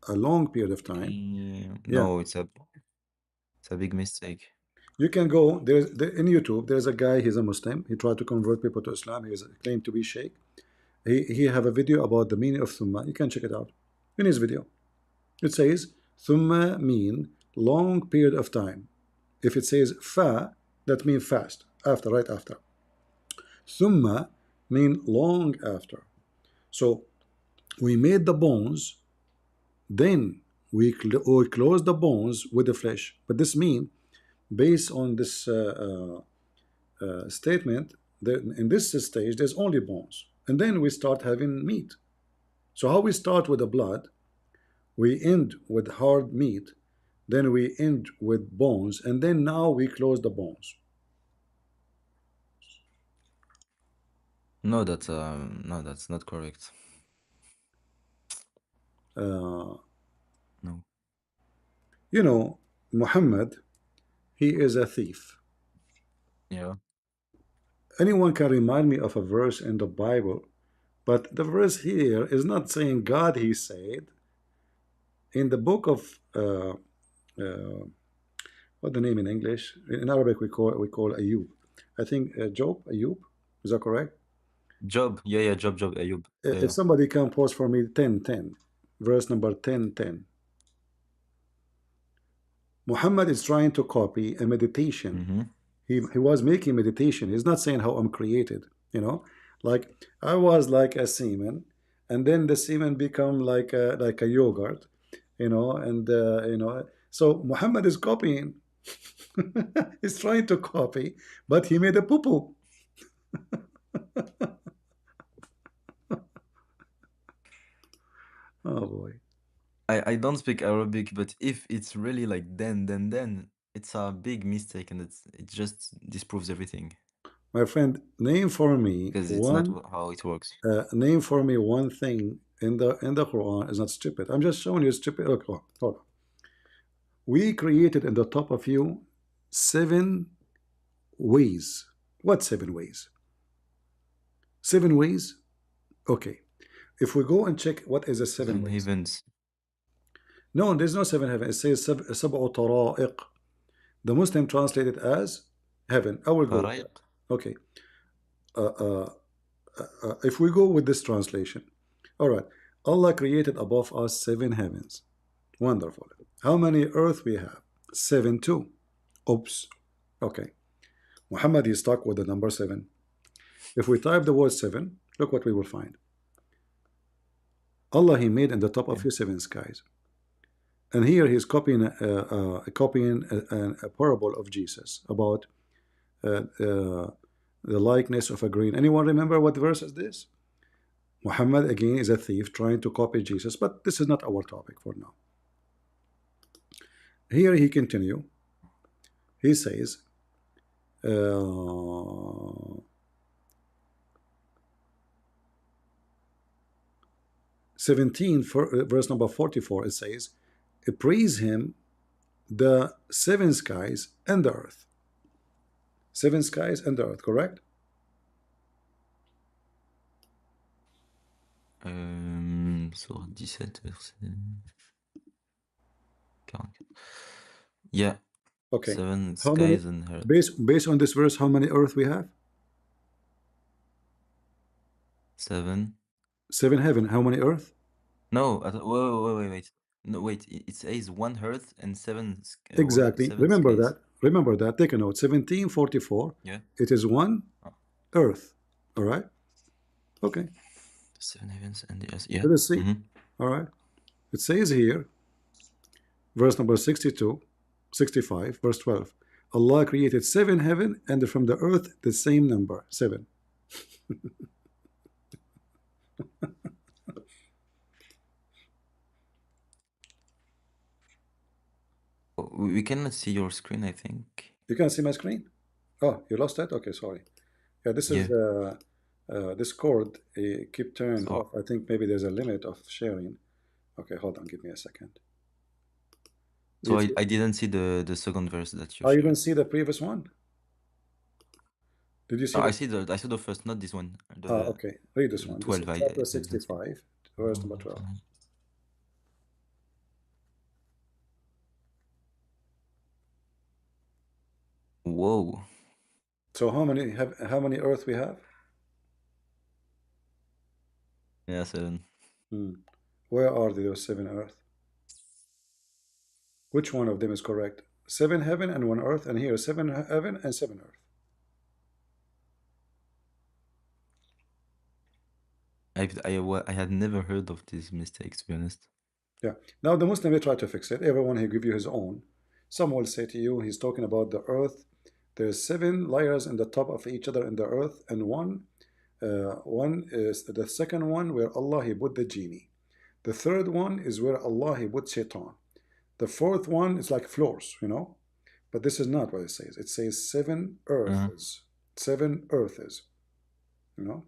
a long period of time, yeah, no, it's a big mistake. you can go in YouTube. There's a guy. He's a Muslim. He tried to convert people to Islam. He claimed to be Sheikh. He have a video about the meaning of thumma. You can check it out in his video. It says thumma mean long period of time. If it says fa, that means fast, after, right after. Thumma mean long after. So we made the bones, then we close the bones with the flesh. But this mean, based on this statement, that in this stage there's only bones, and then we start having meat. So how we start with the blood, we end with hard meat, then we end with bones, and then now we close the bones. No, that's not correct. Uh, No. you know, Muhammad, he is a thief. Yeah. Anyone can remind me of a verse in the Bible, but the verse here is not saying God, he said. In the book of what the name in English? In Arabic we call Ayub. I think Job, Ayub. Is that correct? Job. Yeah, Job, Ayub. If Yeah. somebody can post for me 10:10, verse number 10:10. Muhammad is trying to copy a meditation. Mm-hmm. He was making meditation. He's not saying how I'm created, you know, like I was like a semen, and then the semen become like a yogurt, and so Muhammad is copying. He's trying to copy, but he made a poo poo. Oh boy, I don't speak Arabic, but if it's really like then, it's a big mistake, and it just disproves everything my friend, name for me because it's not one. how it works. Name for me one thing in the Quran is not stupid. I'm just showing you stupid. Look, hold on. We created in the top of you 7 ways. What 7 ways? 7 ways? Okay. If we go and check what is the seven Seven ways. heavens. No, there's no seven heaven. It says sab'u tara'iq. The Muslim translated as heaven. I will go with that. طرائق. Okay. Uh, uh, if we go with this translation, all right. Allah created above us 7 heavens. Wonderful. How many earth we have? 7 too. Oops. Okay. Muhammad is stuck with the number 7. If we type the word 7, look what we will find. Allah, he made in the top of Yeah. you 7 skies. And here he's copying a parable of Jesus about the likeness of a green. Anyone remember what verse is this? Muhammad again is a thief trying to copy Jesus, but this is not our topic for now. Here he continue. He says, 17 for verse number 44, it says, praise him, the 7 skies and the earth. 7 skies and the earth, correct? Sur 17 verset 44. Yeah. Okay. 7 How many, skies and earth. based on this verse, how many earth we have? 7. 7 heaven. How many earth? No, wait. No, wait. It says 1 earth and 7 Exactly. 7 Remember skies. that. Remember that. Take a note. 1744. Yeah. It is 1 Oh, earth. All right. Okay. 7 heavens and the earth. Yeah. Let us see. Mm-hmm. All right. It says here, verse number 62, 65, verse 12. Allah created 7 heaven and from the earth the same number, 7. We cannot see your screen, I think. You can see my screen? Oh, you lost it? Okay, sorry. Yeah, this is Yeah. this cord keep turning So off. I think maybe there's a limit of sharing. Okay, hold on, give me a second. so If I didn't see the second verse that you oh, you shared. didn't see the previous one? Did you No, see the? I saw the first, not this one. Okay, read this The one. This is 12. chapter I didn't see. 65, verse number 12. Whoa. So how many earth we have? Yeah, 7. Hmm. Where are those seven earth? Which one of them is correct? Seven heaven and one earth, and here seven heaven and seven earth. I had never heard of this mistake, to be honest. Yeah. Now the Muslim, they try to fix it. Everyone, he give you his own. Some will say to you, he's talking about the earth. There's seven layers in the top of each other in the earth, and one is the second one where Allah he put the genie. The third one is where Allah he put shaitan. The fourth one is like floors, you know. But this is not what it says. It says seven Uh, earths. Seven earths, you know.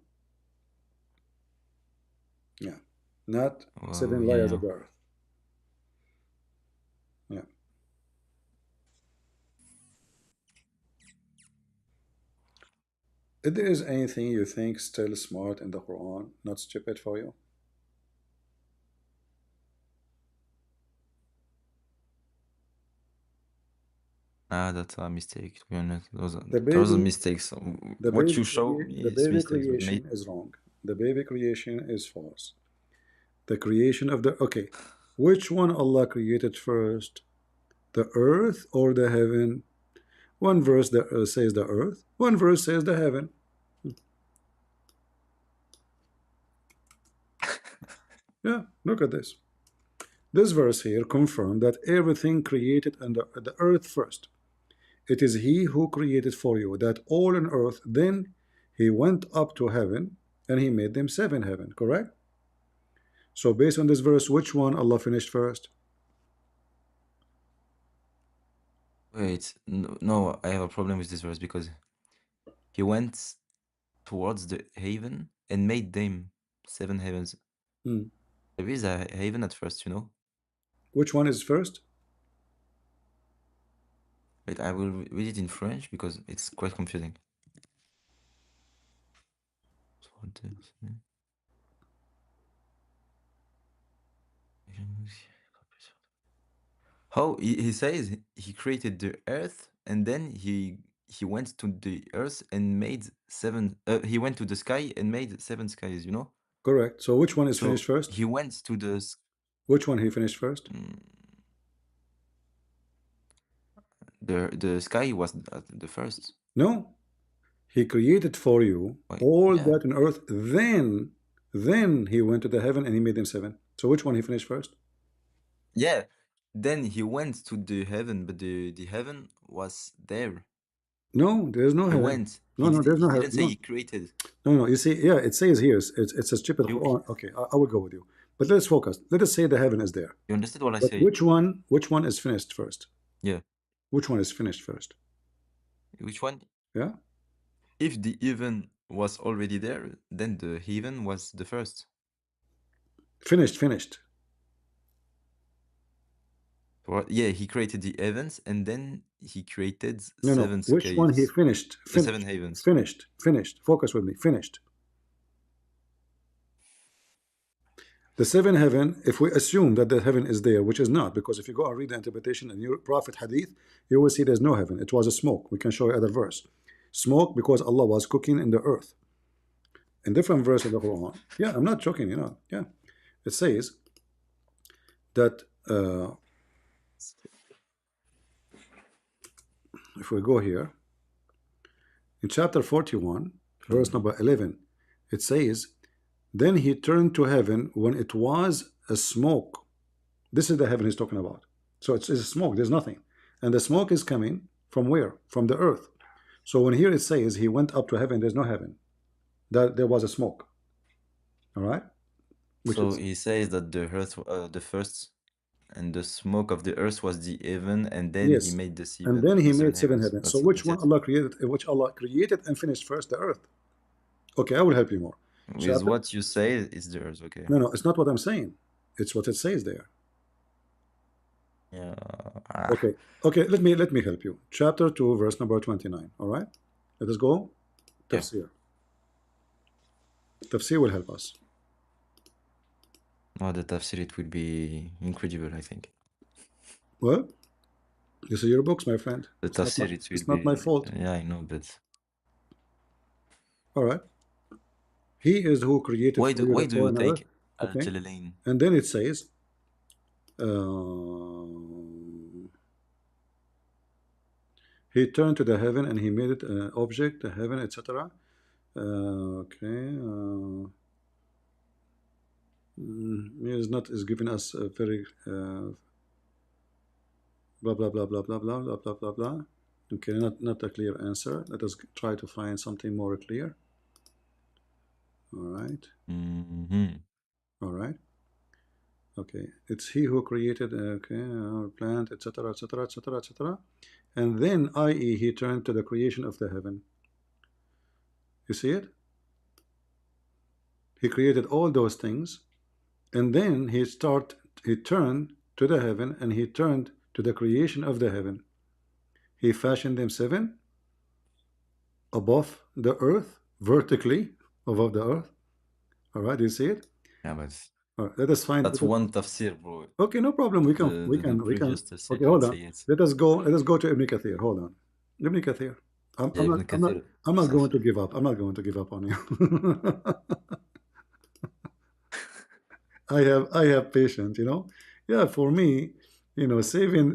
Yeah. Not wow, seven layers yeah. of the earth. Yeah. If there is anything you think still smart in the Quran, not stupid for you, That's a mistake, to be honest. the Those are baby, mistakes. What you show me the is baby mistakes, but made. creation is wrong. The baby creation is false. The creation of the okay, which one Allah created first, the earth or the heaven? One verse that says the earth, one verse says the heaven. Yeah, look at this. This verse here confirms that everything created under the earth first. It is He who created for you that all on earth. Then He went up to heaven and He made them seven heaven. Correct? So based on this verse, which one Allah finished first? Wait, no, I have a problem with this verse because he went towards the haven and made them 7 heavens. Hmm. There is a haven at first, you know. Which one is first? Wait, I will read it in French because it's quite confusing. How he says he created the earth and then he went to the earth and made 7 he went to the sky and made 7 skies, you know? Correct. So which one is So finished first? he went to the Which one He finished first? mm, the sky was the first. No. He created for you Wait, all yeah. that on earth. Then He went to the heaven and He made them seven. So which one He finished first? Yeah. Then he went to the heaven, but the heaven was there. No, there's no He heaven. went. No, no, there's no He heaven. didn't say he No, created. no, no. You see, yeah, it says here, it's a stupid You Quran. Okay, I will go with you. But let's focus. Let us say the heaven is there. you understood what I But say? which one is finished first? Yeah. Which one is finished first? Which one? Yeah? If the heaven was already there, then the heaven was the first. Finished. Yeah, he created the heavens and then he created No, no. 7 Which one He skies, finished? the 7 Finished. heavens. Finished. Focus with me. Finished. The seven heaven, if we assume that the heaven is there, which is not, because if you go and read the interpretation in your Prophet Hadith, you will see there's no heaven. It was a smoke. We can show you other verse. Smoke because Allah was cooking in the earth. In different verse in the Quran. Yeah, I'm not joking, you know. Yeah. It says that if we go here, in chapter 41, verse number 11, it says, then He turned to heaven when it was a smoke. This is the heaven He's talking about. So it's a smoke, there's nothing. And the smoke is coming from where? From the earth. So when here it says He went up to heaven, there's no heaven. That there was a smoke. All right? Which So is he says that the earth, the first And the smoke of the earth was the heaven, and then he Yes. made And then he the seven made seven heavens. heavens. So which That's one it. Allah created? Which Allah created and finished first? The earth. Okay, I will help you more. With Chapter. what you say is the earth, okay? No, no, it's not what I'm saying. It's what it says there. Yeah. Okay. Okay, let me help you. Chapter 2, verse number 29. All right? Let us go. Yeah. Tafsir. Tafsir will help us. Oh, the tafsir, it will be incredible, I think. Well, these are your books, my friend. The tafsir, it will It's not my be, fault. yeah, I know, but All right. He is who created for you why the do you foreign earth. take Okay. Al-Jalalain? And then it says, he turned to the heaven and he made it an object, the heaven, etc. Okay. Is not is giving us a very blah blah blah blah blah blah blah blah blah blah. Okay, not a clear answer. Let us try to find something more clear. All right. Mm-hmm. All right. Okay, it's he who created. Okay, plant, etc., etc., etc., etc. And then, i.e., he turned to the creation of the heaven. You see it? He created all those things, and then he turned to the heaven, and he turned to the creation of the heaven. He fashioned them seven above the earth, vertically above the earth. All right, do you see it? Yeah, but All right, let us find. that's one tafsir, bro. Okay, no problem. We can, we The can, we can. previous tafsir Okay, didn't hold on. say it. Let us go. Let us go to Ibn Kathir. Hold on, Ibn Kathir. I'm, Yeah, I'm not. Ibn I'm not. Kathir, I'm not going to Safir. give up. I'm not going to give up on you. I have patience. Yeah. For me,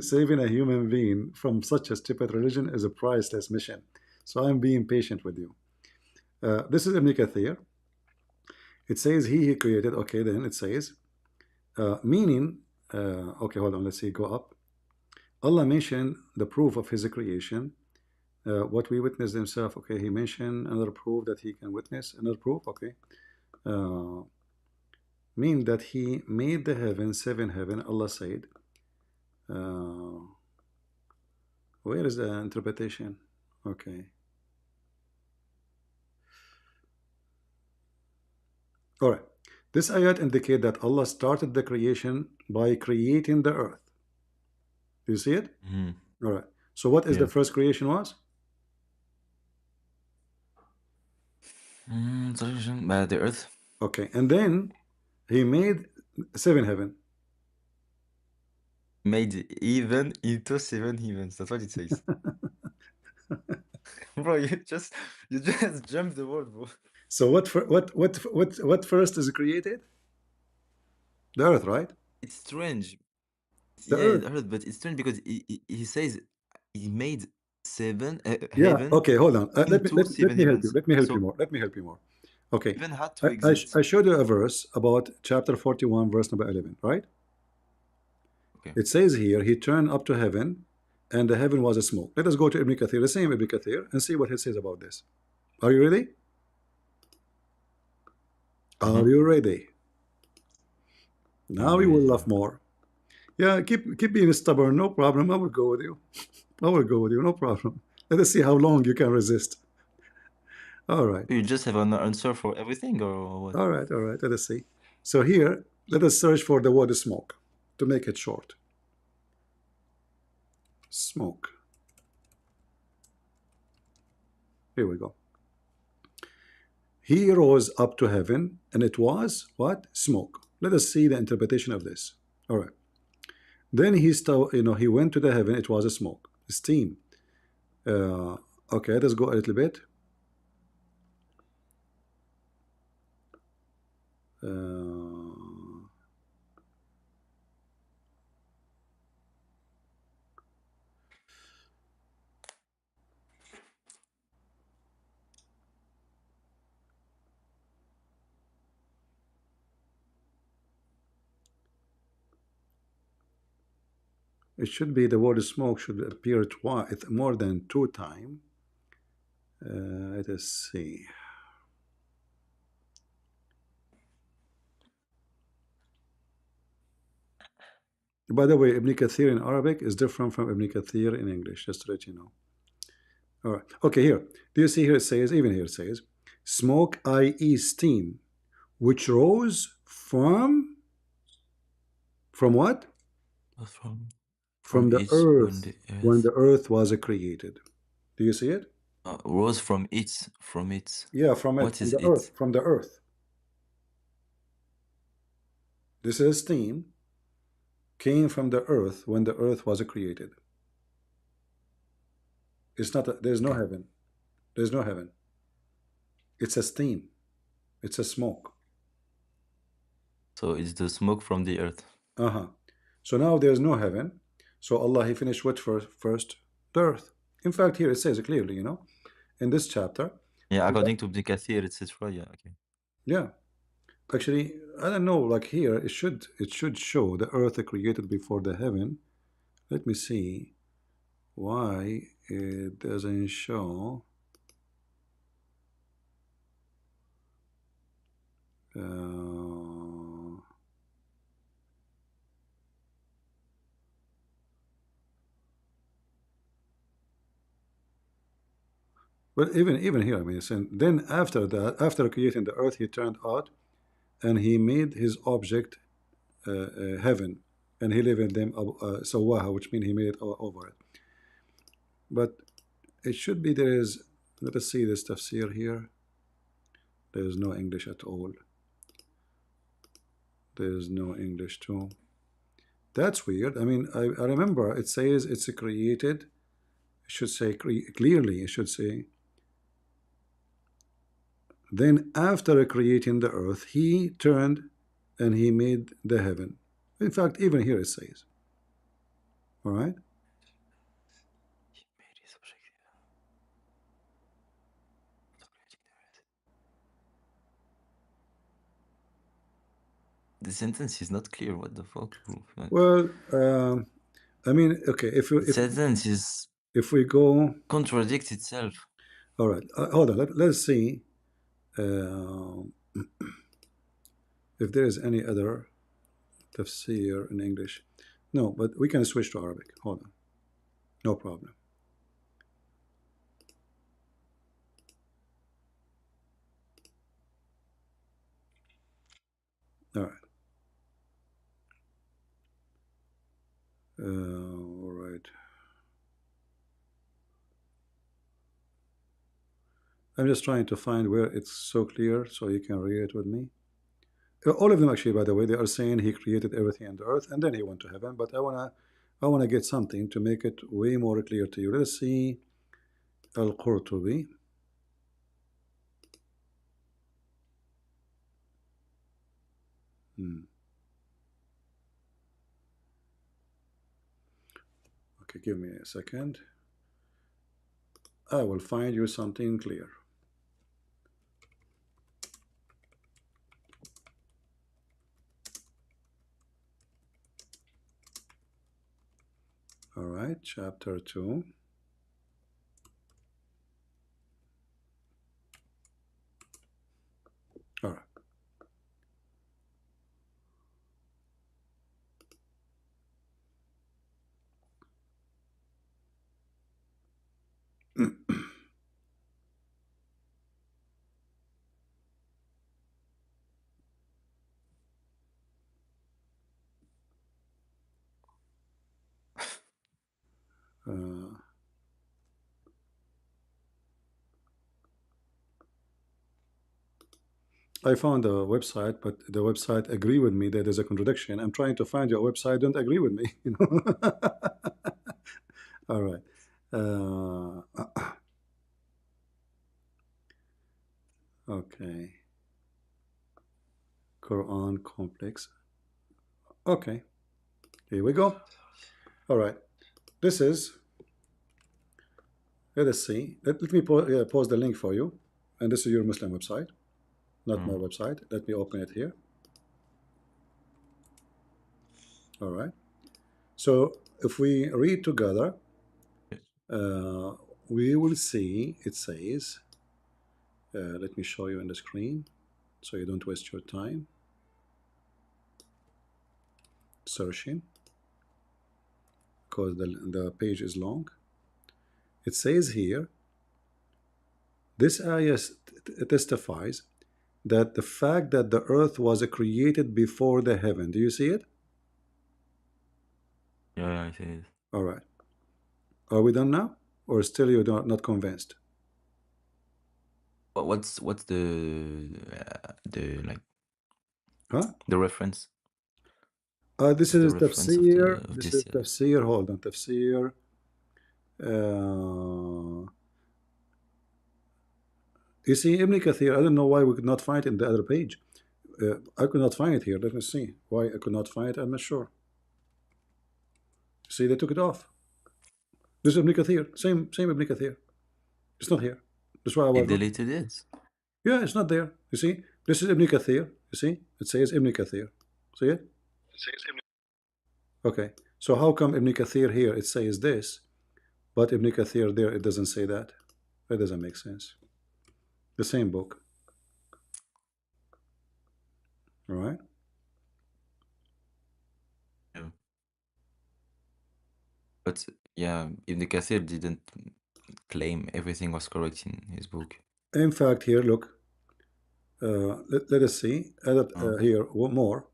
saving a human being from such a stupid religion is a priceless mission. So I'm being patient with you. This is Ibn Kathir. It says he created. Okay, then it says meaning. Okay, hold on. Let's see. Go up. Allah mentioned the proof of his creation, what we witnessed himself. Okay, he mentioned another proof that he can witness, another proof. Okay, uh, mean that he made the heaven, seven heaven. Allah said, uh, where is the interpretation? Okay, all right. This ayat indicate that Allah started the creation by creating the earth. Do you see it? Mm-hmm. All right. So what is the Yeah. first creation was? The earth Okay, and then he made seven heaven. made even into seven heavens. That's what it says. Bro, you just jumped the word, bro. So what first is created? The earth, right? It's strange. The Yeah, earth. the earth, but it's strange because he says he made seven Yeah. heaven Okay. Hold on. into Let seven me help you. heavens. Let me help you So more. Let me help you more. Okay. heaven had to I exist. showed you a verse about chapter 41, verse number 11, right? Okay. It says here, he turned up to heaven, and the heaven was a smoke. Let us go to Ibn Kathir, the same Ibn Kathir, and see what it says about this. Are you ready? Mm-hmm. Are you ready? I'm Now you will ready. laugh more. Yeah, keep being stubborn. No problem. I will go with you. I will go with you. No problem. Let us see how long you can resist. All right. You just have an answer for everything, or what? All right. All right. Let us see. So here, let us search for the word smoke to make it short. Smoke. Here we go. He rose up to heaven, and it was what? Smoke. Let us see the interpretation of this. All right. Then he went to the heaven. It was a smoke, steam. Uh, okay, let us go a little bit. Uh, it should be the word smoke should appear twice, more than two times. Let us see. By the way, Ibn Kathir in Arabic is different from Ibn Kathir in English, just to let you know. All right. Okay, here. Do you see here it says, even here it says, smoke, i.e., steam, which rose from what? From From the each when earth the when earth the earth was created. Do you see it? rose from its. Yeah, from it, What from is the it? earth, from the earth. This is steam came from the earth when the earth was created. It's not. There's no Okay. heaven. There's no heaven. It's a steam. It's a smoke. So it's the smoke from the earth. Uh-huh. So now there's no heaven. So Allah, He finished what first? First, the earth. In fact, here it says it clearly, in this chapter. Yeah, according to Ibn Kathir, etc. Yeah, okay. Yeah. Actually, I don't know, like here, it should show the earth created before the heaven. Let me see why it doesn't show. Uh, but even here, I mean, saying, then after that, after creating the earth, he turned out and he made his object heaven, and he lived in them sawaha, which means he made it over it. But it should be there is. Let us see this tafsir here. There is no English at all. There is no English too. That's weird. I mean, I remember it says it's created. It should say clearly. It should say, then after creating the earth, he turned and he made the heaven. In fact, even here it says. All right. The sentence is not clear. What the fuck? Well, I mean, okay. If The sentence is we go, contradicts itself. all right. Hold on. Let's see uh, if there is any other tafsir in English. No, but we can switch to Arabic. Hold on. No problem. All right. All right. I'm just trying to find where it's so clear so you can read it with me. All of them actually, by the way, they are saying he created everything on the earth and then he went to heaven. But I wanna get something to make it way more clear to you. Let's see Al-Qurtubi. Okay, give me a second. I will find you something clear. All right, chapter 2. All right. uh, I found a website, but the website agree with me that there's a contradiction. I'm trying to find your website, don't agree with me. All right. Okay. Quran complex. Okay. Here we go. All right. This is. Let us see. Let me pause the link for you. And this is your Muslim website, not my website. Let me open it here. All right. So if we read together, we will see it says, let me show you on the screen so you don't waste your time searching. because the page is long. It says here, this ayah testifies that the fact that the earth was created before the heaven. Do you see it? Yeah, I see it. All right. Are we done now? Or still you're not convinced? But what's the like Huh? the reference? This What's the is reference tafsir. of This this? is tafsir. Hold on. Tafsir. Uh, you see, Ibn Kathir, I don't know why we could not find it in the other page. I could not find it here. Let me see. Why I could not find it, I'm not sure. See, they took it off. This is Ibn Kathir. Same Ibn Kathir. It's not here. That's why I He was looking. deleted it. Yeah, it's not there. You see? This is Ibn Kathir. You see? It says Ibn Kathir. See it? Okay. So how come Ibn Kathir here it says this, but Ibn Kathir there it doesn't say that? That doesn't make sense. The same book. All right? Yeah. But yeah, Ibn Kathir didn't claim everything was correct in his book. In fact, here, look. Let us see. Oh. Here, one more.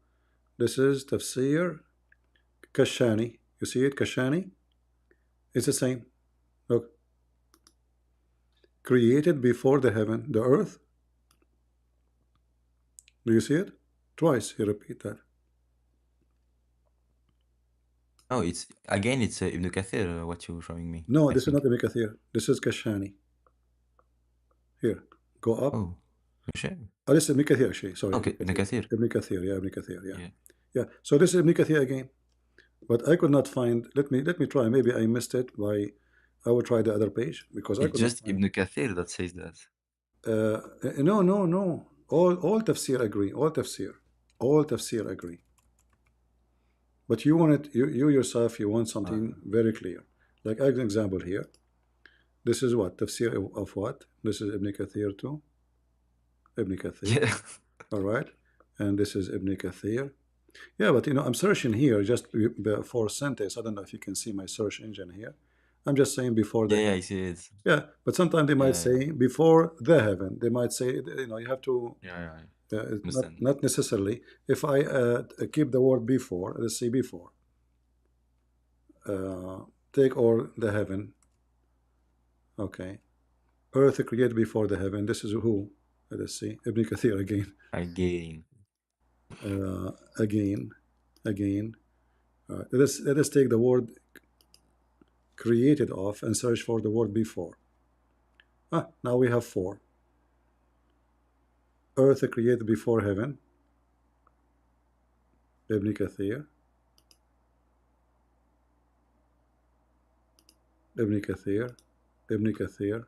This is Tafsir Kashani. You see it? Kashani? It's the same. Look. Created before the heaven, the earth. Do you see it? Twice he repeat that. Oh, it's again, it's Ibn Kathir, what you're showing me, No, I this is not think. Ibn Kathir. This is Kashani. Here, go up. Oh, sure. Oh, this is Ibn Kathir actually. Sorry, Okay, Ibn Kathir. Ibn Kathir, yeah, Ibn Kathir, yeah. Yeah. Yeah. So this is Ibn Kathir again. But I could not find, let me try. Maybe I missed it by, I will try the other page because I It's could not just find. Ibn Kathir that says that. No. All tafsir agree. All tafsir agree. But you want it, you yourself, you want something very clear. Like as an example here. This is what? Tafsir of what? This is Ibn Kathir too. Ibn Kathir. Yeah. All right. And this is Ibn Kathir. Yeah, but I'm searching here just for sentence. I don't know if you can see my search engine here. I'm just saying before the Yeah, I heaven. see it. Yeah, but sometimes they might Yeah, yeah. say before the heaven. They might say, you have to, Yeah, not understand. not necessarily. If I keep the word before, let's say before. Take or the heaven. Okay. Earth created before the heaven. This is who? Let us see. Ibn Kathir again. Again. Again. Let us take the word created off and search for the word before. Now we have 4. Earth created before heaven. Ibn Kathir. Ibn Kathir. Ibn Kathir.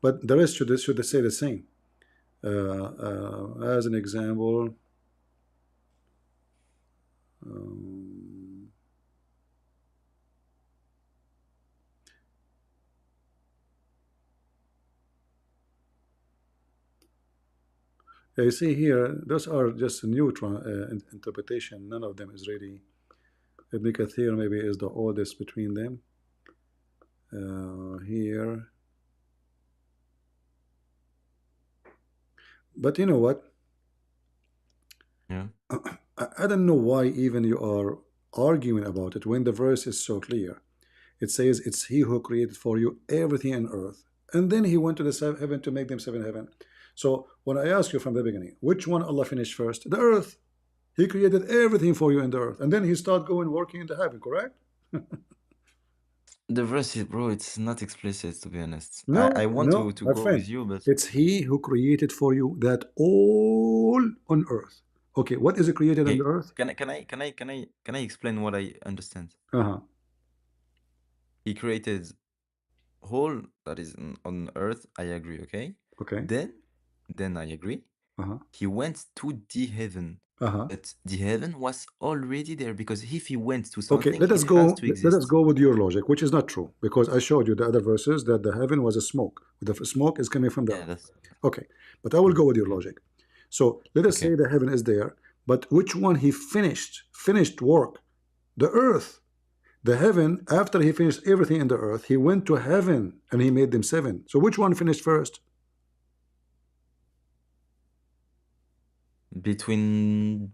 But the rest should say the same. As an example, you see here, those are just new interpretation. None of them is really. Ibn Kathir maybe is the oldest between them. Here. But you know what? Yeah. I don't know why even you are arguing about it when the verse is so clear. It says it's he who created for you everything in earth. And then he went to the heaven to make them 7 heaven. So when I ask you from the beginning, which one Allah finished first? The earth. He created everything for you in the earth. And then he started going working in the heaven, correct? The verse is, bro, it's not explicit, to be honest. I No, want no, to my go friend. with you, but It's he who created for you that all on earth. Okay, what is created on the okay, earth? can I explain what I understand? Uh-huh. He created whole that is on earth. I agree. Okay. Okay. Then I agree. Uh-huh. He went to the heaven, Uh-huh. but the heaven was already there because if he went to Okay, something, let us it has go. to Let us exist. go with your logic, which is not true, because I showed you the other verses that the heaven was a smoke. The smoke is coming from the Yeah, earth. that's Okay, but I will go with your okay. logic. So let us say Okay. the heaven is there, but which one he finished work? The earth, The heaven, after he finished everything in the earth, he went to heaven and he made them seven. So which one finished first? Between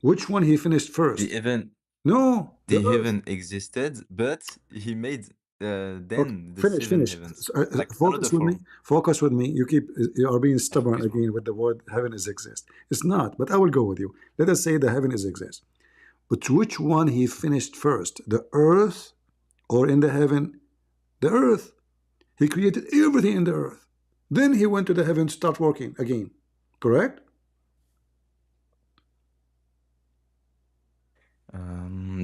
Which one he finished the first? heaven No, the the earth. heaven existed, but he made Okay, then the finish, seven finish. heavens, like another Focus with me. form. Focus with me. You are being I stubborn focus more. again with the word heaven is exist. It's not, but I will go with you. Let us say the heaven is exist. But which one he finished first? The earth or in the heaven? The earth. He created everything in the earth. Then he went to the heaven to start working again. Correct?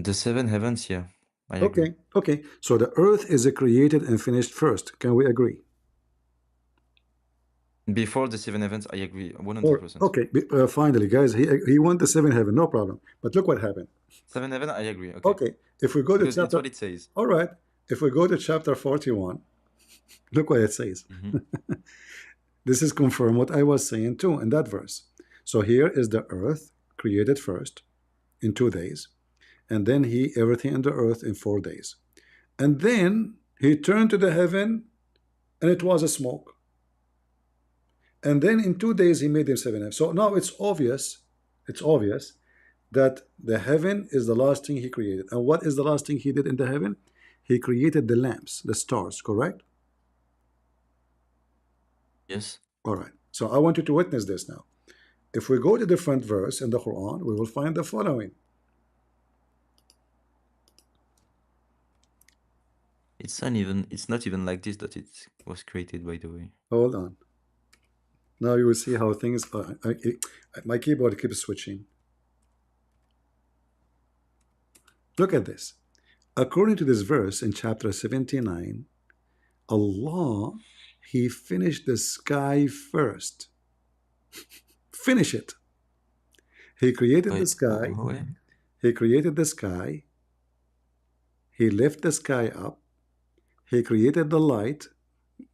The seven heavens, yeah, I agree. Okay. Okay. So the earth is created and finished first. Can we agree? Before the seven heavens, I agree Or 100%. okay. Finally, guys, he went to seven heaven. No problem. But look what happened. Seven heaven, I agree. Okay, Okay. If we go to because it's chapter, what it says. all right. If we go to chapter 41, look what it says. Hmm. This is confirm what I was saying too in that verse. So here is the earth created first in 2 days, and then he everything in the earth in 4 days. And then he turned to the heaven, and it was a smoke. And then in 2 days he made them seven heavens. So now it's obvious that the heaven is the last thing he created. And what is the last thing he did in the heaven? He created the lamps, the stars, correct? Yes. All right. So I want you to witness this now. If we go to different verse in the Quran, we will find the following. It's not even like this that it was created, by the way. Hold on. Now you will see how things are. My keyboard keeps switching. Look at this. According to this verse in chapter 79, Allah, he finished the sky first. Finish it. He created the Wait, sky. wait. He created the sky. He lifted the sky up. He created the light,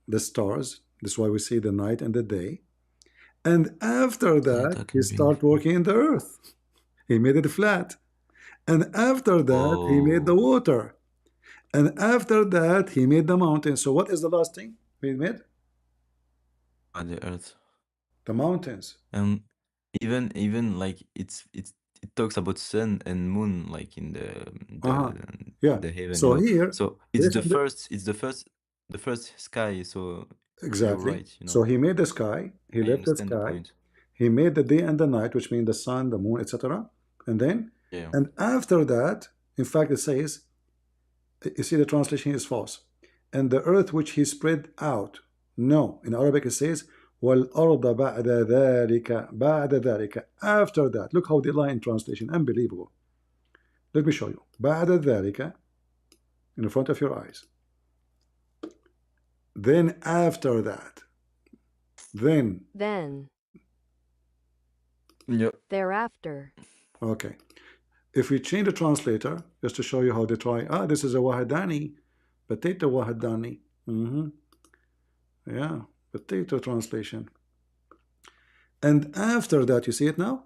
the stars. That's why we see the night and the day. And after Can't that, I he can bring. started working in the earth. He made it flat. And after that, he made the Oh, water. And after that, he made the mountains. So what is the last thing he made? by the earth. The mountains. And even like it talks about sun and moon like in Uh-huh. Yeah. the heaven, So here, So it's based the on the first the first sky. So you're exactly. right, So he made the sky, he I left the understand the sky, point. he made the day and the night, which means the sun, the moon, etc. And then, Yeah. and after that, in fact, it says, you see, the translation is false. And the earth which he spread out. No, in Arabic it says, وَالْأَرْضَ بَعْدَ ذَلِكَ بَعْدَ ذَلِكَ. After that. Look how they lie in translation. Unbelievable. Let me show you. بَعْدَ ذَلِكَ in front of your eyes. Then after that. Then. Yeah. Thereafter. Okay. If we change the translator, just to show you how they try, this is a Wahadani, potato Wahadani. Yeah, potato translation. And after that, you see it now?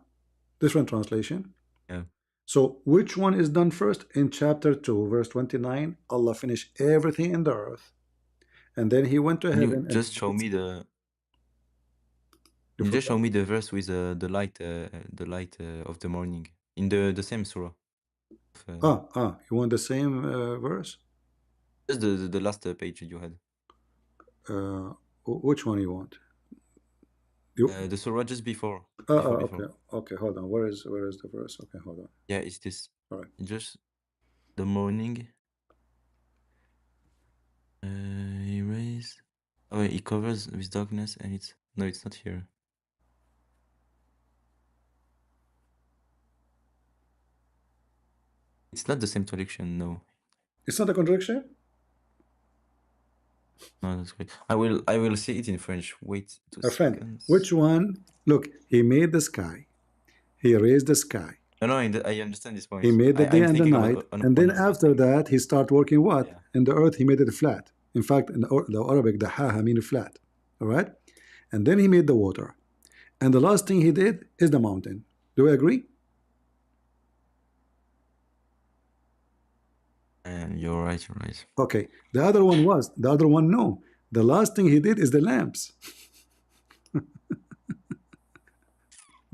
Different translation. Yeah. So which one is done first? In chapter 2, verse 29, Allah finished everything in the earth. And then he went to Can you heaven and just show me the you Can you just forgot? show me the verse with the light of the morning in the same surah? You want the same verse? Just the last page you had. Which one you want? You The surah just before. okay, okay, hold on. Where is the verse? Okay, hold on. Yeah, it's this. All right. Just the morning. Erase. Oh, it covers with darkness, and it's not here. It's not the same traduction. No. It's not a contradiction? No, that's great. I will see it in French. Wait 2 A friend, seconds. which one? Look, he made the sky. He raised the sky. No, I understand this point. He made the day I'm and the thinking night. about And then another after thing. that, he started working what? Yeah. In the earth, he made it flat. In fact, in the Arabic, the ha means flat. All right? And then he made the water. And the last thing he did is the mountain. Do we agree? And you're right, you're right. Okay. The other one was, the other one, no. The last thing he did is the lamps.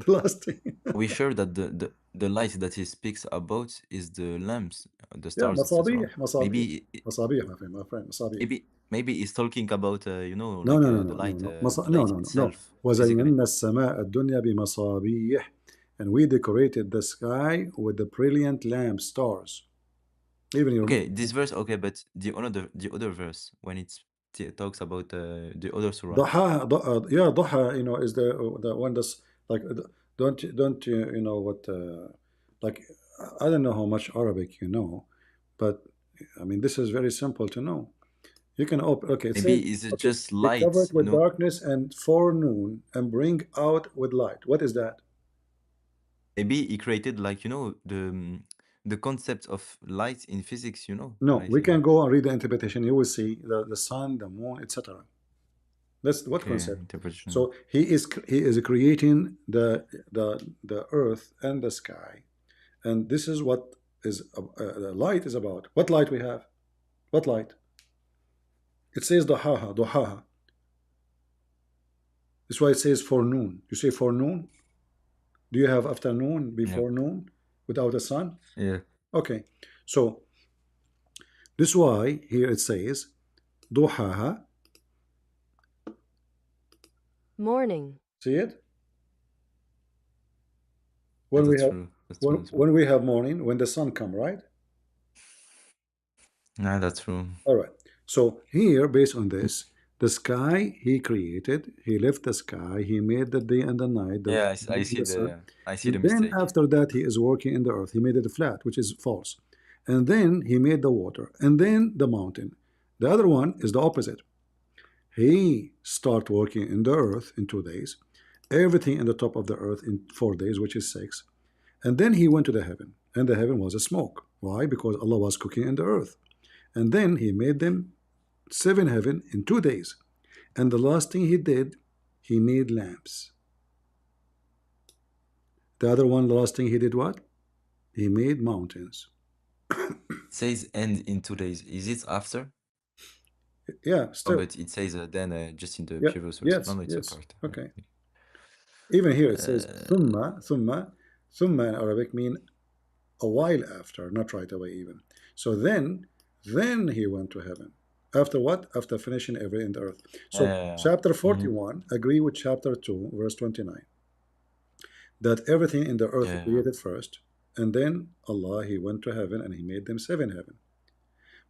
The last thing. Are we sure that the light that he speaks about is the lamps, the Yeah, stars, etc.? مصابيح مصابيح Maybe مصابيح, my friend, مصابيح. maybe he's talking about No, like no, no, the no, no, light, no. the No, light no, no, no. itself physically. وزينا السماء الدنيا بمصابيح, and we decorated the sky with the brilliant lamp stars. Even your Okay, this verse, okay, but the other verse when talks about the other surah. ضحاها, yeah, ضحى, is the one that's like, don't you know what, like, I don't know how much Arabic you know, but I mean this is very simple to know. You can open. Okay, it says, Maybe is it okay, just they cover light, it with darkness and forenoon and bring out with light. What is that? maybe he created like the concept of light in physics, No, like we can go and read the interpretation. You will see the sun, the moon, etc. That's what okay, concept. interpretation. So he is creating the earth and the sky, and this is what is the light is about. What light we have? What light? It says duhaha, duhaha. That's why it says forenoon. You say forenoon. Do you have afternoon Yeah, before noon without the sun? yeah, Okay, so this is why here it says duhaha. Morning. See it? yeah, When we that's have true. That's true when, as well. when we have morning, when the sun come, right? Yeah, that's true. All right. So here, based on this, the sky he created, he left the sky, he made the day and the night, the Yeah, I moon and see the sun. the And then mistake. after that, he is working in the earth. He made it flat, which is false. And then he made the water, and then the mountain. The other one is the opposite. He start working in the earth in 2 days, everything in the top of the earth in 4 days, which is six. And then he went to the heaven, and the heaven was a smoke. Why? Because Allah was cooking in the earth. And then he made them seven heaven in 2 days. And the last thing he did, he made lamps. The other one, the last thing he did what? He made mountains. It says end in 2 days. Is it after? Yeah, Oh, still. but it says then just in the Yeah, previous verse. No, yes, no, it's yes. apart. Okay. Even here it says Uh, thumma in Arabic mean a while after, not right away even. So then he went to heaven. After what? After finishing everything in the earth. So chapter mhm. 41 agree with chapter 2, verse 29, that everything in the earth he Yeah, created first, and then Allah he went to heaven and he made them seven heaven.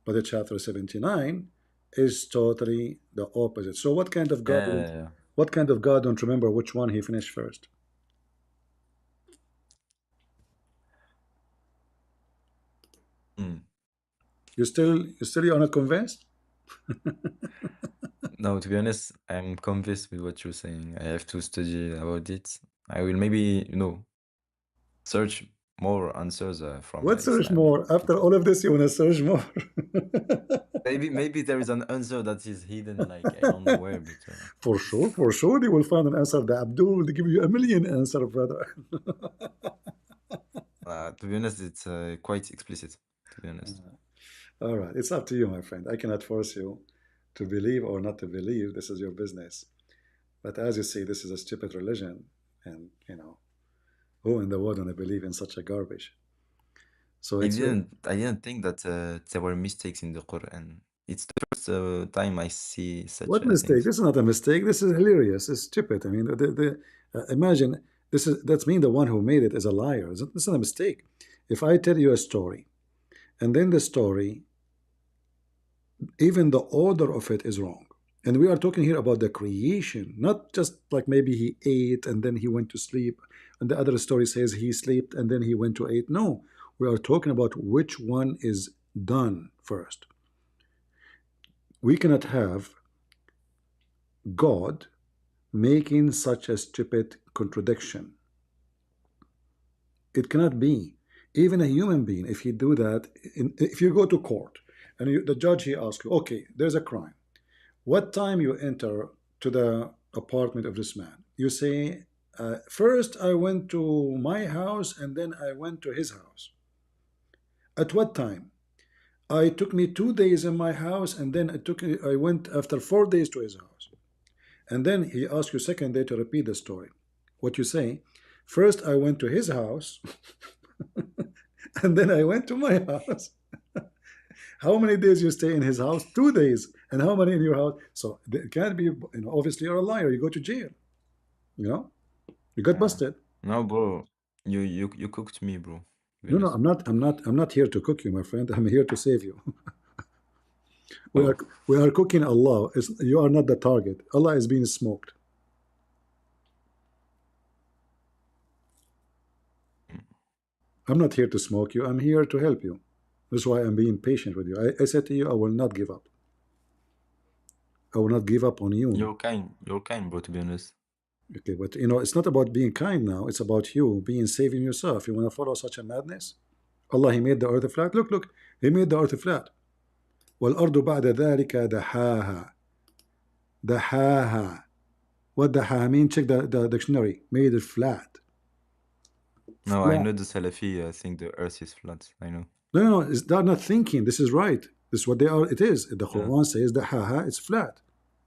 But the chapter 79 is totally the opposite. So yeah. what kind of God don't remember which one he finished first? Mm. You are not convinced? No, to be honest, I'm convinced with what you're saying. I have to study about it. I will maybe, search more answers from What search Islamic more? After people. all of this, you want to search more? Maybe there is an answer that is hidden, like I don't know where, but For sure, they will find an answer. The Abdul will give you a million answer, brother. to be honest, it's quite explicit. To be honest, All right, it's up to you, my friend. I cannot force you to believe or not to believe. This is your business. But as you see, this is a stupid religion, and who in the world want to believe in such a garbage? So it's your I didn't think that there were mistakes in the Quran. It's the first time I see such what mistake? things. This is not a mistake. This is hilarious. It's stupid. I mean, imagine this is that's mean the one who made it is a liar. This is not a mistake. If I tell you a story, and then the story, even the order of it is wrong. And we are talking here about the creation, not just like maybe he ate and then he went to sleep, and the other story says he slept and then he went to eat. No, we are talking about which one is done first. We cannot have God making such a stupid contradiction. It cannot be. Even a human being, if you do that, if you go to court and the judge he asks you, okay, there's a crime. What time you enter to the apartment of this man? You say, first I went to my house and then I went to his house. At what time? I took me 2 days in my house, and then I went after 4 days to his house. And then he asked you second day to repeat the story. What you say? First, I went to his house, and then I went to my house. How many days you stay in his house? 2 days. And how many in your house? So it can't be, obviously you're a liar. You go to jail. You know, you got Yeah. busted. No, bro. You cooked me, bro. To be No, no, honest. I'm not here to cook you, my friend. I'm here to save you. We Oh. are we are cooking Allah. You are not the target. Allah is being smoked. Mm. I'm not here to smoke you. I'm here to help you. That's why I'm being patient with you. I said to you, I will not give up. I will not give up on you. You're kind, bro, to be honest. Okay, but it's not about being kind now. It's about you being saving yourself. You want to follow such a madness? Allah, He made the earth flat. Look, look. He made the earth flat. والأرض بعد ذلك دحاها. دحاها. What دحاها mean? Check the dictionary. Made it flat. No, I Flat. know the Salafi. I think the earth is flat. I know. No, no, no. They're not thinking. This is right. This is what they are. It is. The Yeah. Quran says دحاها. It's flat.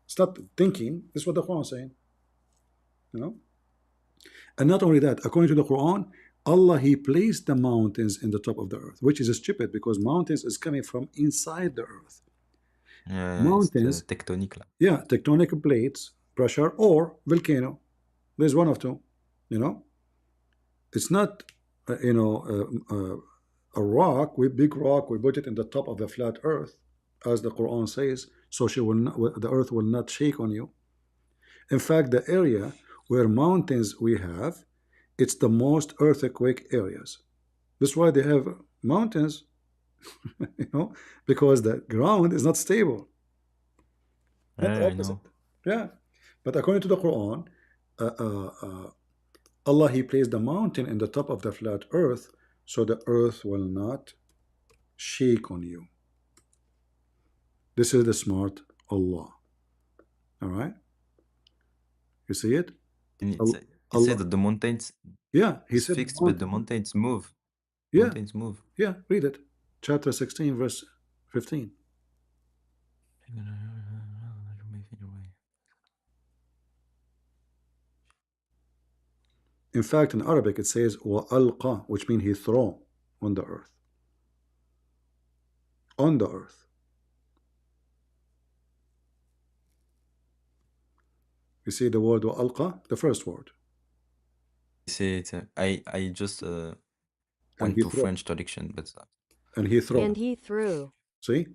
Stop thinking. This is what the Quran is saying. You know. And not only that, according to the Quran, Allah, He placed the mountains in the top of the earth, which is stupid because mountains is coming from inside the earth. Yeah, it's the Mountains, tectonic. yeah, tectonic plates, pressure, or volcano. There's one of two. You know, it's not, a rock, with big rock, we put it in the top of the flat earth, as the Quran says, so the earth will not shake on you. In fact, the area where mountains we have, it's the most earthquake areas. That's why they have mountains, because the ground is not stable. Not the Yeah, I opposite. know. Yeah. But according to the Quran, uh, uh, uh, Allah, He placed the mountain in the top of the flat earth so the earth will not shake on you. This is the smart Allah. All right? You see it? And it said Allah. that the mountains Yeah, He is said the fixed, but the mountain. mountains move. Yeah, Mountains move. yeah, read it. Chapter 16, verse 15. In fact, in Arabic it says وَأَلْقَى, which means He throw on the earth. On the earth. You see the word وَأَلْقَى, the first word. Say it. I just And went He to throw. French traduction, but And He throw. And he threw. See?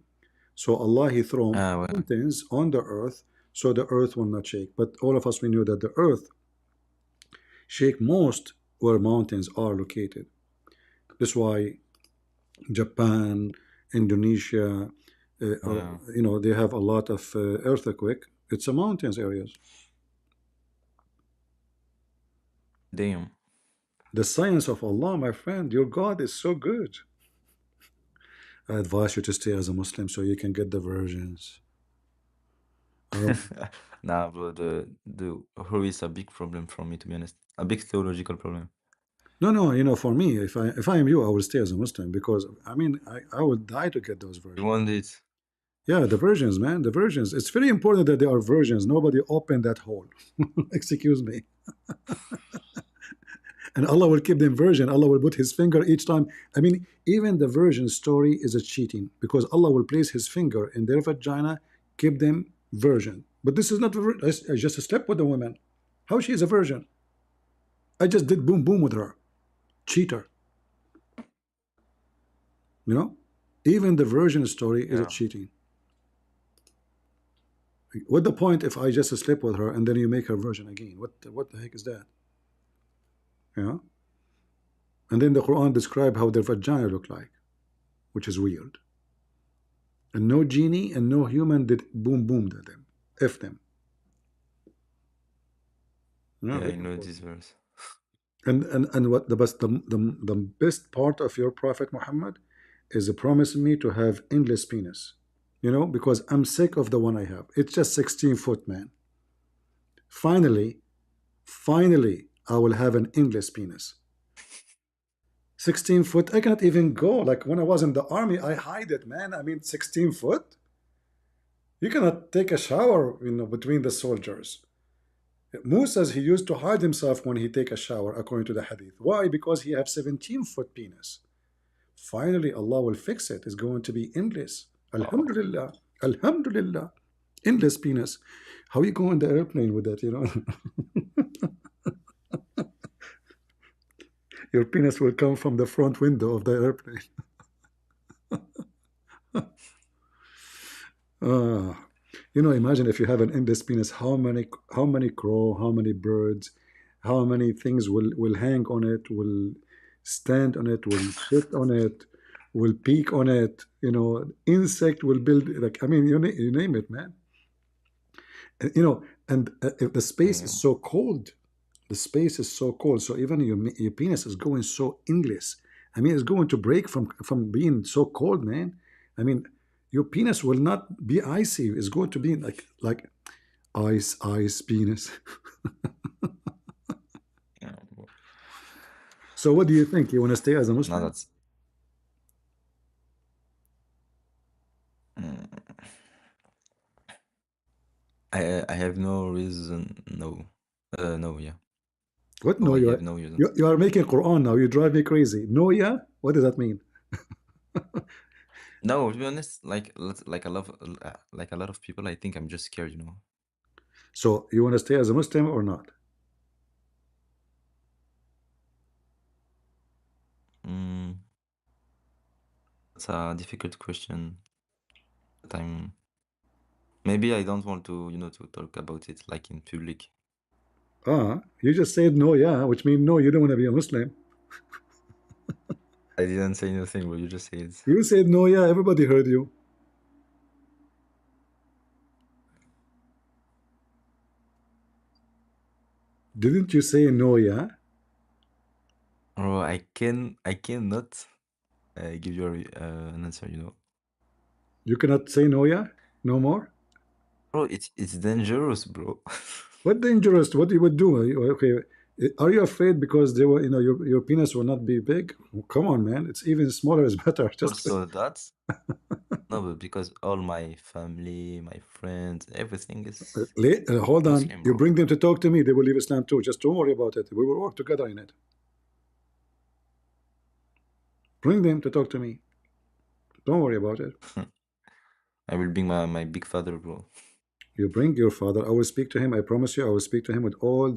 So Allah, He throw ouais. mountains on the earth so the earth will not shake. But all of us, we knew that the earth shake most where mountains are located. That's why Japan, Indonesia, Yeah. they have a lot of earthquake. It's a mountains areas. Damn. The science of Allah, my friend, your God is so good. I advise you to stay as a Muslim so you can get the versions. Nah, bro, the hurry is a big problem for me, to be honest. A big theological problem. No, no, for me, if I am you, I will stay as a Muslim because I would die to get those You versions. want it? Yeah, the versions, man, the versions. It's very important that there are versions. Nobody opened that hole. Excuse me. And Allah will keep them virgin. Allah will put His finger each time. Even the virgin story is a cheating because Allah will place His finger in their vagina, keep them virgin. But this is not. I just slept with a woman. How she is a virgin? I just did boom boom with her. Cheater. Even the virgin story is a Yeah. cheating. What the point if I just sleep with her and then you make her virgin again? What the heck is that? Yeah. And then the Quran describe how their vagina look like, which is weird. And no genie and no human did boom boom to them, if them. Yeah, Very I know important. this verse. And what the best part of your Prophet Muhammad is promising me to have endless penis. Because I'm sick of the one I have. It's just 16 foot, man. Finally, I will have an endless penis. 16 foot. I cannot even go. Like when I was in the army, I hide it, man. I mean, 16 foot. You cannot take a shower, between the soldiers. Musa says he used to hide himself when he take a shower, according to the hadith. Why? Because he have 17-foot penis. Finally, Allah will fix it. It's going to be endless. Oh, Alhamdulillah. Alhamdulillah. Endless penis. How you go in the airplane with that? Your penis will come from the front window of the airplane. Ah, imagine if you have an endless penis, how many crow, how many birds, how many things will hang on it, will stand on it, will sit on it, will peek on it. Insect will build, like, I mean, you name it, man. And if the space yeah. is so cold, the space is so cold, so even your penis is going so endless. I mean, it's going to break from being so cold, man. I mean, your penis will not be icy. It's going to be like ice penis. Yeah, bro. So what do you think? You want to stay as a Now Muslim? that's mm, I have no reason. No, no, yeah. What? Oh, No, I you have are no reason. you are making Quran now. You drive me crazy. No, yeah. What does that mean? No, to be honest, like a lot of people, I think I'm just scared. So you want to stay as a Muslim or not? Mm, that's a difficult question. But maybe I don't want to talk about it like in public. You just said no, yeah, which means no, you don't want to be a Muslim. I didn't say anything, but you just said. You said no, yeah. Everybody heard you. Didn't you say no, yeah? Bro, I cannot give you an answer. You cannot say no, yeah? No more? Bro, it's dangerous, bro. What dangerous? What you would do? Okay, are you afraid because they were, your penis will not be big? Oh, come on, man. It's even smaller is better. Just Also that, no, but because all my family, my friends, everything is hold on. Muslim, You bro. bring them to talk to me. They will leave Islam too. Just don't worry about it. We will work together in it. Bring them to talk to me. Don't worry about it. I will bring my big father, bro. You bring your father. I will speak to him. I promise you. I will speak to him with all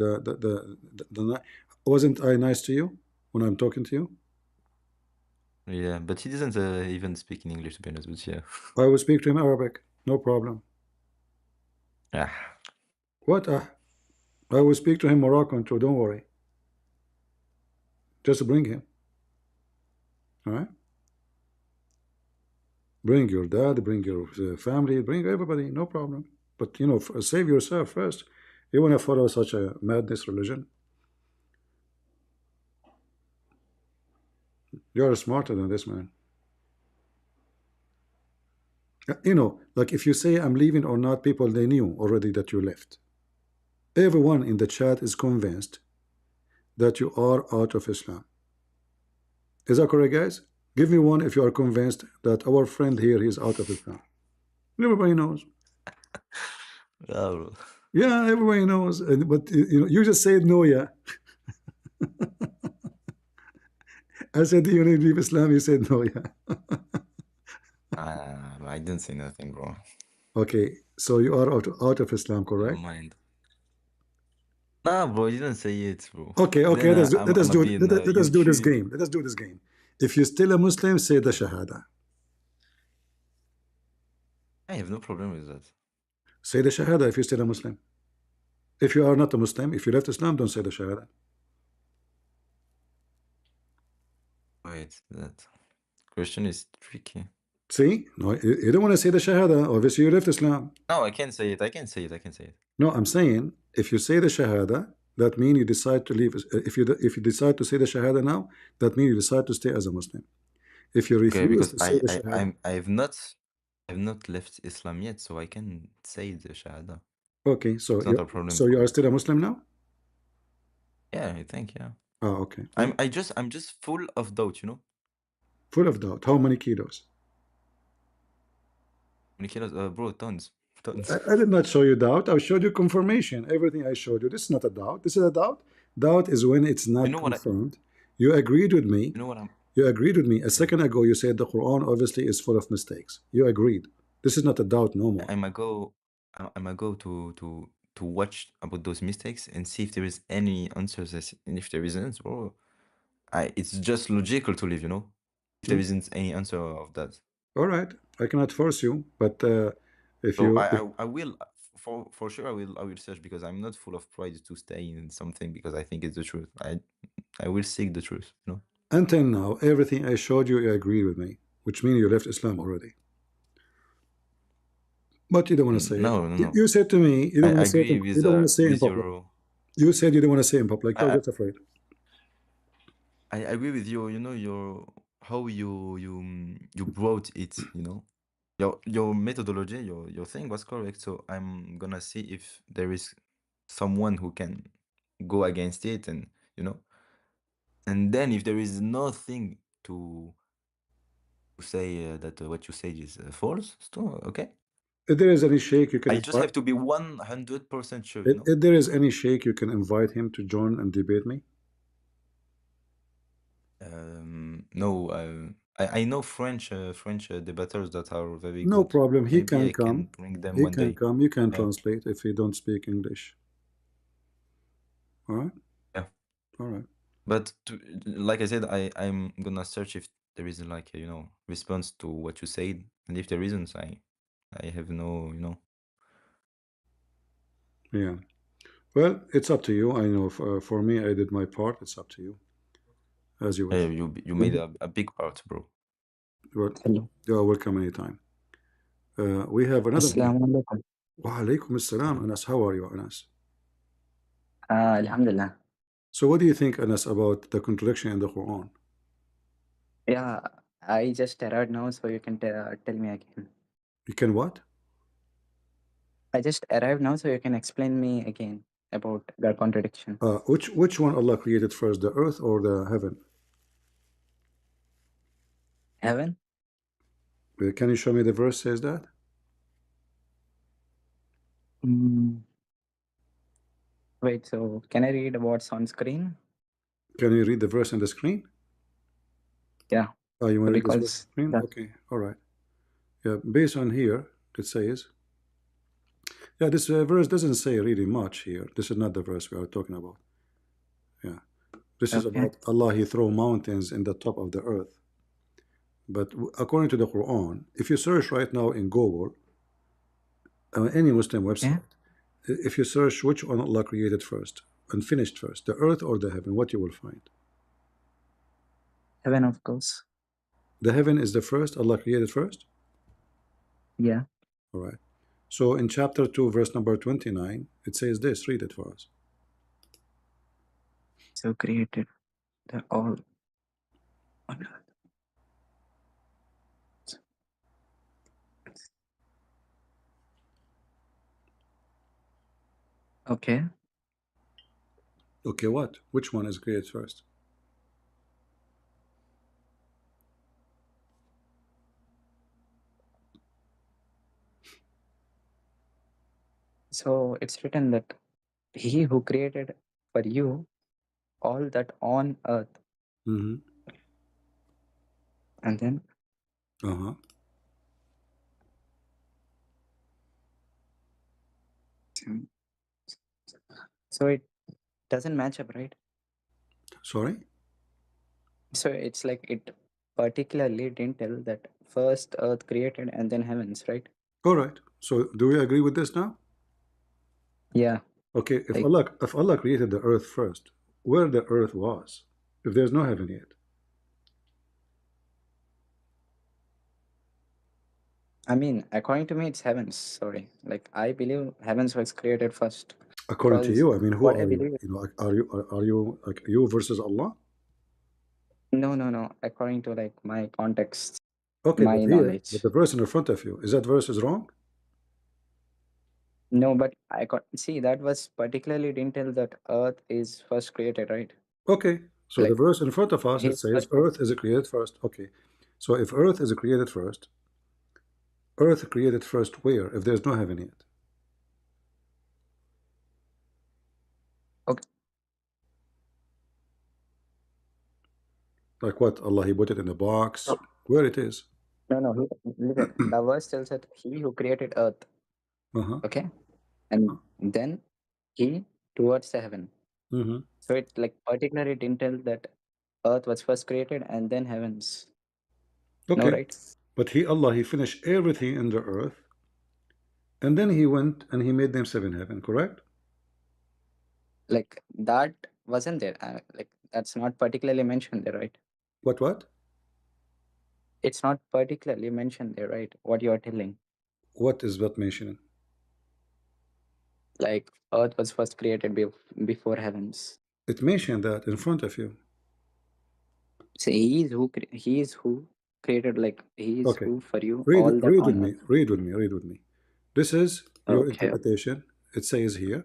Wasn't I nice to you when I'm talking to you? Yeah, but he doesn't even speak in English, to be honest. But yeah, I will speak to him Arabic. No problem. ah, What? I will speak to him Moroccan too. Don't worry. Just bring him. All right. Bring your dad. Bring your family. Bring everybody. No problem. But save yourself first. You want to follow such a madness religion? You are smarter than this man. Like if you say I'm leaving or not, people they knew already that you left. Everyone in the chat is convinced that you are out of Islam. Is that correct, guys? Give me one if you are convinced that our friend here is out of Islam. Everybody knows. yeah, bro. Yeah, everybody knows. But you just said no, yeah. I said you need to leave Islam. You said no, yeah. I didn't say nothing, bro. Okay, so you are out of Islam, Never correct? mind. Nah, bro, you didn't say it, bro. Okay, okay. Then Let us I'ma do be it. in Let us do this YouTube. game. Let us do this game. If you're still a Muslim, say the Shahada. I have no problem with that. Say the Shahada if you're still a Muslim. If you are not a Muslim, if you left Islam, don't say the Shahada. Wait, that question is tricky. See? No, you don't want to say the Shahada. Obviously, you left Islam. No, I can say it. I can say it. I can say it. No, I'm saying if you say the Shahada, that means you decide to leave. If you decide to say the Shahada now, that means you decide to stay as a Muslim. If you Okay, refuse because to say the Shahada, I've not left Islam yet, so I can say the Shahada. okay, so It's not you a problem so for you are me. still a Muslim now. Yeah, I think, yeah. Ah, okay. I'm just full of doubt, you know? Full of doubt. How many kilos? Many kilos, bro, tons, tons. I did not show you doubt. I showed you confirmation. Everything I showed you. This is not a doubt. This is a doubt. Doubt is when it's You not know what I confirmed. You agreed with me. you know what I'm You agreed with me. A yeah. second ago, you said the Quran obviously is full of mistakes. You agreed. This is not a doubt no more. I might go I might go to watch about those mistakes and see if there is any answers, and if there isn't, bro, I it's just logical to live, you know? If there Hmm? isn't any answer of that. All right. I cannot force you, but if So you, if, I will for sure I will search because I'm not full of pride to stay in something because I think it's the truth. I will seek the truth, you know? until now, everything I showed you, you agreed with me, which means you left Islam already. But you don't want to say it. No, no, You no. said to me, you don't want I to say it. agree You don't want to say it in with public. your You said you don't want to say it in public. You're I just afraid. I agree with you, you know, your how you brought it, you know. Your methodology, your thing was correct. So I'm gonna see if there is someone who can go against it, and you know, and then if there is nothing to say that what you said is false, so okay. If there is any sheikh, you can I just invite. have to be 100% sure, you know. If there is any sheikh, you can invite him to join and debate me. No, I know French debaters that are very No good. problem. He Maybe can I can come. bring them He one can day. come. You can Yeah, translate if he don't speak English. All right. yeah. All right. But like I said, I'm gonna search if there is like a, you know, response to what you said, and if there isn't, I have no, you know. Yeah. Well, it's up to you. I know for me, I did my part. It's up to you, as you wish. You made a big part, bro. Well, Hello. you're welcome anytime. We have another one. Assalamu alaikum. Wa alaikum assalam, Anas. How are you, Anas? Alhamdulillah. So, what do you think, Anas, about the contradiction in the Quran? Yeah, I just arrived now, so you can tell me again. You can what? I just arrived now, so you can explain me again about the contradiction. Which one Allah created first, the earth or the heaven? Heaven? Can you show me the verse says that? Mm, wait, so can I read what's on screen? Can you read the verse on the screen? Yeah, You want to read this verse on because the screen? that Okay, all right. Yeah, based on here, it says, yeah, this verse doesn't say really much here. This is not the verse we are talking about. Yeah, this is okay. about Allah. He throw mountains in the top of the earth. But according to the Quran, if you search right now in Google, any Muslim Yeah, website, if you search which one Allah created first and finished first, the earth or the heaven, what you will find? heaven, of course. The heaven is the first Allah created first. Yeah. All right. So in chapter 2, verse number 29, it says this. Read it for us. So created the all on earth. Okay. Okay, what? Which one is created first? So it's written that He who created for you all that on earth, Mm-hmm. and then Uh-huh. so it doesn't match up, right? Sorry? So it's like it particularly didn't tell that first earth created and then heavens, right? All right. So do we agree with this now? Yeah, Okay, like if Allah created the earth first, where the earth was, if there's no heaven yet, I mean, according to me, it's heavens. Sorry, like I believe heavens was created first according to because you, I mean, who what I are you? believe. You know, are you like you versus Allah? No, no, no. According to like my context, Okay, my but here, but knowledge. the verse in front of you, is that verse is wrong? No, but I got see that was particularly didn't tell that earth is first created, right? Okay, so the Like verse in front of us, it he's says first. earth is created first. Okay, so if earth is created first, earth created first where? If there's no heaven yet. Okay. Like what? Allah, he put it in a box. So, Where it is. no, listen. The verse tells that he who created earth, Uh-huh. okay, and then he towards the heaven. Mm-hmm. So it like particularly didn't tell that earth was first created and then heavens. No, Okay. right? But he, Allah, he finished everything in the earth, and then he went and he made them seven heaven, correct? Like that wasn't there. Like that's not particularly mentioned there, right? What? It's not particularly mentioned there, right? What you are telling. What is that mentioning? Like earth was first created before heavens. It mentioned that in front of you. So he is who created, like he is Okay. who for you Read all that read with on me. earth. Read with me. This is your Okay. interpretation. It says here,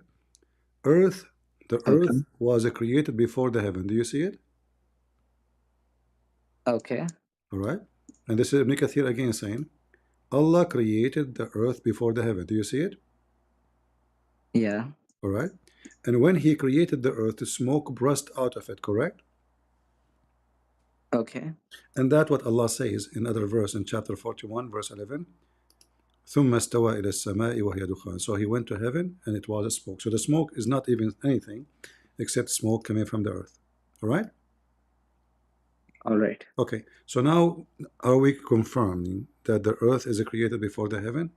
earth, the earth Okay. was created before the heaven. Do you see it? Okay. All right. And this is Ibn Kathir again saying, Allah created the earth before the heaven. Do you see it? Yeah. All right. And when he created the earth, the smoke burst out of it, correct? Okay. And that's what Allah says in other verse in chapter 41, verse 11. ثم استوى إلى السماء وهي دخان. So he went to heaven and it was a smoke. So the smoke is not even anything except smoke coming from the earth. All right? All right. Okay. So now are we confirming that the earth is created before the heaven?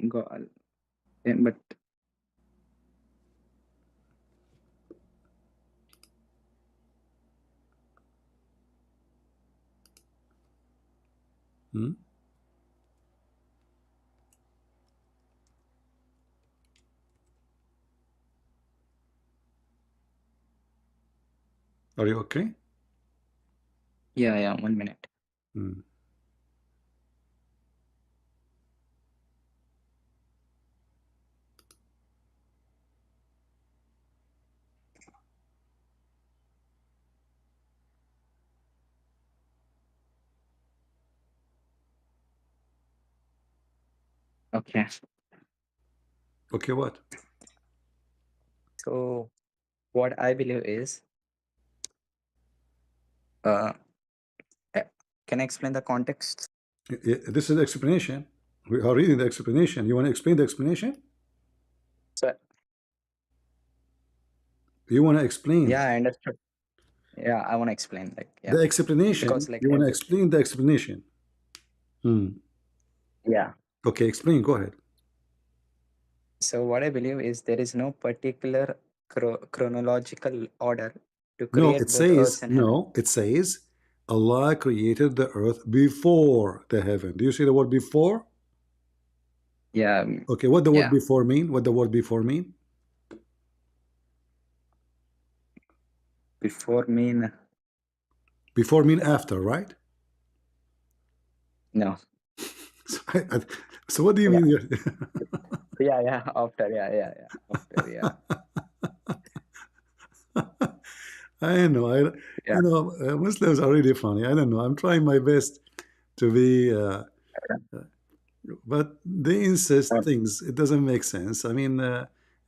Go. But Hmm? Are you okay? yeah. 1 minute. Hmm. Okay. Okay, what? So what I believe is, uh, eh, can I explain the context? This is the explanation. We are reading the explanation. You want to explain the explanation? So You want to explain yeah, I understood. Yeah, I want to explain. Like yeah, the explanation? because like You want to every explain the explanation? Hmm. yeah. Okay, explain. Go ahead. So what I believe is there is no particular chronological order to No, create it both earths says, and heaven. no, it says Allah created the earth before the heaven. Do you see the word before? Yeah. Okay, what the word Yeah. before mean? What the word before mean? Before mean Before mean after, right? no. So, so what do you Yeah. mean here? Yeah. After. Yeah. After. Yeah. I know, Yeah. Muslims are really funny. I don't know. I'm trying my best to be, but they insist Um, things. It doesn't make sense. I mean,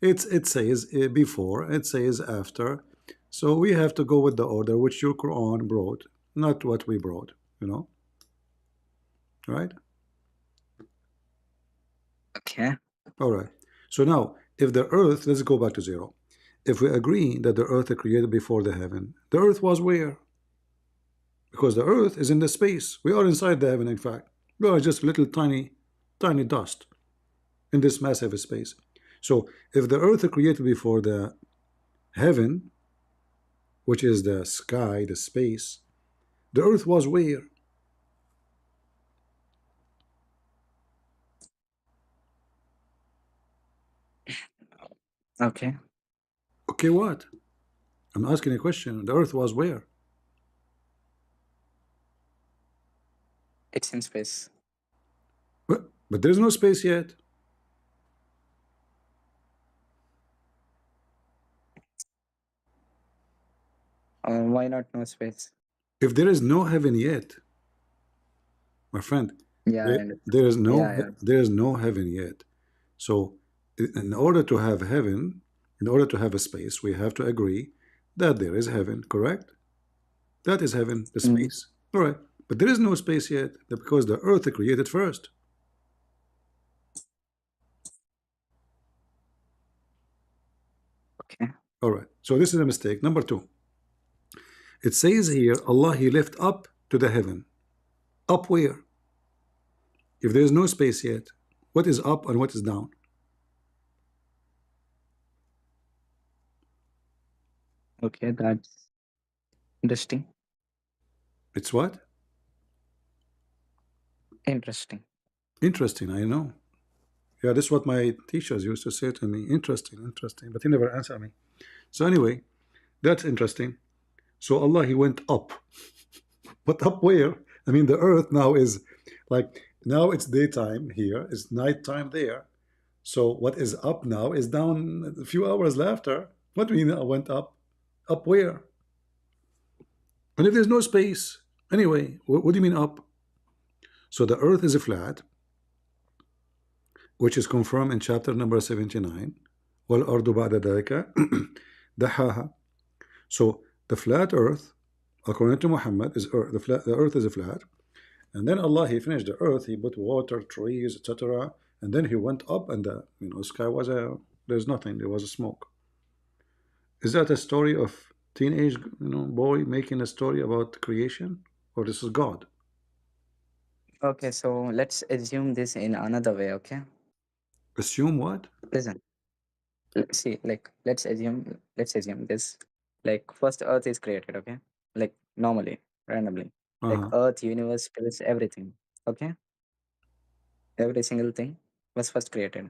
it says before, it says after, so we have to go with the order which your Quran brought, not what we brought. You know, right? okay. All right. So now, if the earth, let's go back to zero. If we agree that the earth is created before the heaven, the earth was where? Because the earth is in the space. We are inside the heaven, in fact. We are just little tiny dust in this massive space. So if the earth is created before the heaven, which is the sky, the space, the earth was where? Okay. Okay, what? I'm asking a question. The earth was where? It's in space. But there is no space yet. Why not no space? If there is no heaven yet, my friend, Yeah, there, there is no yeah. there is no heaven yet. So in order to have heaven, in order to have a space, we have to agree that there is heaven, correct? That is heaven, the Mm, space. All right. But there is no space yet because the earth created first. okay. All right. So this is a mistake. Number two, it says here, Allah, He left up to the heaven. Up where? If there is no space yet, what is up and what is down? Okay, that's interesting. It's what? Interesting. Interesting, I know. Yeah, this is what my teachers used to say to me. Interesting, interesting. But he never answered me. So anyway, that's interesting. So Allah, He went up. But up where? I mean, the earth now is like, now it's daytime here, it's nighttime there. So what is up now is down a few hours later. What do you mean I went up? Up where? And if there's no space, anyway, what do you mean up? So the earth is flat, which is confirmed in chapter number 79. وَالْأَرْضُ بَعْدَ ذَلِكَ دَحَاهَا. So the flat earth, according to Muhammad, is earth. The earth is flat. And then Allah, He finished the earth, He put water, trees, etc. And then He went up and the sky was there's nothing, there was a smoke. Is that a story of teenage boy making a story about creation? Or this is God? Okay, so let's assume this in another way, okay? Assume what? Listen, see, like, let's assume this. Like, first Earth is created, okay? Like, normally, randomly. Like, Uh-huh. Earth, universe, space, everything, okay? Every single thing was first created,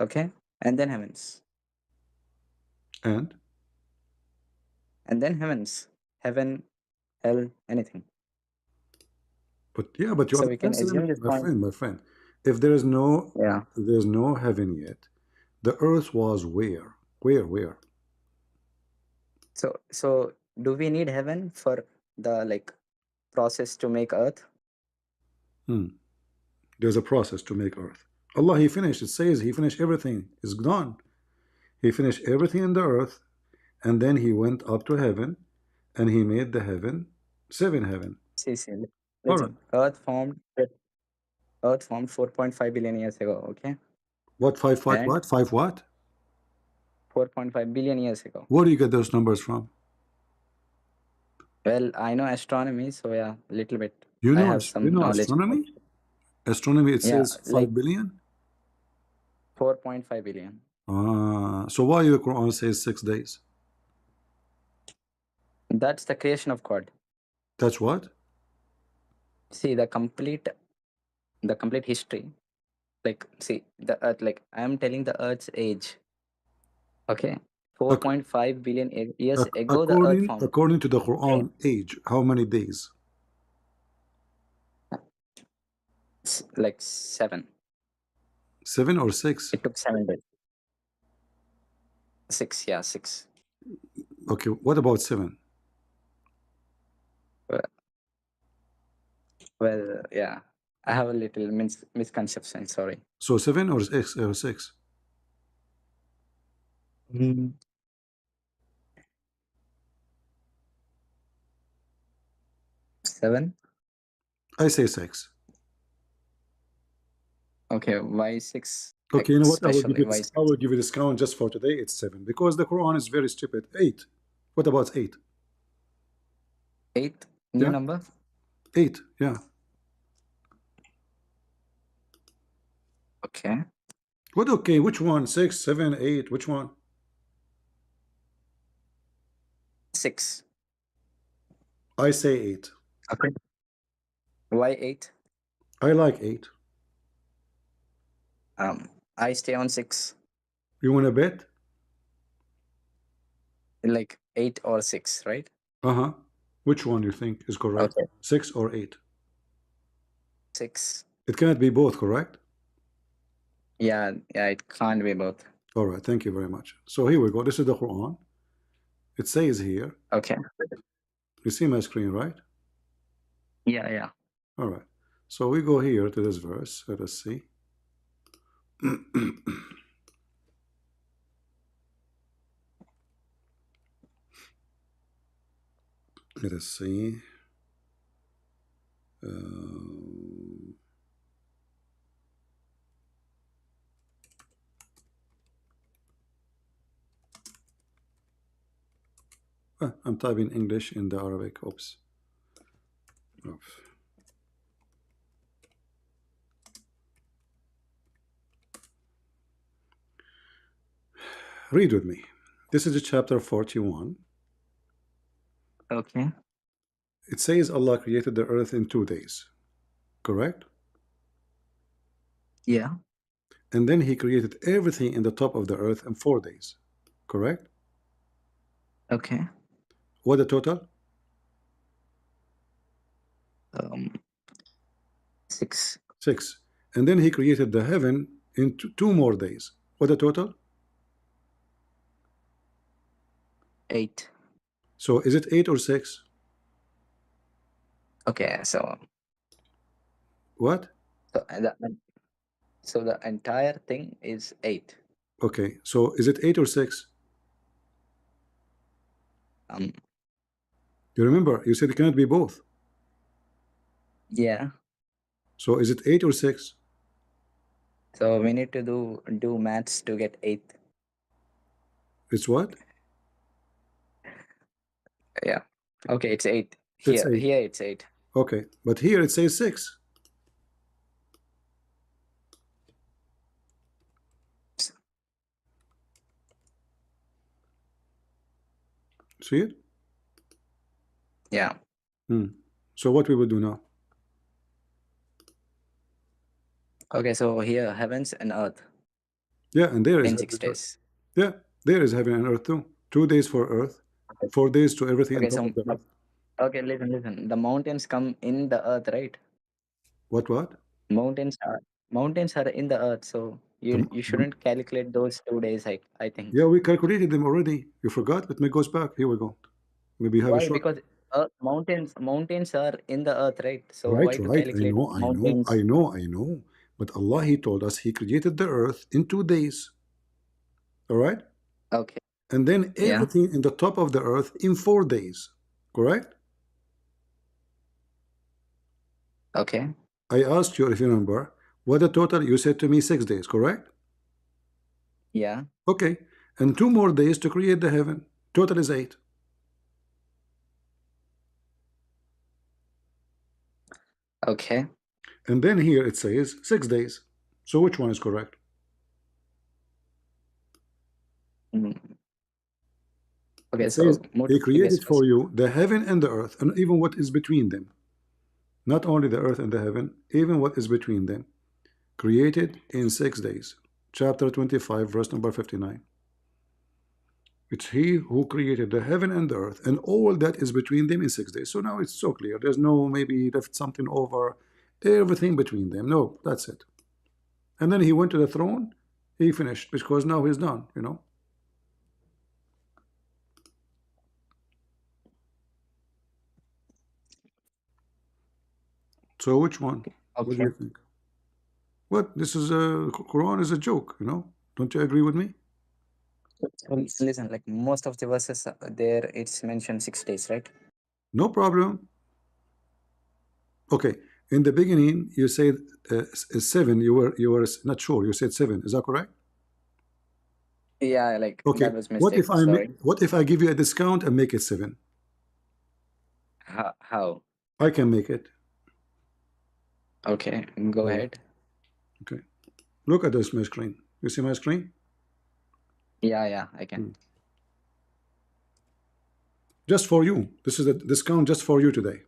okay? And then heavens. And And then heavens. Heaven, hell, anything. but yeah, but you are So not we can answering assume me, this my point. friend, my friend. If there is no Yeah. there's no heaven yet, the earth was where? Where? So do we need heaven for the like process to make Earth? Hmm. There's a process to make earth. Allah, He finished. It says He finished everything. It's done. He finished everything in the earth, and then He went up to heaven, and He made the heaven, seven heaven. See, All right. listen. Earth formed 4.5 billion years ago. Okay, What and five what? 4.5 billion years ago. Where do you get those numbers from? Well, I know astronomy, so yeah, little bit. You I know, have you some know knowledge about astronomy. it. Astronomy. It Yeah, says like 5 billion. 4.5 billion. So why the Quran says 6 days? That's the creation of God. That's what? See the complete history. Like, see the Earth. Like, I am telling the Earth's age. Okay, Ac- 4.5 billion years ago, the Earth formed. according to the Quran, age. How many days? Like 7. 7 or 6? It took 7 days. 6, yeah, 6. Okay. What about 7? Well, well, yeah. I have a little misconception. Sorry. So 7 or 6? Mm. 7. I say 6. Okay, why 6? Okay, Like, you know what? especially why I 6? will give you discount just for today. It's 7 because the Quran is very stupid. 8. What about 8? 8, new Yeah, number. 8. Yeah. Okay, What? Okay, which one? 6, 7, 8. Which one? 6. I say 8. Okay. Why 8? I like 8. I stay on 6. You want to bet? Like 8 or 6, right? Uh-huh. Which one you think is correct? Okay, 6 or 8? 6. It cannot be both, correct? Yeah, it can't be both. All right, thank you very much. So here we go. This is the Quran. It says here, Okay. you see my screen, right? Yeah, yeah. All right. So we go here to this verse. Let us see. Let us see. I'm typing English in the Arabic. Oops. Oops. Read with me. This is chapter 41. Okay. It says Allah created the earth in 2 days, correct? Yeah. And then He created everything in the top of the earth in 4 days, correct? Okay. What the total? Um, 6, 6. And then He created the heaven in 2 more days. What the total? 8. So is it 8 or 6? Okay. So What? so the entire thing is 8. Okay, so is it 8 or 6? Um. You remember, you said it cannot be both. Yeah. So is it 8 or 6? So we need to do maths to get 8. It's what? Yeah. Okay. It's 8. It's Here. 8. Here it's 8. Okay, but here it says 6. See it? Yeah. Hmm. So what we will do now? Okay. So here heavens and earth Yeah, and there is in heaven 6 and earth. days. Yeah, there is heaven and earth too. 2 days for earth, Okay. 4 days to everything on Okay. top So of the earth. okay. Listen. The mountains come in the earth, right? What? Mountains are in the earth. So you shouldn't calculate those 2 days. I think. Yeah, we calculated them already. You forgot? Let me go back. Here we go. Maybe you have a Why? short. Because mountains are in the earth, right? So Right, why to right. I calculate know, I know, I mountains? know, I know. But Allah, He told us He created the earth in 2 days. All right? Okay. And then Yeah. everything in the top of the earth in 4 days. Correct? Okay. I asked you if you remember what the total you said to me 6 days, correct? Yeah. Okay. And 2 more days to create the heaven. Total is 8. Okay. And then here it says 6 days. So which one is correct? Mm. Okay. It So says move He to previous created for question. you the heaven and the earth, and even what is between them. Not only the earth and the heaven, even what is between them. Created in 6 days. Chapter 25, verse number 59. It's He who created the heaven and the earth and all that is between them in 6 days. So now it's so clear. There's no maybe he left something over, everything between them. No, that's it. And then He went to the throne. He finished because now He's done. So which one? What do Okay. you think? What? This is a Quran is a joke. Don't you agree with me? So listen, like most of the verses there, it's mentioned 6 days, right? No problem. Okay. In the beginning, you said 7. You were not sure. You said 7. Is that correct? Yeah, like Okay. that was What mistake. if I Sorry. what if I give you a discount and make it 7? How? I can make it. Okay, go All right. ahead. Okay. Look at this my screen. You see my screen? Yeah, I can. Hmm. Just for you. This is a discount just for you today.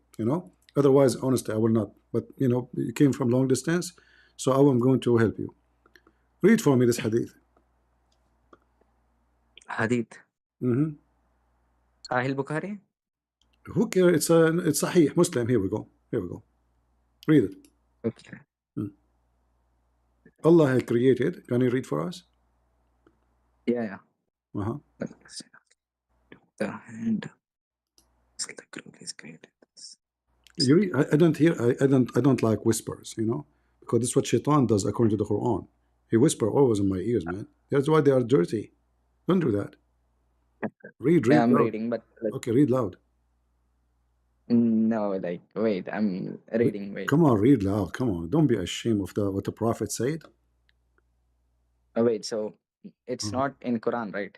Otherwise, honestly, I will not. But you came from long distance, so I am going to help you. Read for me this hadith. Hadith. Hmm. Sahih Bukhari? Who cares? It's Sahih Muslim. Here we go. Here we go. Read it. Okay. Hmm. Allah had created. Can you read for us? Yeah. Uh-huh. Let's see. The hand is like rule is created. I don't like whispers, because this is what Shaitan does according to the Quran. He whisper always in my ears, man. That's why they are dirty. Don't do that. Yeah, Read I'm loud. reading, but like Okay, read loud. no, like wait, I'm reading. Wait, Come on, read loud. Come on. Don't be ashamed of what the Prophet said. wait. So it's Mhm. not in Quran, right?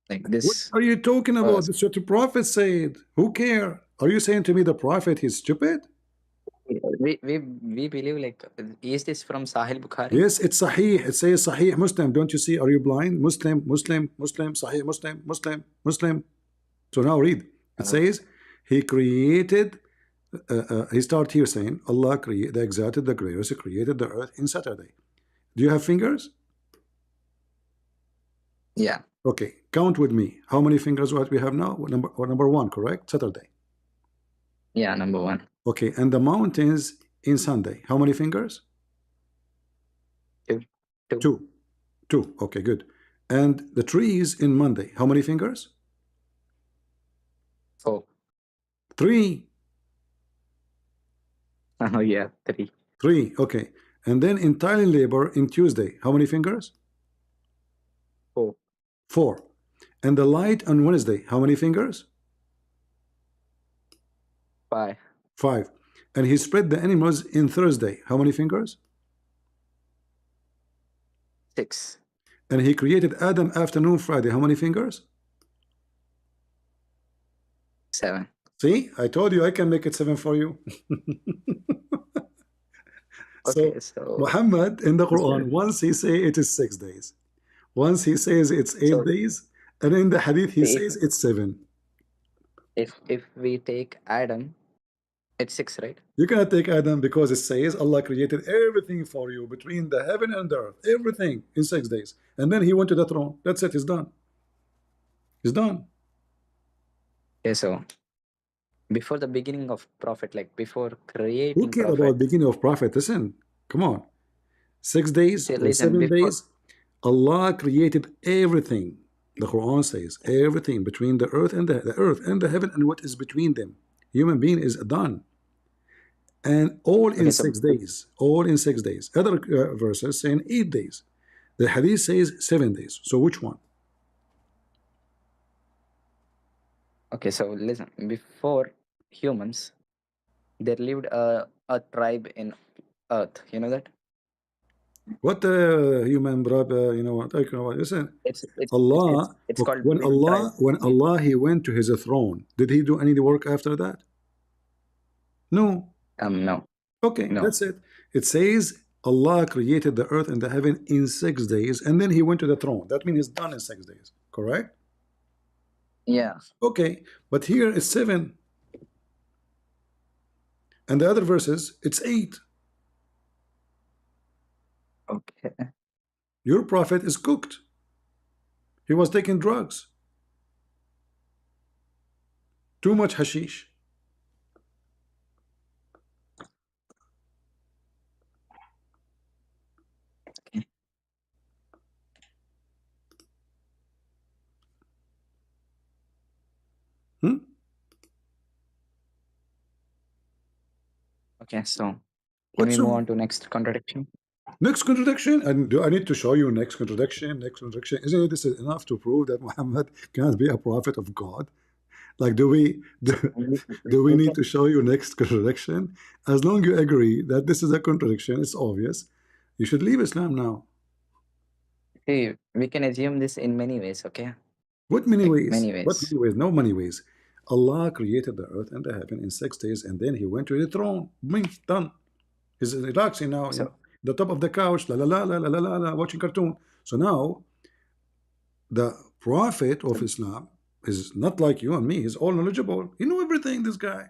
Like What this are you talking about? verse. This is what the Prophet said. Who care? Are you saying to me the Prophet is stupid? We believe like is this from Sahil Bukhari? Yes, it's Sahih. It says Sahih Muslim. Don't you see? Are you blind? Muslim, Muslim, Muslim, Sahih Muslim, Muslim, Muslim. So now read. It Oh, says He created. He start here saying Allah created the exalted, the greatest. He created the earth in Saturday. Do you have fingers? yeah, Okay, count with me. How many fingers what we have now? Number one, correct? Saturday. yeah. Number one, Okay, and the mountains in Sunday. How many fingers? two, two, Two. Two. Okay, good. And the trees in Monday. How many fingers? four. Three. Oh yeah, three, Three. Okay. And then in Thailand labor in Tuesday. How many fingers? four, Four. And the light on Wednesday. How many fingers? five, Five. And he spread the animals in Thursday. How many fingers? six, And he created Adam afternoon Friday. How many fingers? seven. See, I told you I can make it seven for you. So Okay, so Muhammad in the this Quran, once he say it is 6 days, once he says it's eight so days, and in the Hadith he if says it's seven. if we take Adam, it's six, right? You cannot take Adam because it says Allah created everything for you between the heaven and the earth, everything in 6 days, and then he went to the throne. That's it. He's done. He's done. Okay, so before the beginning of Prophet, like before Who creating care about Prophet, beginning of Prophet? Listen, come on. 6 days say or listen, seven before days, Allah created everything. The Quran says everything between the earth and the earth and the heaven and what is between them. Human being is done, and all in okay, so 6 days. All in 6 days. Other verses saying 8 days. The Hadith says 7 days. So which one? okay, so listen, before humans, there lived a tribe in Earth. You know that? What human brother? You know what? I know what. Listen, Allah. It's Okay, called tribe. When Allah he went to his throne, did he do any work after that? No. No, Okay, no, that's it. It says Allah created the earth and the heaven in 6 days, and then he went to the throne. That means it's done in 6 days, correct? yeah, Okay, but here it's seven, and the other verses it's eight. okay, Your prophet is cooked. He was taking drugs, too much hashish. okay, Hmm? okay. So can we What's move wrong? on to next contradiction? Next contradiction, and do I need to show you next contradiction? Next contradiction, isn't it this is enough to prove that Muhammad cannot be a prophet of God? Like, So do we we need can to show you next contradiction? As long you agree that this is a contradiction, it's obvious. You should leave Islam now. see we can assume this in many ways. Okay, What many like ways? many What ways. many ways? No many ways. Allah created the earth and the heaven in 6 days, and then He went to the throne. Bing, done. He's relaxing now, So the top of the couch, la la la la la la la, la watching cartoon. So now the prophet so of Islam is not like you and me. He's all knowledgeable. He know everything. This guy.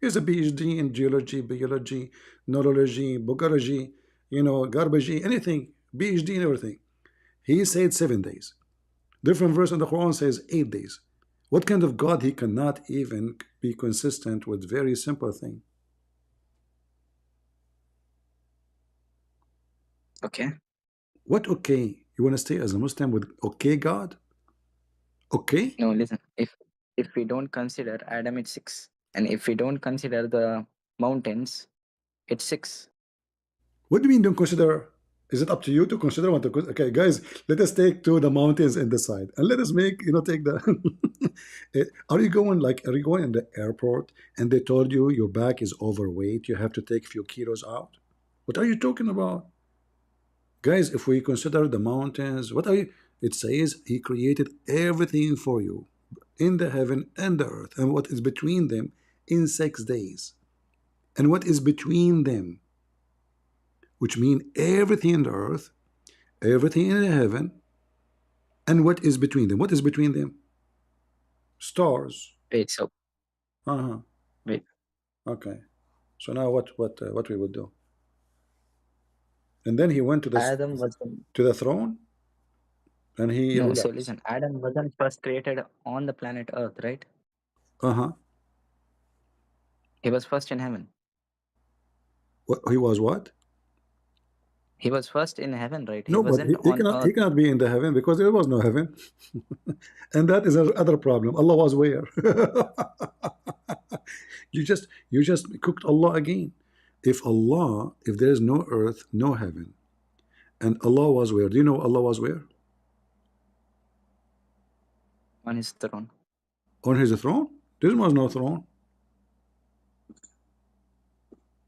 He has a PhD in geology, biology, neurology, bogology, garbage, anything. PhD in everything. He said 7 days. Different verse in the Quran says 8 days. What kind of God he cannot even be consistent with very simple thing? okay, What okay? You want to stay as a Muslim with okay God? Okay? no, listen. If we don't consider Adam, it's 6. And if we don't consider the mountains, it's 6. What do you mean don't consider? Is it up to you to consider what to consider? Okay, guys, let us take to the mountains in the side and let us make, take the. Are you going are you going in the airport and they told you your back is overweight, you have to take a few kilos out? What are you talking about? Guys, if we consider the mountains, what are you? It says he created everything for you in the heaven and the earth and what is between them in 6 days. And what is between them, which mean everything in the earth, everything in the heaven, and what is between them. What is between them? Stars. Wait, so Uh-huh. wait. Okay. So now what we would do? And then he went to Adam wasn't. the throne and he No, so relaxed. listen, Adam wasn't first created on the planet Earth, right? Uh-huh. He was first in heaven. He was what? He was first in heaven, right? He No, but wasn't on he Earth. cannot be in the heaven because there was no heaven. And that is another problem. Allah was where? You just cooked Allah again. If there is no earth, no heaven, and Allah was where? Do you know Allah was where? On his throne. On his throne? There was no throne.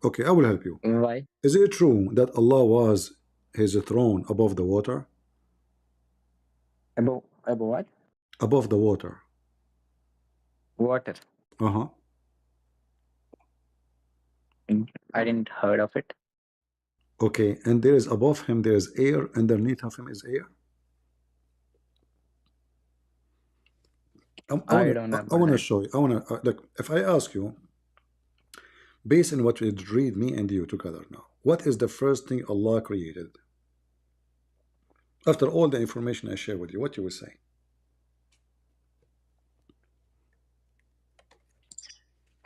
Okay, I will help you. Why? Is it true that Allah was his throne above the water? Above what? Above the water. Water. Uh-huh. I didn't heard of it. Okay, and there is above him, there is air, underneath of him is air. I don't know I about want to that. show you. I want to look. If I ask you, based on what we read, me and you together now, what is the first thing Allah created? After all the information I share with you, what you will say?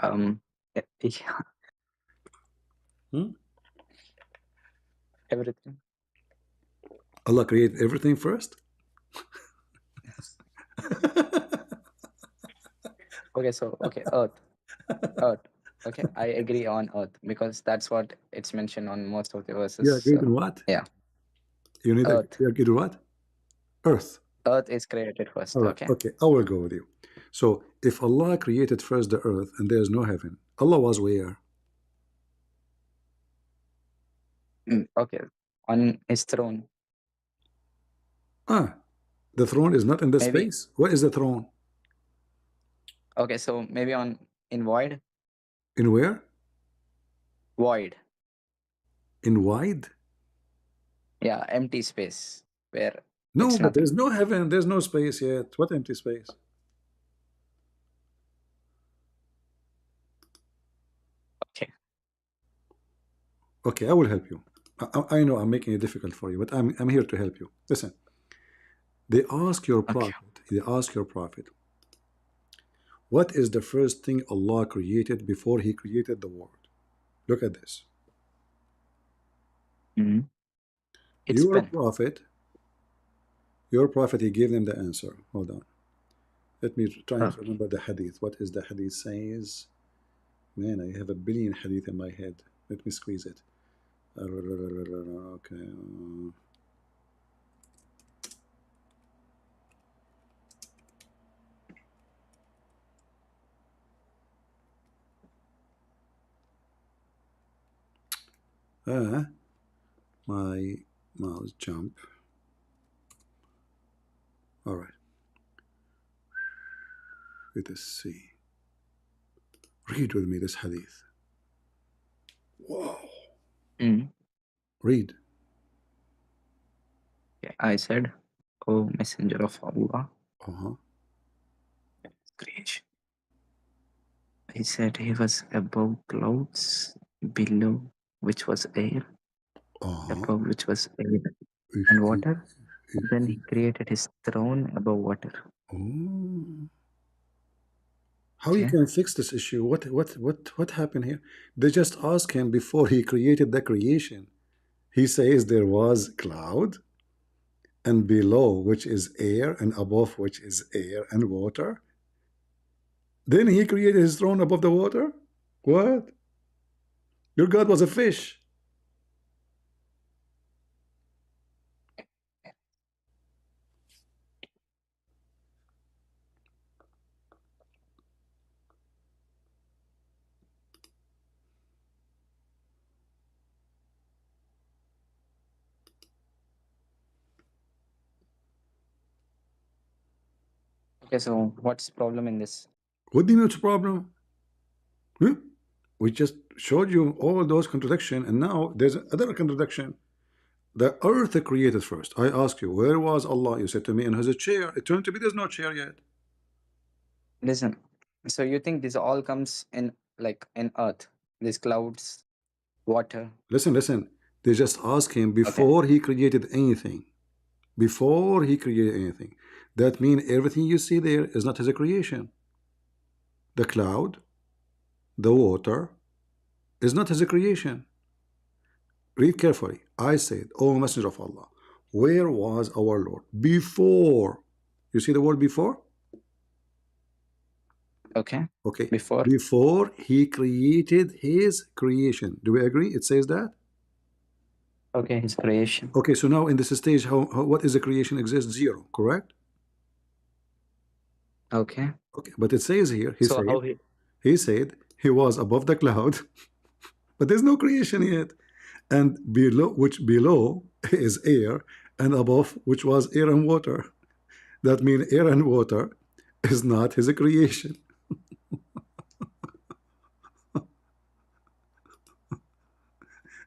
Yeah, Hmm? everything. Allah created everything first. Okay, so Earth. Okay, I agree on Earth because that's what it's mentioned on most of the verses. You agreed So on what? yeah, You need Earth. you agreed on what? Earth. Earth is created first. All right. Okay. Okay. I will go with you. So if Allah created first the earth and there is no heaven, Allah was where? Okay. On his throne. Ah, the throne is not in the Maybe. space. What is the throne? Okay, so maybe in void. In where? Void. In wide? Yeah, empty space where No, it's but nothing. there's no heaven. There's no space yet. What empty space? Okay. Okay, I will help you. I know I'm making it difficult for you, but I'm here to help you. Listen, they ask your Okay. prophet. They ask your prophet, what is the first thing Allah created before He created the world? Look at this. Mhm. It's Your pen. prophet, He gave them the answer. Hold on. Let me try to remember the hadith. What is the hadith says? Man, I have a billion hadith in my head. Let me squeeze it. Okay. My mouse jump. All right. Let us see. Read with me this hadith. Whoa. Read. Okay, I said, "O Messenger of Allah, Uh-huh. creation." He said he was above clouds, below which was air, Uh-huh. above which was air and water. And then he created his throne above water. Oh. How you Okay. can fix this issue? What happened here? They just asked him before he created the creation. He says there was cloud, and below which is air, and above which is air and water. Then he created his throne above the water? What? Your God was a fish. Okay, so what's the problem in this? What do you mean it's a problem? Hmm? We just showed you all those contradictions, and now there's another contradiction. The earth created first. I asked you, where was Allah? You said to me, in his chair. It turned to be there's no chair yet. Listen, so you think this all comes in like in earth, these clouds, water, Listen, listen. They just asked him okay? before he created anything. Before he created anything. That means everything you see there is not his creation. The cloud, the water, is not his creation. Read carefully. I said, O Messenger of Allah, where was our Lord before? You see the word before? Okay, Okay. before, Before he created his creation. Do we agree? It says that? okay, his creation. Okay, so now in this stage, what is the creation exists? Zero, correct? Okay, Okay, but it says here, so how he? he said he was above the cloud, but there's no creation yet. And below is air, and above which was air and water. That means air and water is not his creation.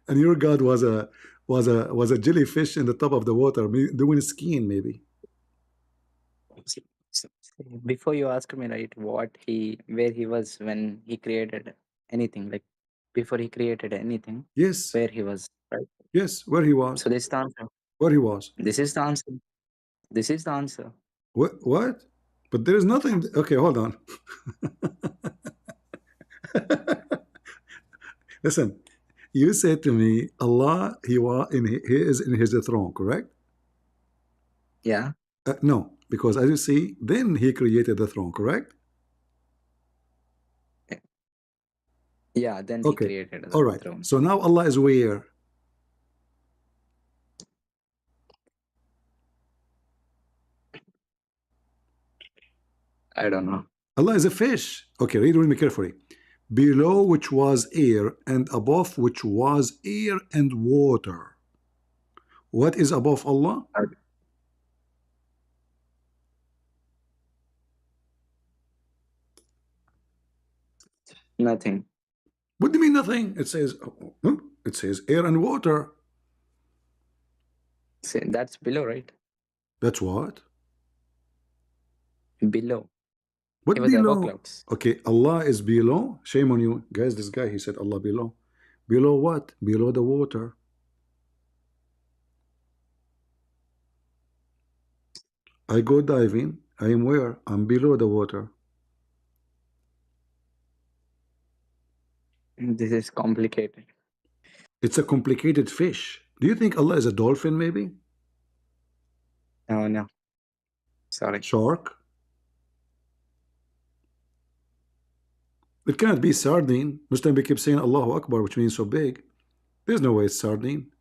And your God was a jellyfish in the top of the water, doing skiing maybe. Before you asked me, right, where he was when he created anything, like before he created anything, Yes, where he was, right? yes, where he was. So this is the answer. Where he was. This is the answer. This is the answer. What? But there is nothing. Okay, hold on. Listen, you said to me, Allah, he is in his throne, correct? Yeah, No, because as you see, then he created the throne, correct? yeah. Then he Okay, created the all right. throne. So now Allah is where? I don't know. Allah is a fish. Okay, read with me carefully. Below which was air, and above which was air and water. What is above Allah? Nothing. What do you mean nothing? It says air and water. See, that's below, right? That's what? Below. He What was above below? clouds. Okay, Allah is below. Shame on you. Guys, this guy, he said Allah below. Below what? Below the water. I go diving. I am where? I'm below the water. This is complicated. It's a complicated fish. Do you think Allah is a dolphin maybe? No, no. Sorry. Shark? It cannot be sardine. Muslim keep saying Allahu Akbar, which means so big. There's no way it's sardine.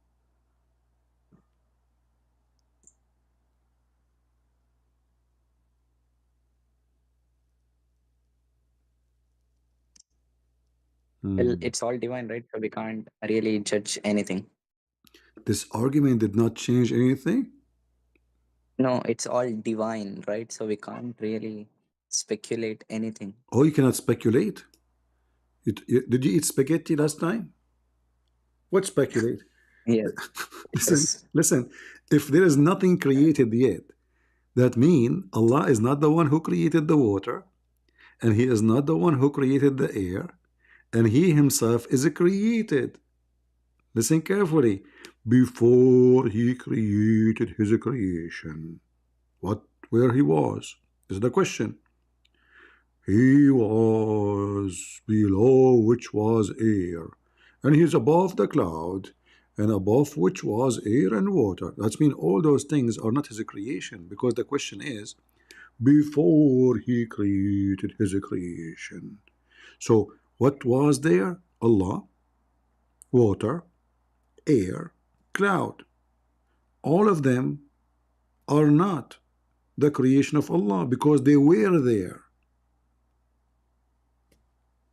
Well, it's all divine, right? So we can't really judge anything. This argument did not change anything? No, it's all divine, right? So we can't really speculate anything. Oh, you cannot speculate? Did you eat spaghetti last time? What speculate? Yes. Listen. If there is nothing created yet, that means Allah is not the one who created the water, and He is not the one who created the air, and He Himself is created. Listen carefully. Before He created His creation, where He was? This is the question. He was below which was air, and He is above the cloud, and above which was air and water. That means all those things are not His creation, because the question is, before he created his creation. So, what was there? Allah, water, air, cloud. All of them are not the creation of Allah because they were there.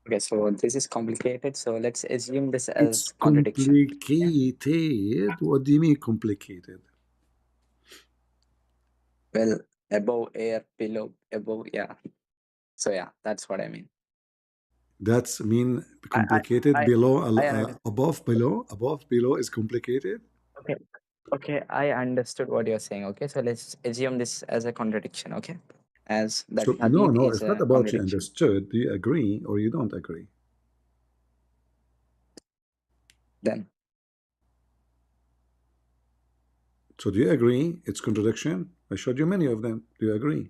Okay, so this is complicated. So let's assume this It's as contradiction. Okay. complicated. What do you mean complicated? Well, above air, below, above, yeah. So yeah, that's what I mean. That's mean I I complicated. I, Below, I understand. above, below is complicated. Okay. Okay, I understood what you're saying. Okay, so let's assume this as a contradiction. Okay, as that So no, hadith no, is it's not a about you contradiction. understood. Do you agree or you don't agree? Then So do you agree? It's contradiction. I showed you many of them. Do you agree?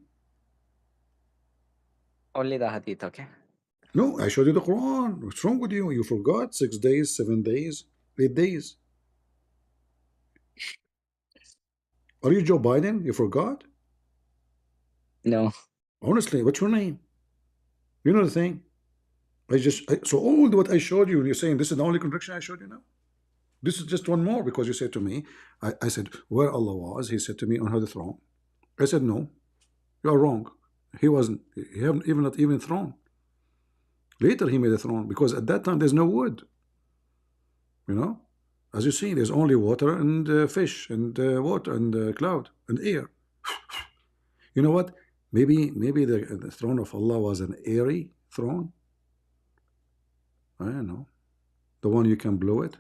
only the hadith. Okay. No, I showed you the Quran. What's wrong with you? You forgot 6 days, 7 days, 8 days. Are you Joe Biden? You forgot? No. Honestly, what's your name? You know the thing. So all what I showed you, and you're saying this is the only contradiction I showed you now. This is just one more because you said to me, I said where Allah was. He said to me on the throne. I said no, you are wrong. He wasn't. He haven't even not even throne. Later he made a throne because at that time there's no wood. You know, as you see, there's only water and fish and water and cloud and air. You know what? Maybe the throne of Allah was an airy throne. I don't know. The one you can blow it.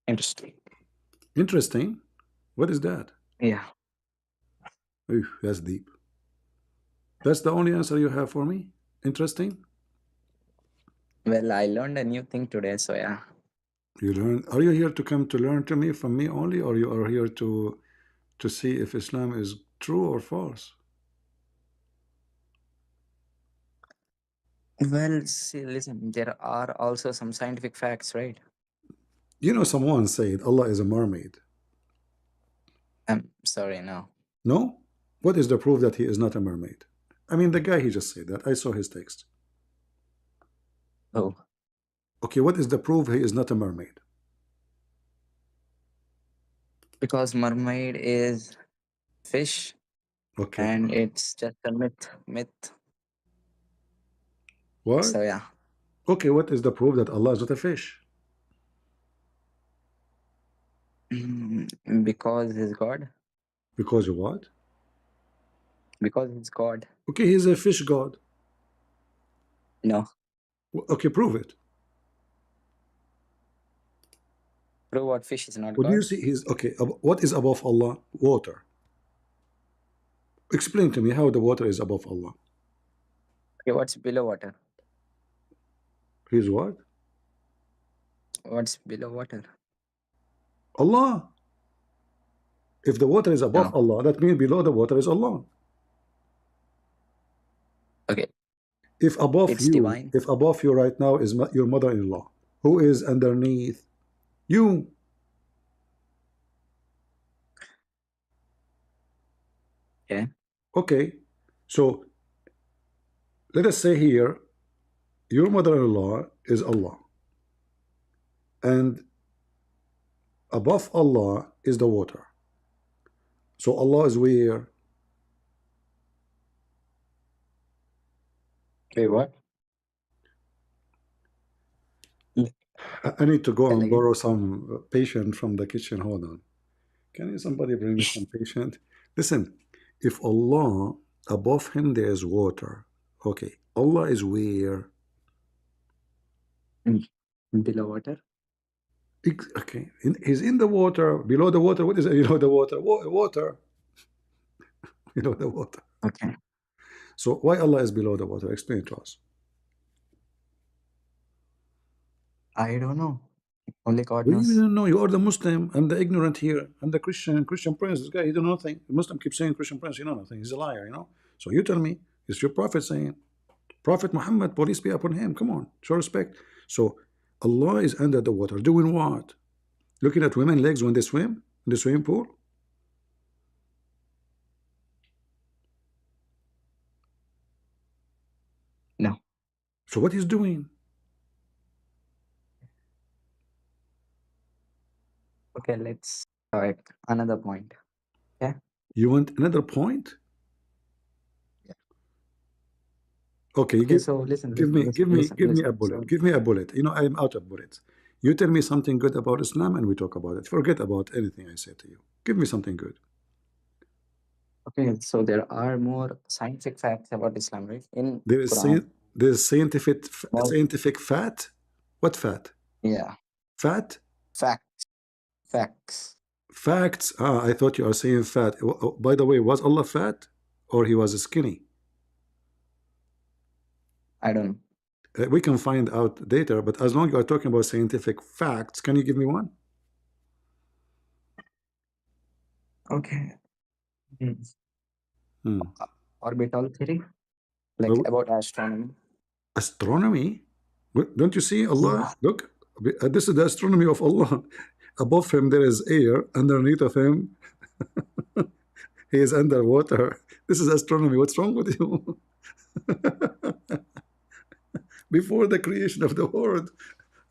Interesting. Interesting. What is that? Yeah. Ooh, that's deep. That's the only answer you have for me? Interesting? Well, I learned a new thing today. So yeah. You learn. Are you here to come to learn to me from me only, or you are here to see if Islam is true or false? Well, see, listen, there are also some scientific facts, right? You know, someone said Allah is a mermaid. I'm sorry, no. No? What is the proof that he is not a mermaid? I mean, the guy he just said that. I saw his text. Oh, Okay, what is the proof he is not a mermaid? because mermaid is fish, Okay. and it's just a myth. Myth. What? So yeah. Okay, what is the proof that Allah is not a fish? Because he's God. Because you what? Because he's God. Okay, he's a fish god. No. Okay, prove it. Prove what fish is not What do you God? see? He's okay. What is above Allah? Water. Explain to me how the water is above Allah. Okay, what's below water? He's what? What's below water? Allah. If the water is above No. Allah, that means below the water is Allah. Okay. If above It's you, divine. if above you right now is your mother-in-law, who is underneath you? Yeah. Okay. So let us say here, your mother-in-law is Allah, and above Allah is the water. So Allah is where? Okay, what? I need to go Tell and again. borrow some patient from the kitchen. Hold on. Can you somebody bring me some patient? Listen, if Allah above him there is water, okay, Allah is where? Mm. Below water? Okay, he's in the water, below the water. What is it below the water? Water, below the water. Okay. So why Allah is below the water? Explain to us. I don't know. Only God We knows. don't know. You are the Muslim. I'm the ignorant here. I'm the Christian. Christian Prince. This guy, he don't know nothing. The Muslim keeps saying Christian Prince. You know nothing. He's a liar. You know. So you tell me, it's your prophet saying, Prophet Muhammad, peace be upon him. Come on, show respect. So Allah is under the water, doing what? Looking at women's legs when they swim? in the swimming pool? No. So what he's doing? Okay, let's start another point. Yeah. You want another point? Yeah. Okay, Okay, so listen, listen, listen, listen, give me a listen. bullet. So Give me a bullet. You know, I'm out of bullets. You tell me something good about Islam and we talk about it. Forget about anything I say to you. Give me something good. okay, so there are more scientific facts about Islam, right? In There is Quran. there's More, scientific fat. What fat? yeah. Fat? Facts. Facts. Facts. Ah, I thought you are saying fat. By the way, was Allah fat or he was skinny? I don't know. We can find out later, but as long as you are talking about scientific facts, can you give me one? Okay. Hmm. Hmm. Orbital theory, like Well, about astronomy. astronomy? Don't you see Allah? Yeah. Look, this is the astronomy of Allah. Above him there is air, underneath of him he is underwater. This is astronomy. What's wrong with you? Before the creation of the world,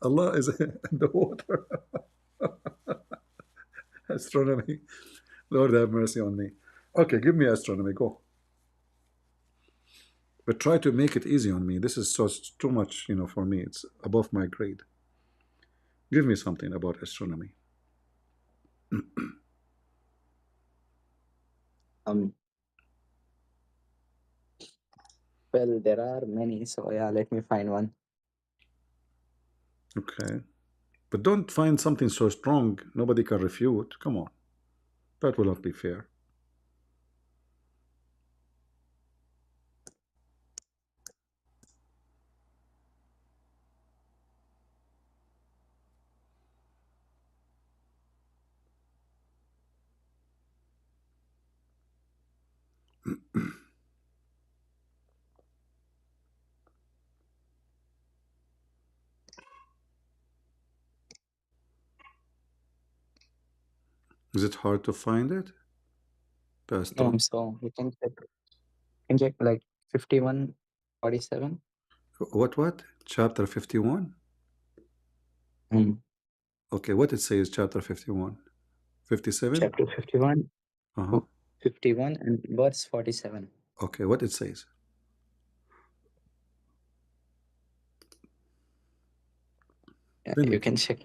Allah is in the water. Astronomy. Lord have mercy on me. Okay, give me astronomy. Go. But try to make it easy on me. This is so too much, you know, for me. It's above my grade. Give me something about astronomy. Um. Well, there are many, so yeah, let me find one. Okay. But don't find something so strong nobody can refute. Come on. That will not be fair. Is it hard to find it? The No, astro so you can check like 5147. what? Chapter 51? Mm. Okay, what it says, chapter 51? 57? Chapter 51, Uh-huh. 51 and verse 47. Okay, what it says? Yeah, Tell you me. can check.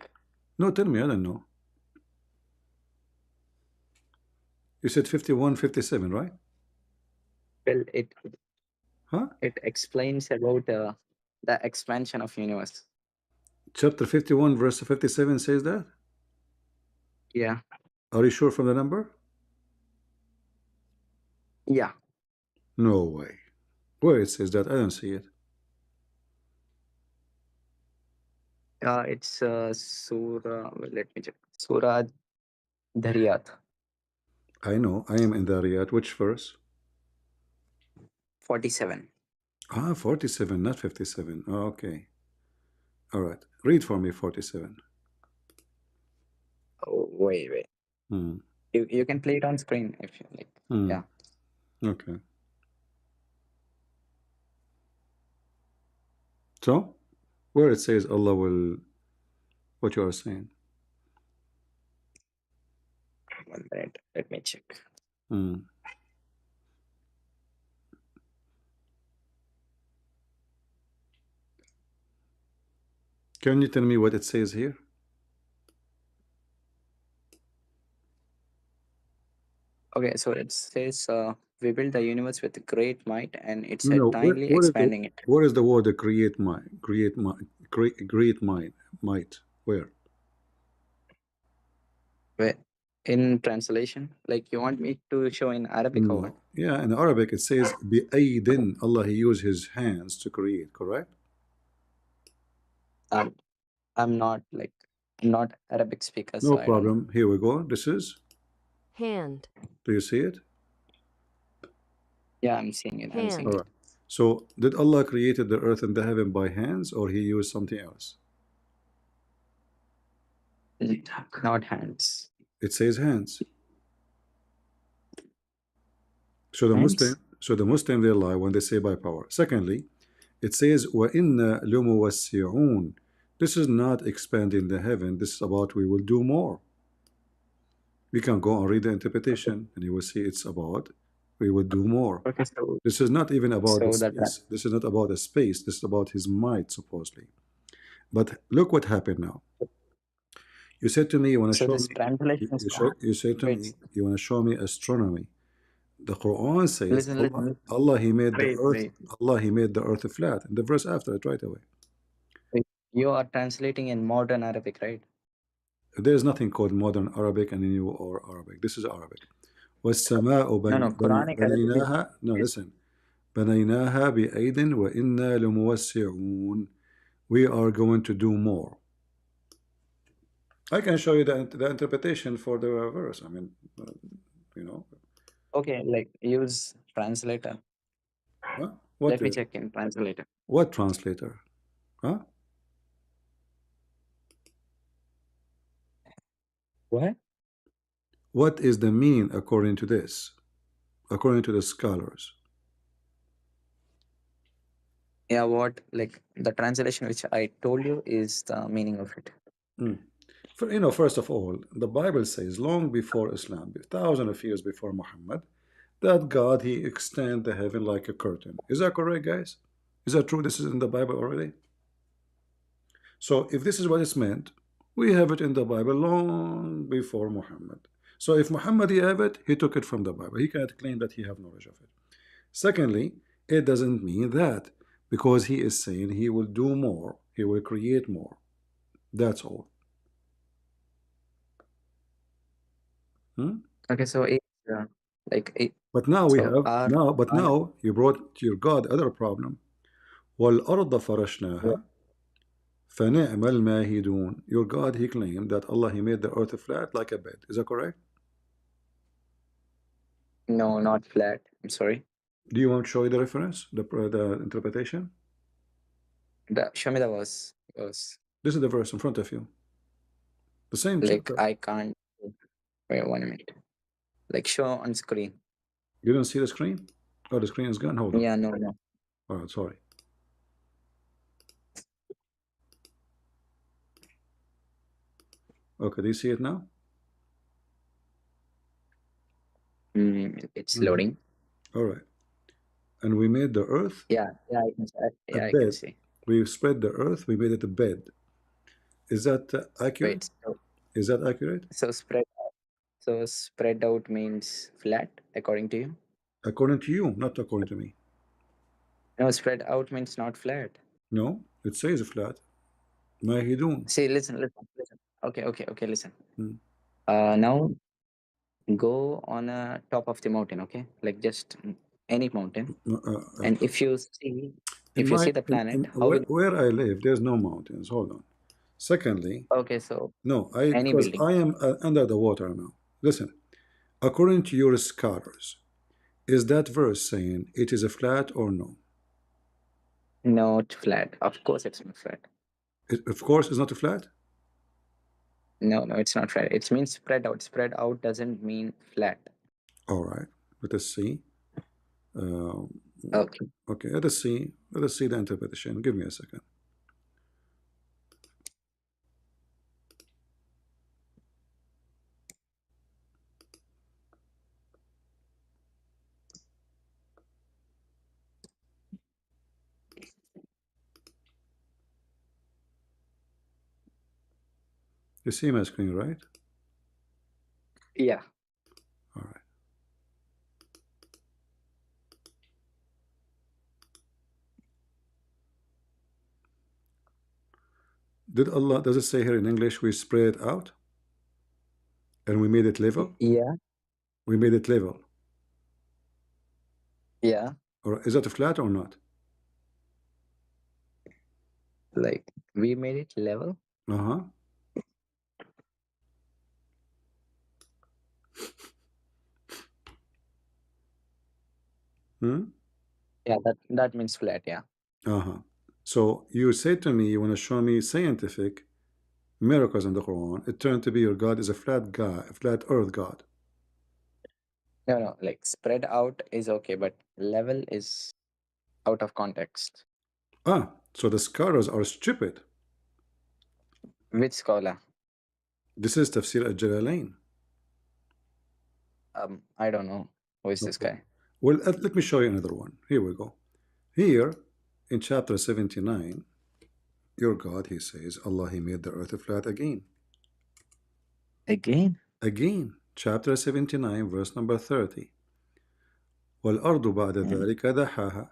No, tell me, I don't know. You said 51, 57, right? Well, it Huh? it explains about the expansion of universe. Chapter 51, verse 57 says that? Yeah, Are you sure from the number? yeah. No way. Where it says that? I don't see it. It's Surah. Well, let me check. Surah Dhariyat, I know. I am in the Riyadh. Which verse? 47. Ah, 47, not 57. Oh, okay. All right. Read for me 47. Oh, wait. Hmm. You can play it on screen if you like. Hmm. Yeah. Okay. So, where it says Allah will, what you are saying? 1 minute. Let me check. Hmm. Can you tell me what it says here? Okay, so it says we build the universe with great might, and it's No, no. eternally Where is the expanding it. where is the word create mind, might? Where? Where, in translation, like you want me to show in Arabic or what? No. Yeah, in Arabic it says بأيد. Allah, he used his hands to create, correct? Um, I'm not like I'm not Arabic speaker, No so I don't know. problem. Here we go. This is, hand, do you see it? Yeah, I'm seeing it. I'm seeing All hand, it. right. So did Allah created the earth and the heaven by hands or he used something else? Not hands. It says hands. So the Muslim, Hands. so the Muslim they lie when they say by power. Secondly, it says وَإِنَّا لَمُوَسِّعُونَ. This is not expanding the heaven. This is about we will do more. We can go and read the Okay. interpretation, and you will see it's about we will do more. Okay. So This is not even about the so that space. This is not about the space. This is about his might, supposedly. But look what happened now. You said to me, you want to so show this me. translation is wrong. You said to Wait. me, you want to show me astronomy. The Quran says Listen. Allah, Listen. Listen. Allah, He made the Wait. earth. Wait. Allah, He made the earth flat. And the verse after it, right away. Wait. You are translating in modern Arabic, right? There is nothing called modern Arabic and new or Arabic. This is Arabic. والسماء No. No. Quranic Arabic بنيناها. No, is listen. بنيناها بأيد وإنا لموسعون. We are going to do more. I can show you the interpretation for the verse. I mean, you know, okay. Like use translator. huh? What Let me check in translator. what translator? Huh? What? What is the meaning according to this? According to the scholars. Yeah. What? Like the translation which I told you is the meaning of it. Hmm. First of all, the Bible says long before Islam, thousands of years before Muhammad, that God He extend the heaven like a curtain. Is that correct, guys? Is that true? This is in the Bible already. So if this is what it's meant, we have it in the Bible long before Muhammad. So if Muhammad he have it, he took it from the Bible. He cannot claim that he have knowledge of it. Secondly, it doesn't mean that because he is saying he will do more, he will create more. That's all. Hmm? Okay. So it's like it. But now we So have our now, but Quranic. now you brought to your God other problem. وَالْأَرْضَ فَرَشْنَاهَا فَنِعْمَ الْمَاهِدُونَ. Your God, he claimed that Allah, he made the earth flat like a bed. Is that correct? No, not flat. I'm sorry. Do you want to show you the reference, the interpretation? Show me the verse. This is the verse in front of you. The same Like chapter. I can't. Wait 1 minute. Like show on screen. You don't see the screen? Oh, the screen is gone. Hold on. Yeah. No. No. All right, sorry. Okay, do you see it now? It's Mhm. loading. All right. And we made the earth Yeah. Yeah. I can. a Yeah. I can bed. see. We spread the earth. We made it a bed. Is that accurate? Wait. So Is that accurate? so spread. So spread out means flat, according to you. According to you, not according to me. No, spread out means not flat. No, it says flat. Mahidun. See, listen. Okay. Listen. Hmm. Now go on a top of the mountain. Okay, like just any mountain. Uh, uh, And uh, in if you my see the planet, in how will? where I live, there's no mountains. Hold on. Secondly, Okay, so no, I any because building. I am under the water now. Listen, according to your scholars, is that verse saying it is a flat or no? Not flat. Of course, it's not flat. Of course, it's not a flat. No, it's not flat. It means spread out. Spread out doesn't mean flat. All right, let us see. Uh, Okay. okay, let us see. Let us see the interpretation. Give me a second. You see my screen, right? Yeah. All right. Did Allah, does it say here in English, we spread it out and we made it level? Yeah. We made it level. Yeah. Or is that flat or not? Like we made it level. Uh-huh. Hmm? Yeah, that means flat. Yeah. Uh-huh. So you said to me you want to show me scientific miracles in the Quran, it turned to be your God is a flat guy, a flat earth God. No, no, like spread out is okay, but level is out of context. Ah, so the scholars are stupid. Which scholar? This is Tafsir al-Jalalain. I don't know. Who is this Okay. guy? Well, let me show you another one. Here we go. Here in chapter 79, your God, he says, Allah, he made the earth flat again. Again? Again, chapter 79, verse number 30. وَالْأَرْضُ بَعْدَ ذَلِكَ دَحَاهَا.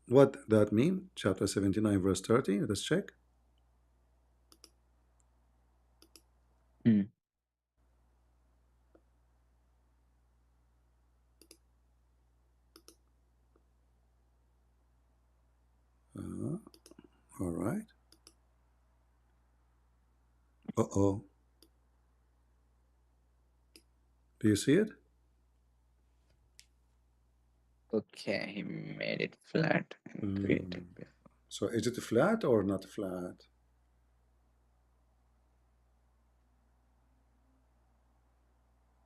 What that mean? Chapter 79, verse 30. Let's check. Hmm. All right. Uh-oh. Do you see it? Okay, he made it flat and created before. So is it flat or not flat?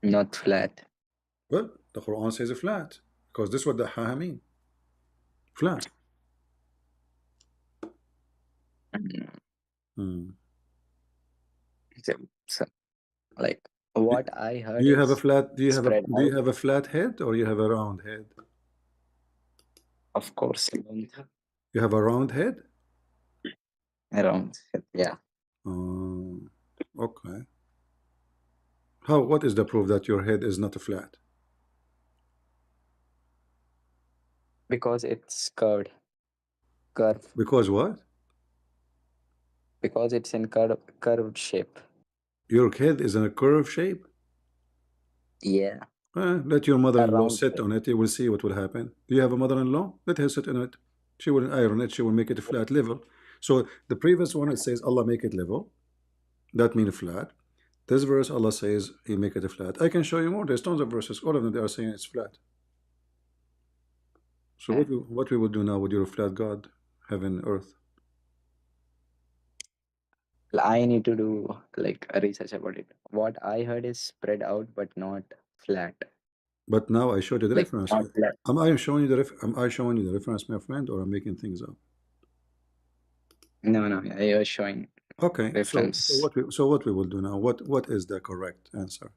Not flat. Well, the Quran says flat because this is what the ha mean. Flat. Mm. Hmm. So, like what I Do heard you have a is flat? spread Do you out. have a flat head or you have a round head? Of course, You have a round head. around. Yeah, Oh, okay. How? What is the proof that your head is not flat? because it's curved. Because what? Because it's in curved shape. Your head is in a curve shape. Yeah, Let your a mother-in-law round sit shape. on it. You will see what will happen. Do you have a mother-in-law? Let her sit on it. She will iron it. She will make it flat level. So the previous one, it says Allah make it level. That means flat. This verse, Allah says He make it flat. I can show you more. There's tons of verses. All of them, they are saying it's flat. So Yeah. what we will do now with your flat God, heaven, earth? I need to do like a research about it. What I heard is spread out but not flat. But now I showed you the Like reference. not flat. Am I showing you the reference, my friend, or I'm making things up? No, no, you're showing Okay. reference. What we will do now? What is the correct answer?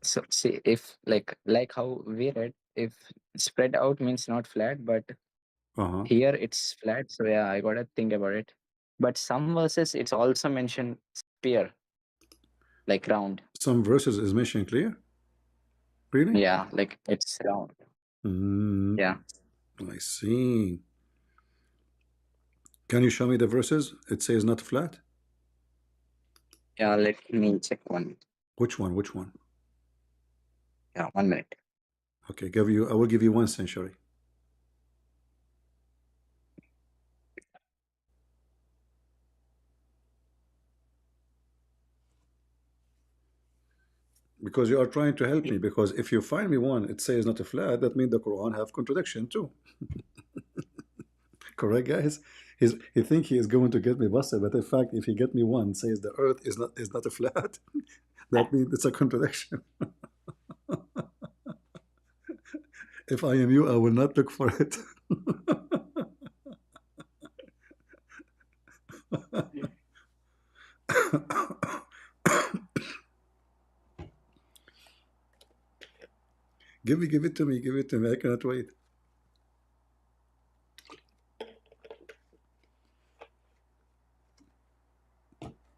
So see if like how we read, if spread out means not flat, but Uh-huh. here it's flat. So yeah, I gotta think about it. But some verses it's also mentioned sphere, like round. Some verses is mentioned clear. Really? Yeah, like it's round. Mm, Yeah. I see. Can you show me the verses? It says not flat. Yeah, let me check one. Which one? Which one? Yeah, 1 minute. Okay, I will give you 1 century. Because you are trying to help me. Because if you find me one, it says not flat. That means the Quran have contradiction too. Correct, guys? He think he is going to get me busted, but in fact, if he get me one says the Earth is not a flat, that means it's a contradiction. If I am you, I will not look for it. Give it to me. Give it to me. I cannot wait.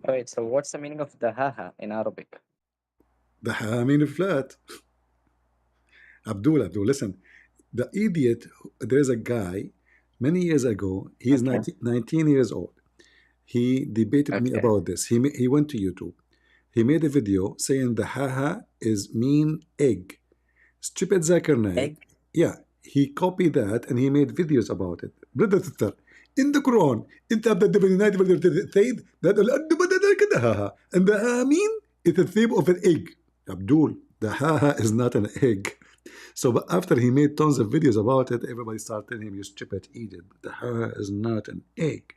Alright, so what's the meaning of the haha in Arabic? The mean flat. Abdul, listen. The idiot, there is a guy many years ago, he is Okay. 19 years old. He debated me Okay. about this. He went to YouTube. He made a video saying the haha is mean egg. Stupid Zakir Naik. Egg? Yeah, he copied that and he made videos about it. Brother sister, in the Quran, انت بدأت بالنهاية that and the ha mean it's a shape of an egg. Abdul, the ha is not an egg. So but after he made tons of videos about it, everybody started telling him, you stupid idiot. The ha is not an egg.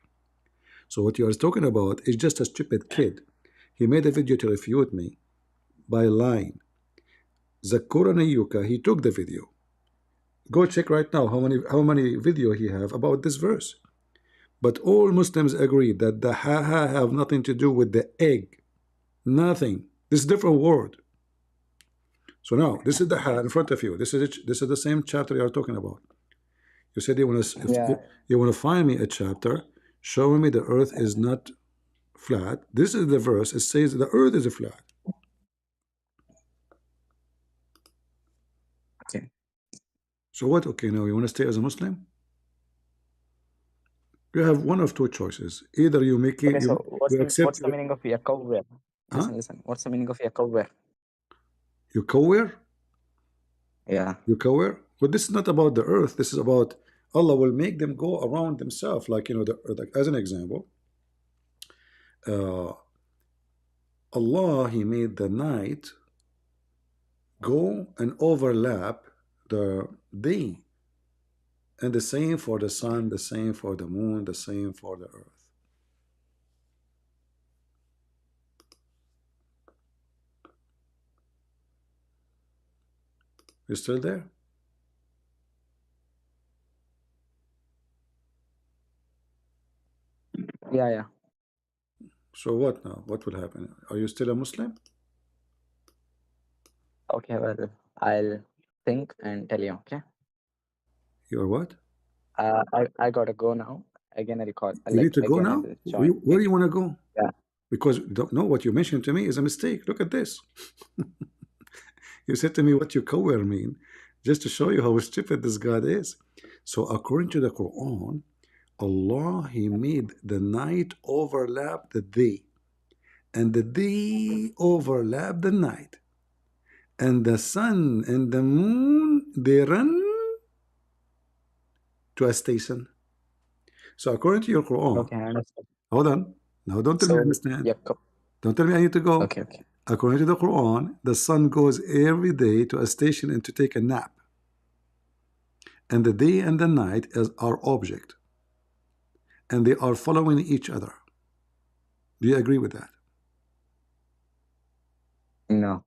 So what you are talking about is just a stupid kid. He made a video to refute me by lying. Zakura Nayuka, he took the video. Go check right now how many video he have about this verse. But all Muslims agree that the ha have nothing to do with the egg. Nothing. This is a different word. So now this is the ha in front of you. This is the same chapter you are talking about. You said you want to if Yeah. you want to find me a chapter showing me the earth is not flat. This is the verse. It says the earth is flat. Okay. So what? Okay, now you want to stay as a Muslim? You have one of two choices. Either you make it, Okay. So you accept what's the your, meaning of yakawwir? huh? Listen. What's the meaning of yakawwir? You cower, Yeah. you cower. But this is not about the earth. This is about Allah will make them go around themselves. Like like as an example, uh, Allah He made the night go and overlap the day, and the same for the sun, the same for the moon, the same for the earth. You still there? Yeah. Yeah. So what now? What will happen? Are you still a Muslim? Okay. Well, I'll think and tell you. Okay. You are what? I gotta go now. Again, I record. You need to go Again, I now? will join. Where do you want to go? Yeah. Because don't know what you mentioned to me is a mistake. Look at this. You said to me what you cover mean, just to show you how stupid this God is. So according to the Quran, Allah He made the night overlap the day, and the day overlap the night, and the sun and the moon they run to a station. So according to your Quran, Okay. I understand. hold on. Now don't tell me I So understand. yakum. Don't tell me I need to go. Okay. Okay. According to the Quran, the sun goes every day to a station and to take a nap. And the day and the night are object. And they are following each other. Do you agree with that? No.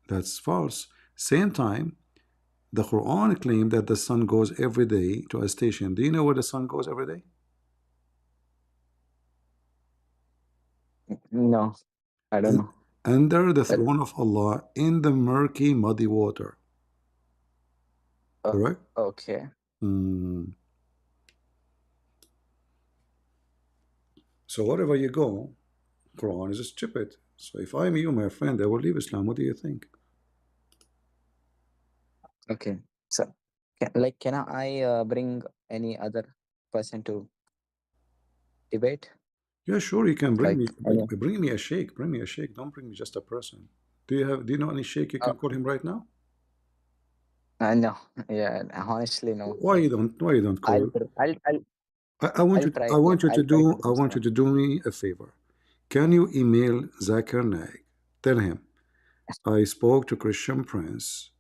That's false. Same time, the Quran claimed that the sun goes every day to a station. Do you know where the sun goes every day? No. I don't know. Under the Well. throne of Allah in the murky, muddy water. Correct? Okay. Hmm. So wherever you go, Quran is stupid. So if I'm you, my friend, I will leave Islam. What do you think? Okay. So, can I bring any other person to debate? Yeah, sure, you can bring Like me any? bring me a sheikh. Bring me a sheikh. Don't bring me just a person. Do you know any sheikh you Uh, can call him right now? no. Yeah. Honestly, no. Like Why you don't call? I want I'll you try. Like I'll try to I bring want you someone. to do me a favor. Can you email Zakir Naik? Tell him I spoke to Christian Prince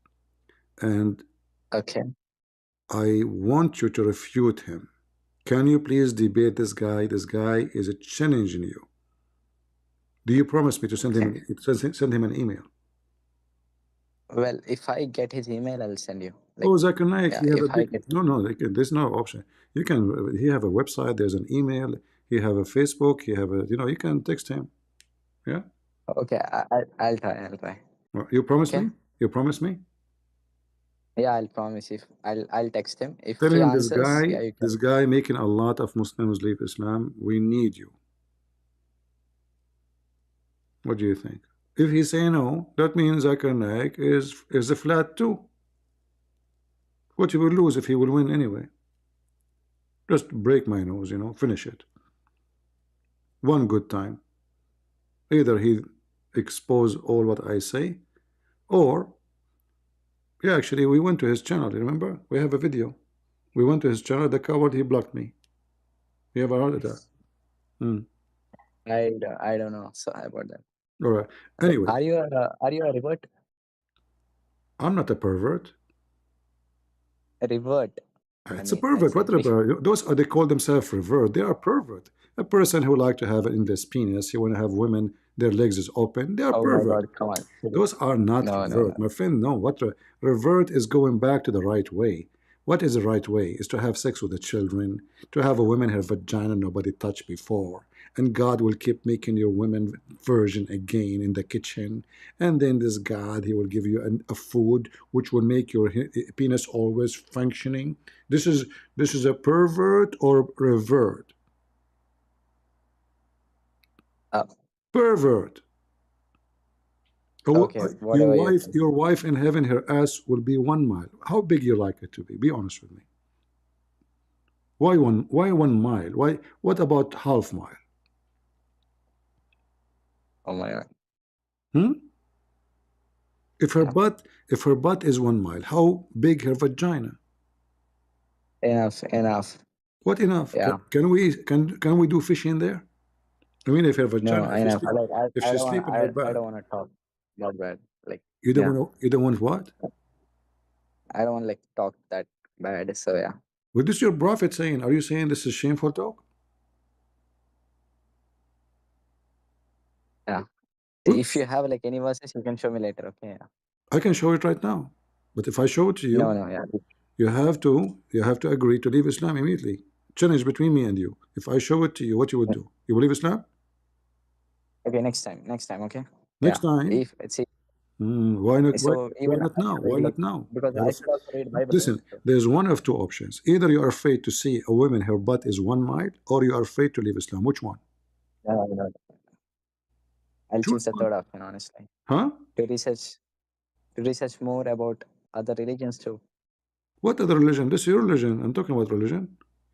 and Okay. I want you to refute him. Can you please debate this guy? This guy is challenging you. Do you promise me to Okay. send him an email? Well, if I get his email, I'll send you. Oh, Like, Zakir Naik, yeah. he have a If I big get. no. There's no option. You can he have a website. There's an email. He have a Facebook. He have a you can text him. Yeah. Okay. I'll try. I'll try. You promise Okay. me? You promise me? Yeah. I'll promise. If I'll text him. If Tell he him answers, yeah, you this can. guy making a lot of Muslims leave Islam. We need you. What do you think? If he say no, that means Zakir Naik is a flat too. What he will lose if he will win anyway? Just break my nose, finish it. One good time. Either he expose all what I say, or yeah, actually we went to his channel. Remember? We have a video. We went to his channel. The coward he blocked me. You ever heard of that? Hmm. I don't know. Sorry about that. All right. Like, Anyway, are you a revert? I'm not a pervert. A revert. It's a I pervert. What said a pervert? Those are they call themselves pervert. They are pervert. A person who like to have an endless penis, he want to have women, their legs is open. They are Oh my pervert. God, come on. Those are not No, no, no. revert, my friend. No, revert is going back to the right way. What is the right way? Is to have sex with the children, to have a woman her vagina nobody touched before, and God will keep making your women virgin again in the kitchen, and then this God he will give you a food which will make your penis always functioning. This is a pervert or revert. Uh, Pervert. okay, whatever you think. Your wife in heaven, her ass will be 1 mile. How big you like it to be? Be honest with me. Why 1 mile? Why? What about half mile? Oh my God. Hmm? Yeah. If her butt is 1 mile, how big her vagina? Enough, enough. What enough? Yeah. Can we do fishing there? I mean, if her No, vagina, enough. Like if I she don't wanna sleep in her I bed, don't wanna talk about bad. Like you don't yeah. want to, you don't want what? I don't wanna like talk that bad. So yeah. What is your prophet saying? Are you saying this is shameful talk? Yeah. Well, If you have like any verses, you can show me later. Okay. Yeah. I can show it right now. But if I show it to No, you, no, yeah. you have to agree to leave Islam immediately. Challenge between me and you. If I show it to you, what you would do? You will leave Islam? Okay, next time. Next time, okay? Next Yeah. time? If see Why not? Why, so why even not I now? read Why like not now? because You're I should also read Bible, right? Listen, So there's one of two options. Either you are afraid to see a woman, her butt is 1 mile, or you are afraid to leave Islam. Which one? no, no, I'll Choose choose the one. third option, honestly. Huh? To research to research more about other religions too. What other religion? This is your religion. I'm talking about religion.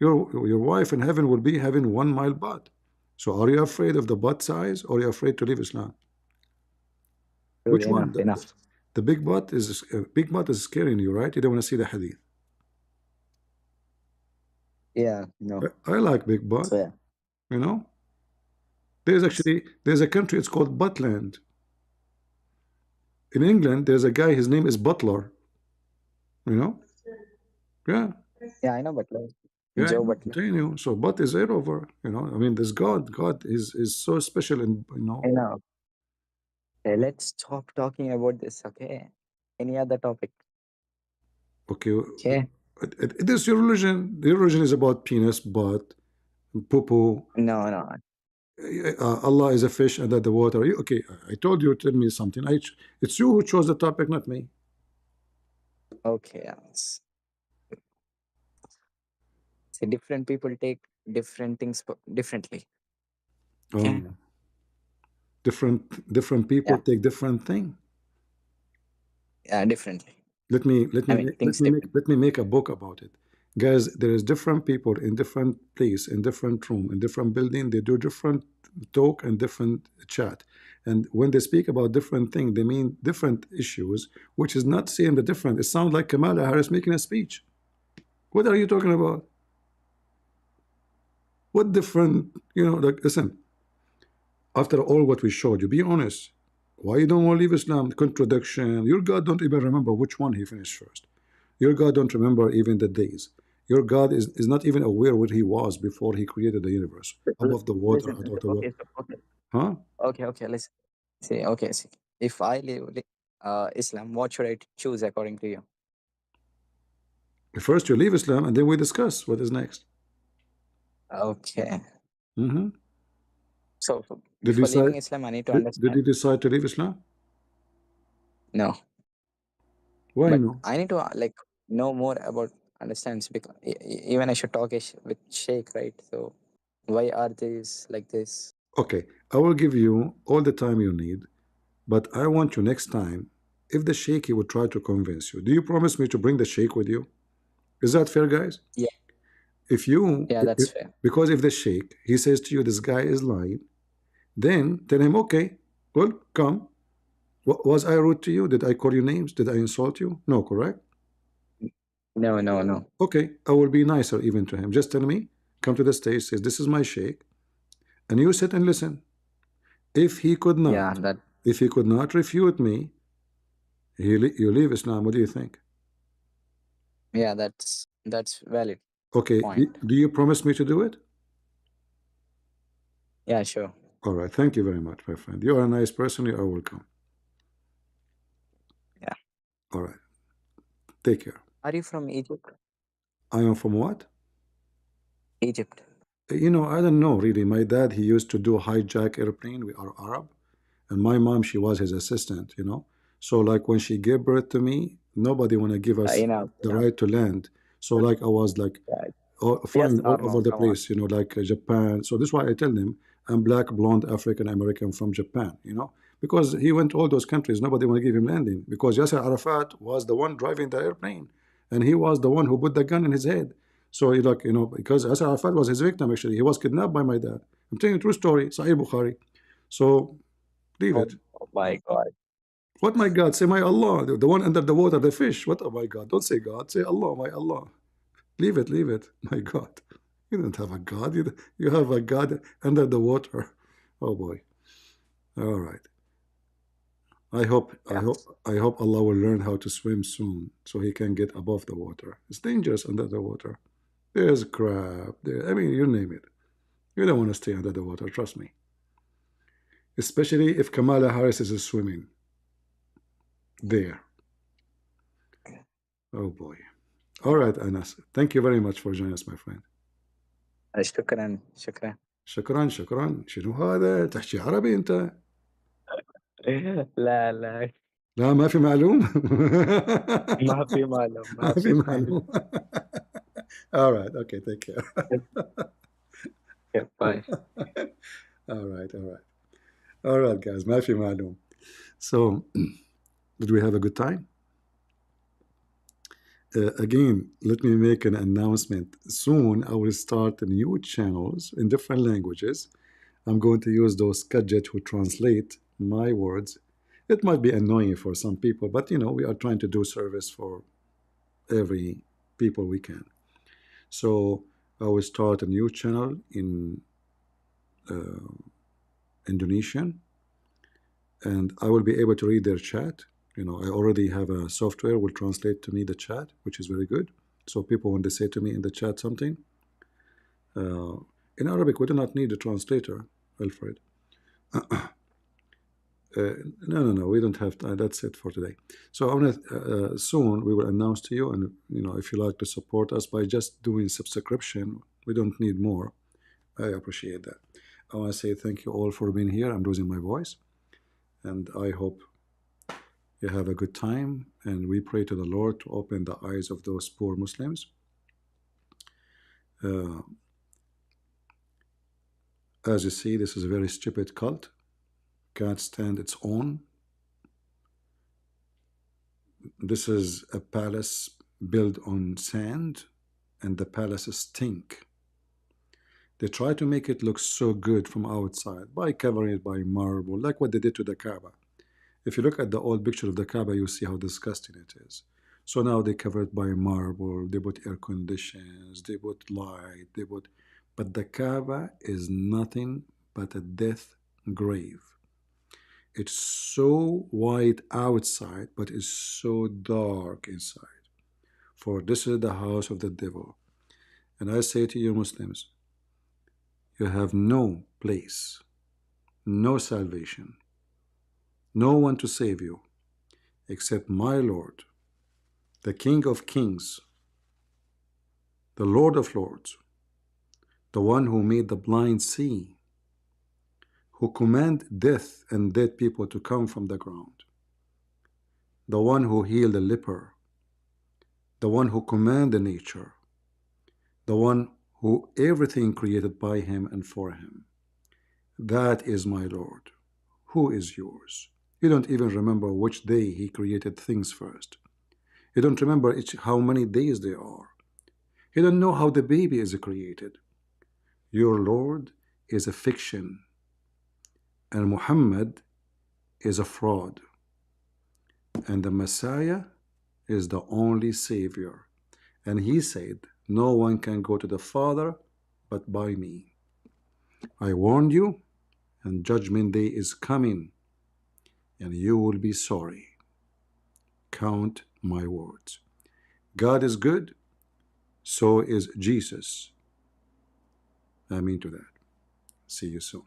Your wife in heaven will be having 1 mile butt. So are you afraid of the butt size, or are you afraid to leave Islam? Dude, Which one? enough, enough. The big butt is scaring you, right? You don't want to see the hadith. Yeah, no. I like big butt. So yeah. You know, Yes. there's a country. It's called Buttland. In England, there's a guy. His name is Butler. You know, yeah, Yeah, I know Butler. yeah. Joe I'm Butler. telling you. So butt is there over. I mean, this God is so special, and I know. Okay, let's stop talking about this, okay? Any other topic? okay. Okay. It is your religion. Your religion is about penis, butt, poo poo. No, no. Allah is a fish under the water. Okay, I told you. Tell me something. It's you who chose the topic, not me. Okay, yeah. See, different people take different things differently. Okay. Oh, different people Yeah. take different thing. Yeah, differently. Let me let I me mean, make let things me make different. let me make a book about it, guys. There is different people in different place, in different room, in different building. They do different talk and different chat, and when they speak about different thing, they mean different issues, which is not saying the different. It sounds like Kamala Harris making a speech. What are you talking about? What different? Like, listen. After all what we showed you, be honest. Why you don't want to leave Islam? Contradiction. Your God don't even remember which one he finished first. Your God don't remember even the days. Your God is not even aware where he was before he created the universe. Above the water, Listen, out of the water. okay, so, okay, Huh? okay, okay. Listen. See, okay, see. If I live Islam, what should I choose according to you? First you leave Islam and then we discuss what is next. Okay. Hmm. So Did you before decide? leaving Islam, I need to Did understand. you decide to leave Islam? No, Why but no? I need to like know more about understands because even I should talk with Sheikh, right? So why are these like this? Okay, I will give you all the time you need, but I want you next time. If the sheikh he would try to convince you, do you promise me to bring the sheikh with you? Is that fair, guys? Yeah, If you, yeah, that's fair. because if the sheikh he says to you this guy is lying, then tell him, okay, well, come. Was I rude to you? Did I call you names? Did I insult you? No, correct? No, no, no. Okay, I will be nicer even to him. Just tell me, come to the stage, says, this is my sheikh, and you sit and listen. If he could Yeah, not, that if he could not refute me, you leave Islam. What do you think? yeah, that's valid Okay, point. do you promise me to do it? Yeah, sure. All right. Thank you very much, my friend. You are a nice person. You are welcome. Yeah. All right. Take care. Are you from Egypt? I am from what? Egypt. I don't know really. My dad, he used to do hijack airplane. We are Arab. And my mom, she was his assistant. So like when she gave birth to me, nobody want to give us Enough, the enough. right to land. So like I was like Yeah. Yes, flying all over normal. the Come on. place, like Japan. So this is why I tell them I'm black, blonde, African American from Japan, because he went to all those countries. Nobody want to give him landing because Yasser Arafat was the one driving the airplane, and he was the one who put the gun in his head. So he because Yasser Arafat was his victim actually. He was kidnapped by my dad. I'm telling you a true story, Sahih Bukhari. So leave Oh, it. oh my God. What my God? Say my Allah, the one under the water, the fish. What oh my God? Don't say God. Say Allah, my Allah. Leave it, leave it. My God. You don't have a God. You have a God under the water. Oh boy. All right. I hope I Yeah. hope I hope Allah will learn how to swim soon so he can get above the water. It's dangerous under the water. There's crab. I mean, you name it. You don't want to stay under the water, trust me. Especially if Kamala Harris is swimming there. Oh boy. All right, Anas. Thank you very much for joining us, my friend. شكرا شكرا. شكرا شكرا. شنو هذا؟ تحكي عربي انت؟ لا لا، لا ما في معلوم. ما في معلوم، ما ما في في معلوم. معلوم. All right. Okay. Take care. باي. All right. All right. All right, guys. ما في معلوم. So, did we have a good time? Again, let me make an announcement. Soon, I will start new channels in different languages. I'm going to use those gadgets who translate my words. It might be annoying for some people, but we are trying to do service for every people we can. So I will start a new channel in uh, Indonesian, and I will be able to read their chat. I already have a software will translate to me the chat, which is very good. So people, when they say to me in the chat something, in Arabic, we do not need a translator, Alfred. No, we don't have time. That's it for today. So soon we will announce to you, and if you like to support us by just doing subscription, we don't need more. I appreciate that. I want to say thank you all for being here. I'm losing my voice, and I hope you have a good time. And we pray to the Lord to open the eyes of those poor Muslims. As you see, this is a very stupid cult. Can't stand its own. This is a palace built on sand, and the palaces stink. They try to make it look so good from outside by covering it by marble, like what they did to the Kaaba. If you look at the old picture of the Kaaba, you see how disgusting it is. So now they cover it by marble, they put air conditions, they put light, but the Kaaba is nothing but a death grave. It's so white outside, but it's so dark inside. For this is the house of the devil. And I say to you, Muslims, you have no place, no salvation, no one to save you except my Lord, the King of Kings, the Lord of Lords, the one who made the blind see, who commanded death and dead people to come from the ground, the one who healed the leper, the one who commanded nature, the one who everything created by him and for him. That is my Lord. Who is yours? You don't even remember which day he created things first. You don't remember how many days there are. You don't know how the baby is created. Your Lord is a fiction, and Muhammad is a fraud, and the Messiah is the only Savior. And he said, no one can go to the Father but by me. I warned you, and Judgment Day is coming, and you will be sorry. Count my words. God is good, so is Jesus. Amen to that. See you soon.